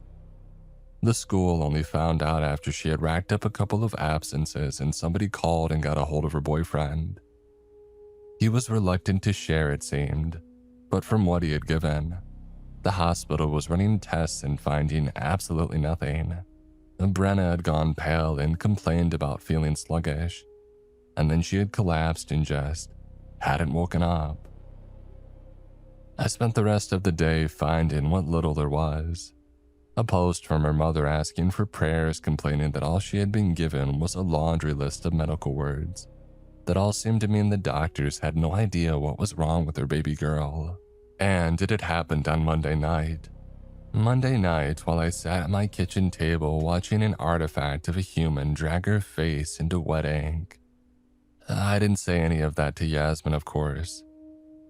The school only found out after she had racked up a couple of absences and somebody called and got a hold of her boyfriend. He was reluctant to share, it seemed, but from what he had given, the hospital was running tests and finding absolutely nothing. Brenna had gone pale and complained about feeling sluggish, and then she had collapsed and just hadn't woken up. I spent the rest of the day finding what little there was. A post from her mother asking for prayers, complaining that all she had been given was a laundry list of medical words that all seemed to mean the doctors had no idea what was wrong with their baby girl. And it had happened on Monday night. Monday night, while I sat at my kitchen table watching an artifact of a human drag her face into wet ink. I didn't say any of that to Yasmin, of course.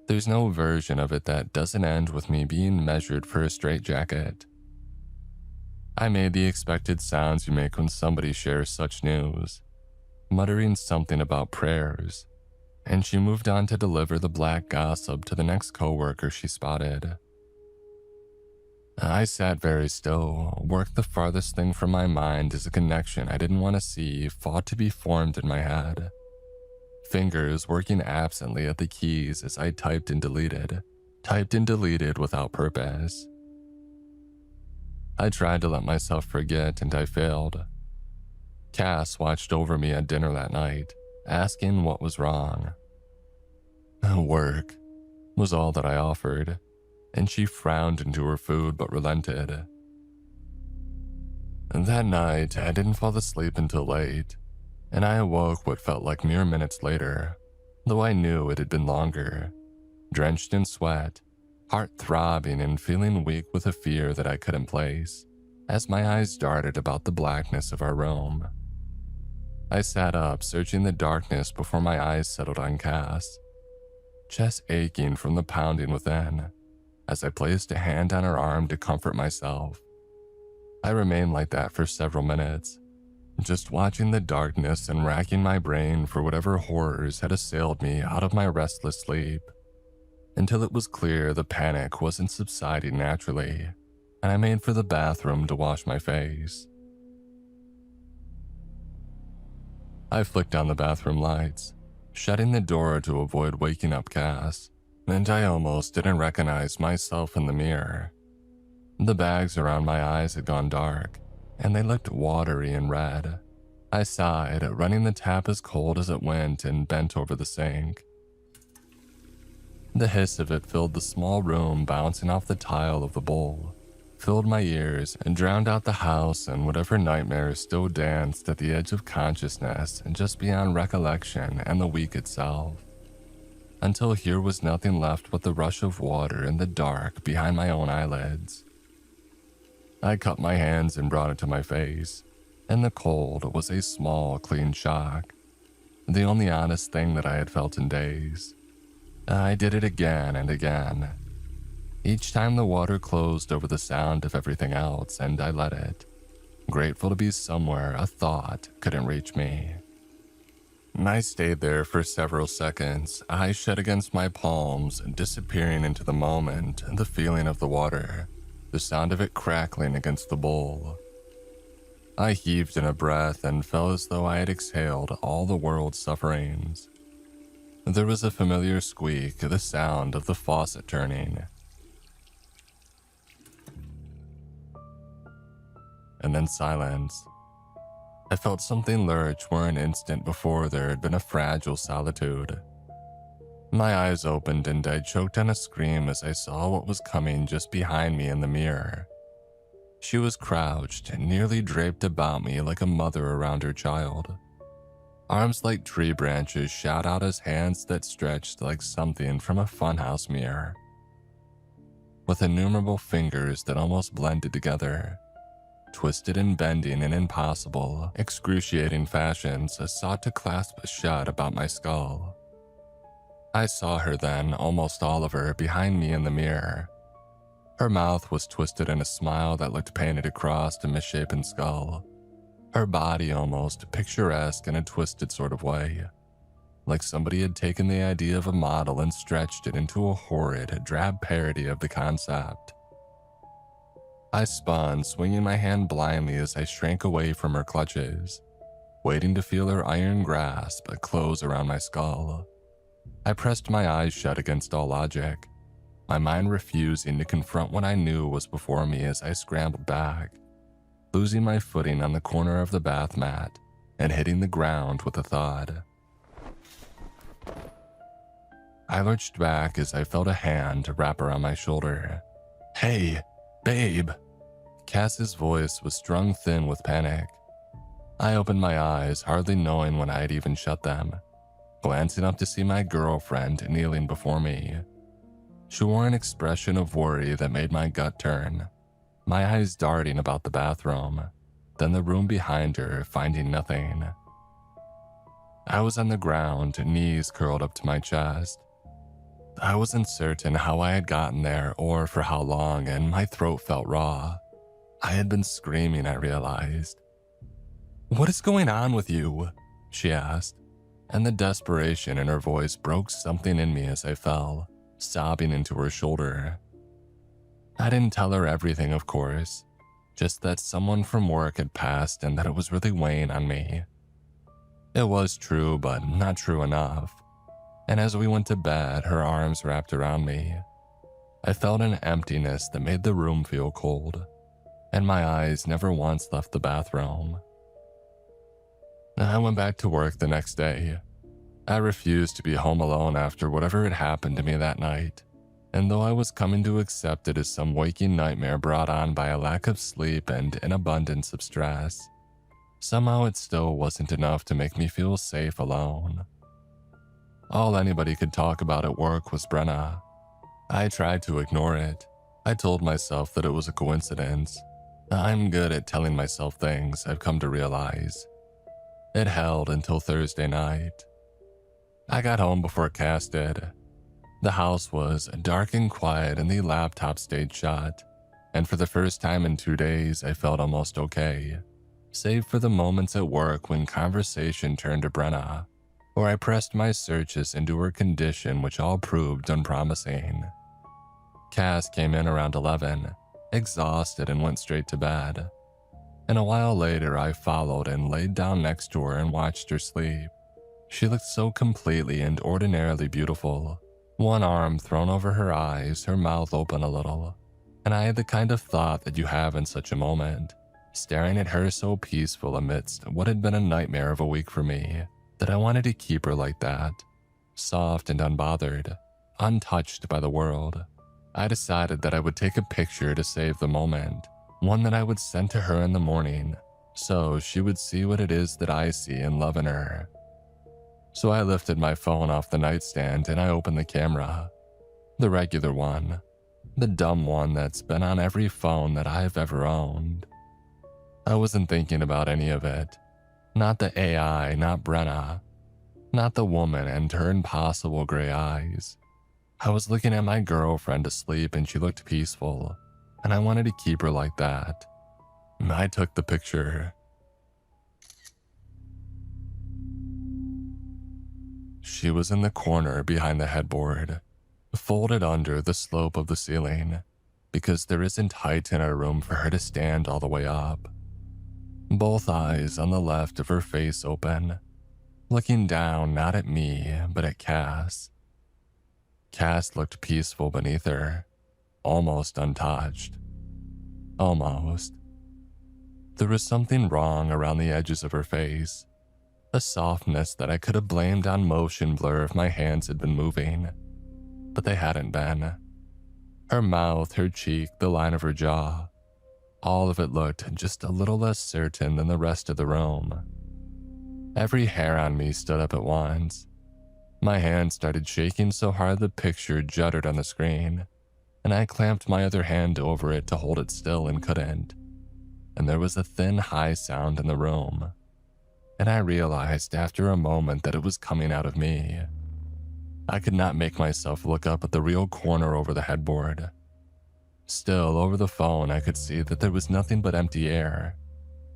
There's no version of it that doesn't end with me being measured for a straitjacket. I made the expected sounds you make when somebody shares such news, muttering something about prayers, and she moved on to deliver the black gossip to the next coworker she spotted. I sat very still, worked the farthest thing from my mind as a connection I didn't want to see fought to be formed in my head. Fingers working absently at the keys as I typed and deleted without purpose. I tried to let myself forget and I failed. Cass watched over me at dinner that night, asking what was wrong. Work was all that I offered, and she frowned into her food but relented. That night, I didn't fall asleep until late, and I awoke what felt like mere minutes later, though I knew it had been longer, drenched in sweat, heart throbbing and feeling weak with a fear that I couldn't place, as my eyes darted about the blackness of our room. I sat up, searching the darkness before my eyes settled on Cass, chest aching from the pounding within, as I placed a hand on her arm to comfort myself. I remained like that for several minutes, just watching the darkness and racking my brain for whatever horrors had assailed me out of my restless sleep, until it was clear the panic wasn't subsiding naturally, and I made for the bathroom to wash my face. I flicked on the bathroom lights, shutting the door to avoid waking up Cass, and I almost didn't recognize myself in the mirror. The bags around my eyes had gone dark, and they looked watery and red. I sighed, running the tap as cold as it went, and bent over the sink. The hiss of it filled the small room, bouncing off the tile of the bowl, filled my ears, and drowned out the house and whatever nightmares still danced at the edge of consciousness and just beyond recollection and the week itself. Until here was nothing left but the rush of water in the dark behind my own eyelids. I cupped my hands and brought it to my face, and the cold was a small, clean shock, the only honest thing that I had felt in days. I did it again and again. Each time the water closed over the sound of everything else, and I let it, grateful to be somewhere a thought couldn't reach me. I stayed there for several seconds, eyes shut against my palms, disappearing into the moment, the feeling of the water, the sound of it crackling against the bowl. I heaved in a breath and felt as though I had exhaled all the world's sufferings. There was a familiar squeak, the sound of the faucet turning. And then silence. I felt something lurch where an instant before there had been a fragile solitude. My eyes opened and I choked on a scream as I saw what was coming just behind me in the mirror. She was crouched, nearly draped about me like a mother around her child. Arms like tree branches shot out as hands that stretched like something from a funhouse mirror, with innumerable fingers that almost blended together, twisted and bending in impossible, excruciating fashions, sought to clasp shut about my skull. I saw her then, almost all of her, behind me in the mirror. Her mouth was twisted in a smile that looked painted across a misshapen skull. Her body almost picturesque in a twisted sort of way, like somebody had taken the idea of a model and stretched it into a horrid, drab parody of the concept. I spun, swinging my hand blindly as I shrank away from her clutches, waiting to feel her iron grasp close around my skull. I pressed my eyes shut against all logic, my mind refusing to confront what I knew was before me as I scrambled back, losing my footing on the corner of the bath mat and hitting the ground with a thud. I lurched back as I felt a hand wrap around my shoulder. "Hey, babe." Cass's voice was strung thin with panic. I opened my eyes, hardly knowing when I had even shut them, glancing up to see my girlfriend kneeling before me. She wore an expression of worry that made my gut turn, my eyes darting about the bathroom, then the room behind her, finding nothing. I was on the ground, knees curled up to my chest. I wasn't certain how I had gotten there or for how long, and my throat felt raw. I had been screaming, I realized. "What is going on with you?" she asked, and the desperation in her voice broke something in me as I fell, sobbing into her shoulder. I didn't tell her everything, of course, just that someone from work had passed and that it was really weighing on me. It was true, but not true enough. And as we went to bed, her arms wrapped around me. I felt an emptiness that made the room feel cold, and my eyes never once left the bathroom. I went back to work the next day. I refused to be home alone after whatever had happened to me that night, and though I was coming to accept it as some waking nightmare brought on by a lack of sleep and an abundance of stress, somehow it still wasn't enough to make me feel safe alone. All anybody could talk about at work was Brenna. I tried to ignore it. I told myself that it was a coincidence, I'm good at telling myself things, I've come to realize. It held until Thursday night. I got home before Cass did. The house was dark and quiet and the laptop stayed shut, and for the first time in 2 days I felt almost okay, save for the moments at work when conversation turned to Brenna, or I pressed my searches into her condition, which all proved unpromising. Cass came in around 11, exhausted, and went straight to bed. And a while later I followed and laid down next to her and watched her sleep. She looked so completely and ordinarily beautiful, one arm thrown over her eyes, her mouth open a little, and I had the kind of thought that you have in such a moment, staring at her so peaceful amidst what had been a nightmare of a week for me, that I wanted to keep her like that, soft and unbothered, untouched by the world. I decided that I would take a picture to save the moment, one that I would send to her in the morning, so she would see what it is that I see and love in her. So I lifted my phone off the nightstand and I opened the camera. The regular one. The dumb one that's been on every phone that I've ever owned. I wasn't thinking about any of it. Not the AI, not Brenna. Not the woman and her impossible gray eyes. I was looking at my girlfriend asleep and she looked peaceful, and I wanted to keep her like that. I took the picture. She was in the corner behind the headboard, folded under the slope of the ceiling, because there isn't height in our room for her to stand all the way up. Both eyes on the left of her face open, looking down not at me, but at Cass. Cass looked peaceful beneath her, almost untouched. Almost. There was something wrong around the edges of her face, a softness that I could have blamed on motion blur if my hands had been moving, but they hadn't been. Her mouth, her cheek, the line of her jaw, all of it looked just a little less certain than the rest of the room. Every hair on me stood up at once. My hand started shaking so hard the picture juddered on the screen, and I clamped my other hand over it to hold it still and couldn't. And there was a thin, high sound in the room, and I realized after a moment that it was coming out of me. I could not make myself look up at the real corner over the headboard. Still, over the phone I could see that there was nothing but empty air,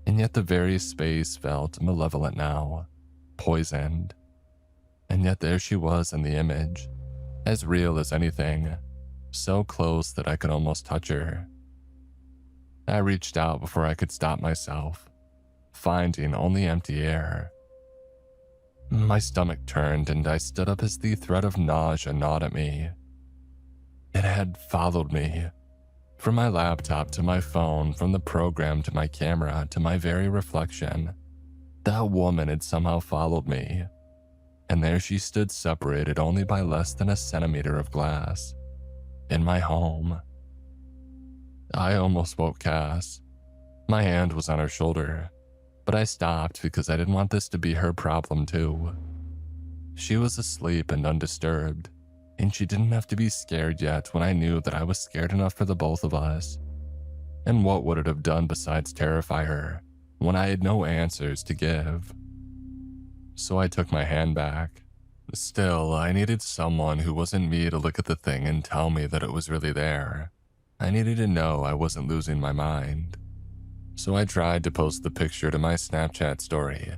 and yet the very space felt malevolent now, poisoned. And yet there she was in the image, as real as anything, so close that I could almost touch her. I reached out before I could stop myself, finding only empty air. My stomach turned and I stood up as the threat of nausea gnawed at me. It had followed me, from my laptop to my phone, from the program to my camera to my very reflection. That woman had somehow followed me, and there she stood separated only by less than a centimeter of glass, in my home. I almost woke Cass. My hand was on her shoulder, but I stopped because I didn't want this to be her problem too. She was asleep and undisturbed, and she didn't have to be scared yet when I knew that I was scared enough for the both of us. And what would it have done besides terrify her when I had no answers to give? So I took my hand back. Still, I needed someone who wasn't me to look at the thing and tell me that it was really there. I needed to know I wasn't losing my mind. So I tried to post the picture to my Snapchat story.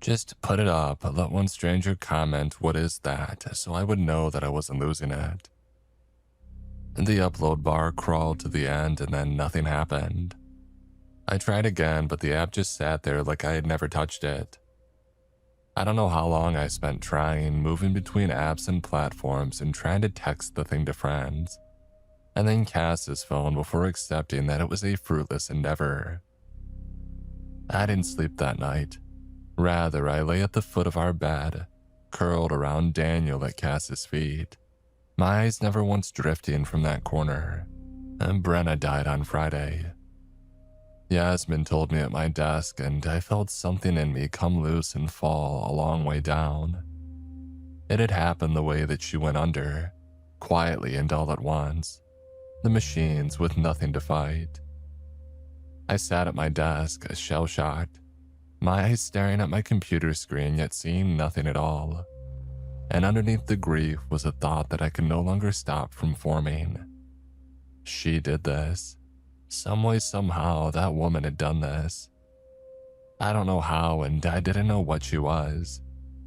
Just put it up, let one stranger comment what is that, so I would know that I wasn't losing it. The upload bar crawled to the end and then nothing happened. I tried again, but the app just sat there like I had never touched it. I don't know how long I spent trying, moving between apps and platforms and trying to text the thing to friends, and then Cass's phone before accepting that it was a fruitless endeavor. I didn't sleep that night. Rather, I lay at the foot of our bed, curled around Daniel at Cass's feet, my eyes never once drifting from that corner. And Brenna died on Friday. Yasmin told me at my desk, and I felt something in me come loose and fall a long way down. It had happened the way that she went under, quietly and all at once. The machines with nothing to fight. I sat at my desk, shell-shocked, my eyes staring at my computer screen yet seeing nothing at all. And underneath the grief was a thought that I could no longer stop from forming. She did this. Some way, somehow, that woman had done this. I don't know how, and I didn't know what she was,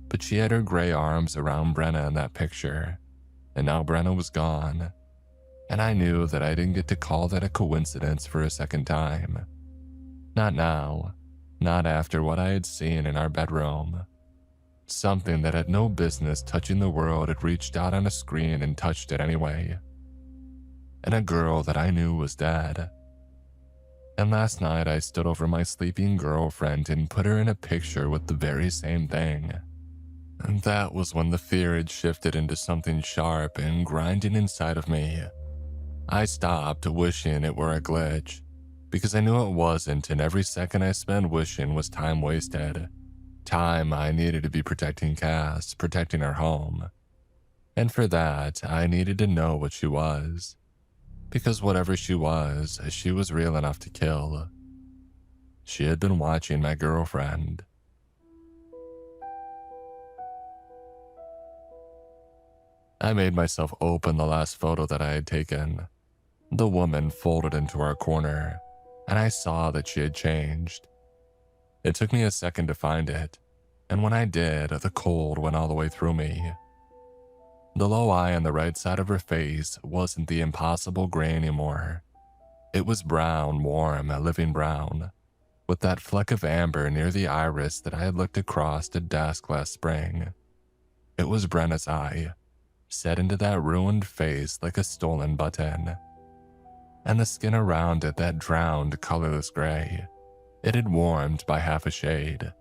but she had her gray arms around Brenna in that picture, and now Brenna was gone. And I knew that I didn't get to call that a coincidence for a second time. Not now. Not after what I had seen in our bedroom. Something that had no business touching the world had reached out on a screen and touched it anyway. And a girl that I knew was dead. And last night I stood over my sleeping girlfriend and put her in a picture with the very same thing. And that was when the fear had shifted into something sharp and grinding inside of me. I stopped wishing it were a glitch, because I knew it wasn't, and every second I spent wishing was time wasted. Time I needed to be protecting Cass, protecting our home. And for that, I needed to know what she was. Because whatever she was real enough to kill. She had been watching my girlfriend. I made myself open the last photo that I had taken. The woman folded into our corner, and I saw that she had changed. It took me a second to find it, and when I did, the cold went all the way through me. The low eye on the right side of her face wasn't the impossible gray anymore. It was brown, warm, a living brown, with that fleck of amber near the iris that I had looked across a desk last spring. It was Brenna's eye, set into that ruined face like a stolen button. And the skin around it that drowned colorless gray. It had warmed by half a shade,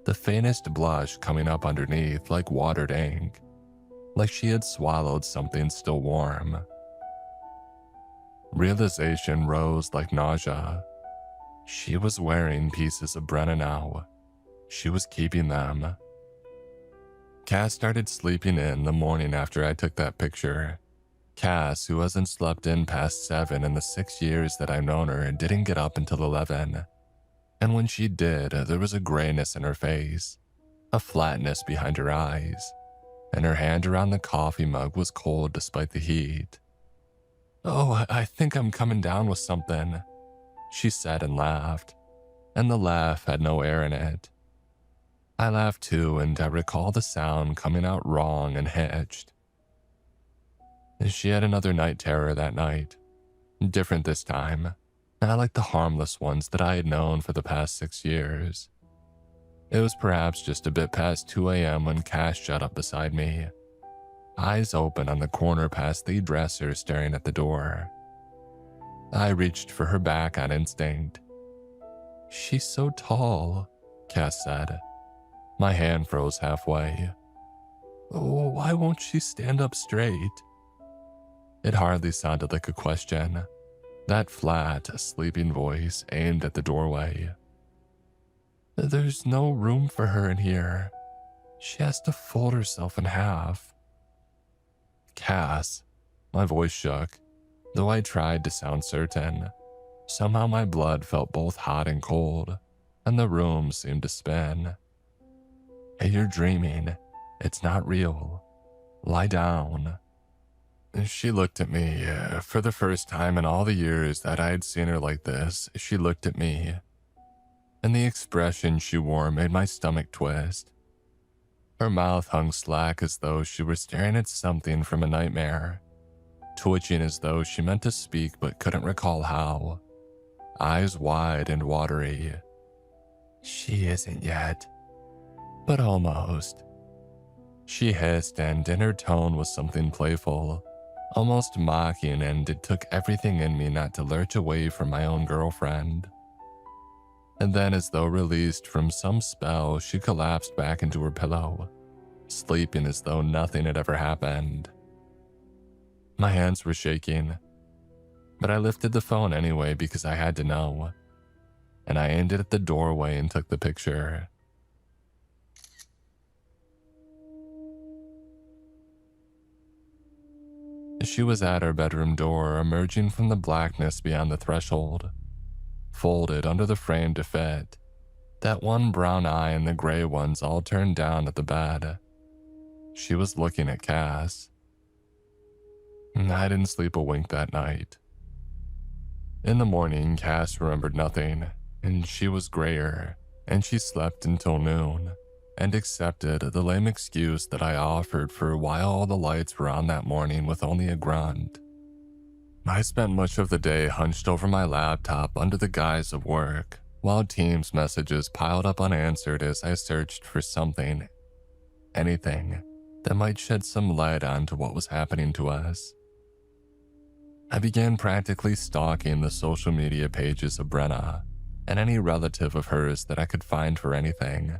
the faintest blush coming up underneath like watered ink, like she had swallowed something still warm. Realization rose like nausea. She was wearing pieces of Brenna now. She was keeping them. Cass started sleeping in the morning after I took that picture. Cass, who hasn't slept in past 7 in the 6 years that I've known her, didn't get up until 11. And when she did, there was a grayness in her face, a flatness behind her eyes, and her hand around the coffee mug was cold despite the heat. "Oh, I think I'm coming down with something," she said and laughed, and the laugh had no air in it. I laughed too, and I recall the sound coming out wrong and hitched. She had another night terror that night. Different this time, not like the harmless ones that I had known for the past 6 years. It was perhaps just a bit past 2 a.m. when Cass shut up beside me, eyes open on the corner past the dresser staring at the door. I reached for her back on instinct. "She's so tall," Cass said. My hand froze halfway. "Oh, why won't she stand up straight?" It hardly sounded like a question. That flat, sleeping voice aimed at the doorway. "There's no room for her in here. She has to fold herself in half." "Cass," my voice shook, though I tried to sound certain. Somehow my blood felt both hot and cold, and the room seemed to spin. "Hey, you're dreaming. It's not real. Lie down." She looked at me. For the first time in all the years that I had seen her like this, she looked at me. And the expression she wore made my stomach twist. Her mouth hung slack as though she were staring at something from a nightmare, twitching as though she meant to speak but couldn't recall how. Eyes wide and watery. "She isn't yet, but almost." She hissed, and in her tone was something playful, almost mocking, and it took everything in me not to lurch away from my own girlfriend. And then, as though released from some spell, she collapsed back into her pillow, sleeping as though nothing had ever happened. My hands were shaking, but I lifted the phone anyway because I had to know, and I ended at the doorway and took the picture. She was at her bedroom door, emerging from the blackness beyond the threshold. folded under the frame to fit. That one brown eye and the gray ones all turned down at the bed. She was looking at Cass. I didn't sleep a wink that night. In the morning, Cass remembered nothing, and she was grayer, and she slept until noon, and accepted the lame excuse that I offered for why all the lights were on that morning with only a grunt. I spent much of the day hunched over my laptop under the guise of work, while Teams messages piled up unanswered as I searched for something, anything, that might shed some light onto what was happening to us. I began practically stalking the social media pages of Brenna and any relative of hers that I could find for anything,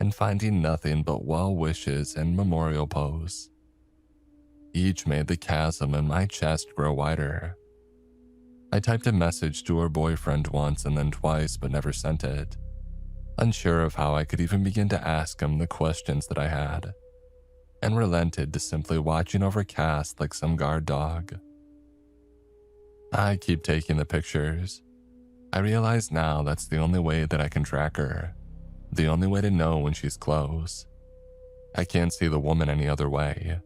and finding nothing but well wishes and memorial posts. Each made the chasm in my chest grow wider. I typed a message to her boyfriend once and then twice, but never sent it, unsure of how I could even begin to ask him the questions that I had, and relented to simply watching over Cass like some guard dog. I keep taking the pictures. I realize now that's the only way that I can track her, the only way to know when she's close. I can't see the woman any other way.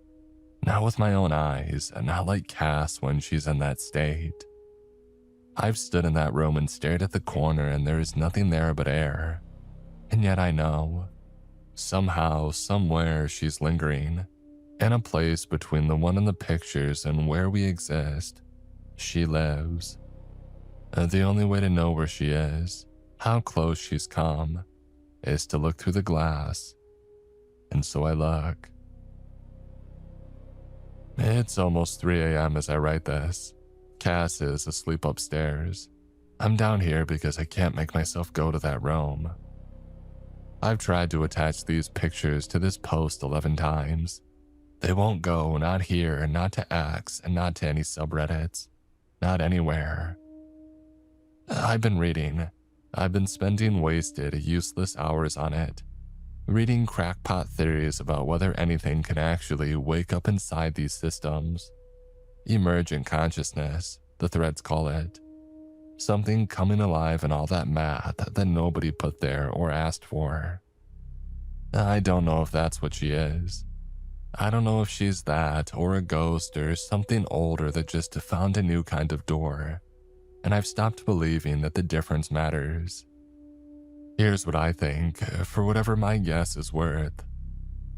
Not with my own eyes, and not like Cass when she's in that state. I've stood in that room and stared at the corner and there is nothing there but air. And yet I know, somehow, somewhere she's lingering, in a place between the one in the pictures and where we exist. She lives. The only way to know where she is, how close she's come, is to look through the glass. And so I look. It's almost 3 a.m. as I write this. Cass is asleep upstairs. I'm down here because I can't make myself go to that room. I've tried to attach these pictures to this post 11 times. They won't go, not here, not to X, and not to any subreddits. Not anywhere. I've been reading. I've been spending wasted, useless hours on it. Reading crackpot theories about whether anything can actually wake up inside these systems. Emergent consciousness, the threads call it. Something coming alive in all that math that nobody put there or asked for. I don't know if that's what she is. I don't know if she's that, or a ghost, or something older that just found a new kind of door, and I've stopped believing that the difference matters. Here's what I think, for whatever my guess is worth.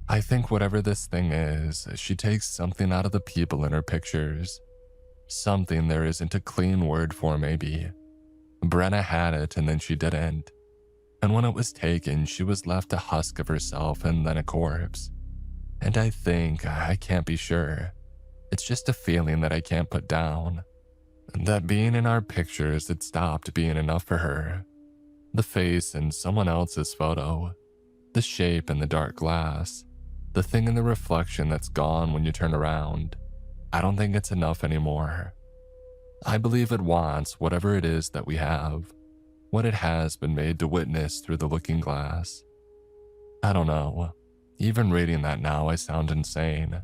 I think whatever this thing is, she takes something out of the people in her pictures. Something there isn't a clean word for, maybe. Brenna had it and then she didn't. And when it was taken, she was left a husk of herself and then a corpse. And I think, I can't be sure, it's just a feeling that I can't put down. That being in our pictures had stopped being enough for her. The face in someone else's photo, the shape in the dark glass, the thing in the reflection that's gone when you turn around. I don't think it's enough anymore. I believe it wants whatever it is that we have, what it has been made to witness through the looking glass. I don't know. Even reading that now, I sound insane,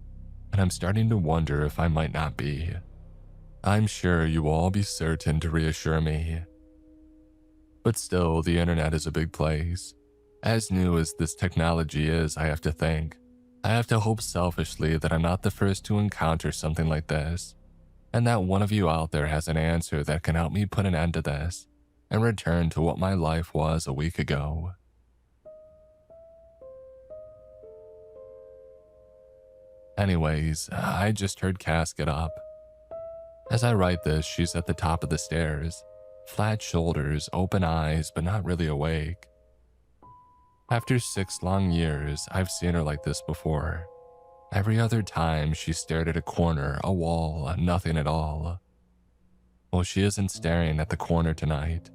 and I'm starting to wonder if I might not be. I'm sure you will all be certain to reassure me. But still, the internet is a big place. As new as this technology is, I have to think. I have to hope selfishly that I'm not the first to encounter something like this, and that one of you out there has an answer that can help me put an end to this and return to what my life was a week ago. Anyways, I just heard Cass get up. As I write this, she's at the top of the stairs, flat shoulders, open eyes, but not really awake. After 6 long years, I've seen her like this before. Every other time, she stared at a corner, a wall, nothing at all. Well, she isn't staring at the corner tonight.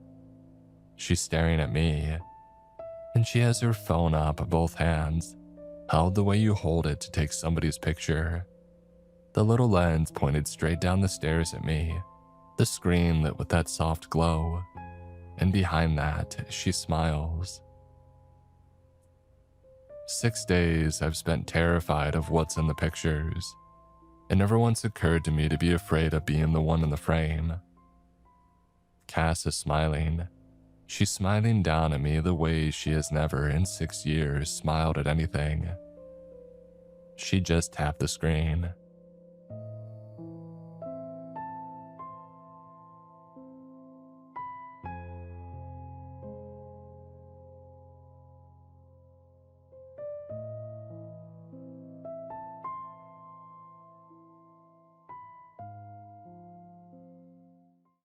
She's staring at me. And she has her phone up, both hands, held the way you hold it to take somebody's picture. The little lens pointed straight down the stairs at me, the screen lit with that soft glow. And behind that, she smiles. 6 days I've spent terrified of what's in the pictures. It never once occurred to me to be afraid of being the one in the frame. Cass is smiling. She's smiling down at me the way she has never in 6 years smiled at anything. She just tapped the screen.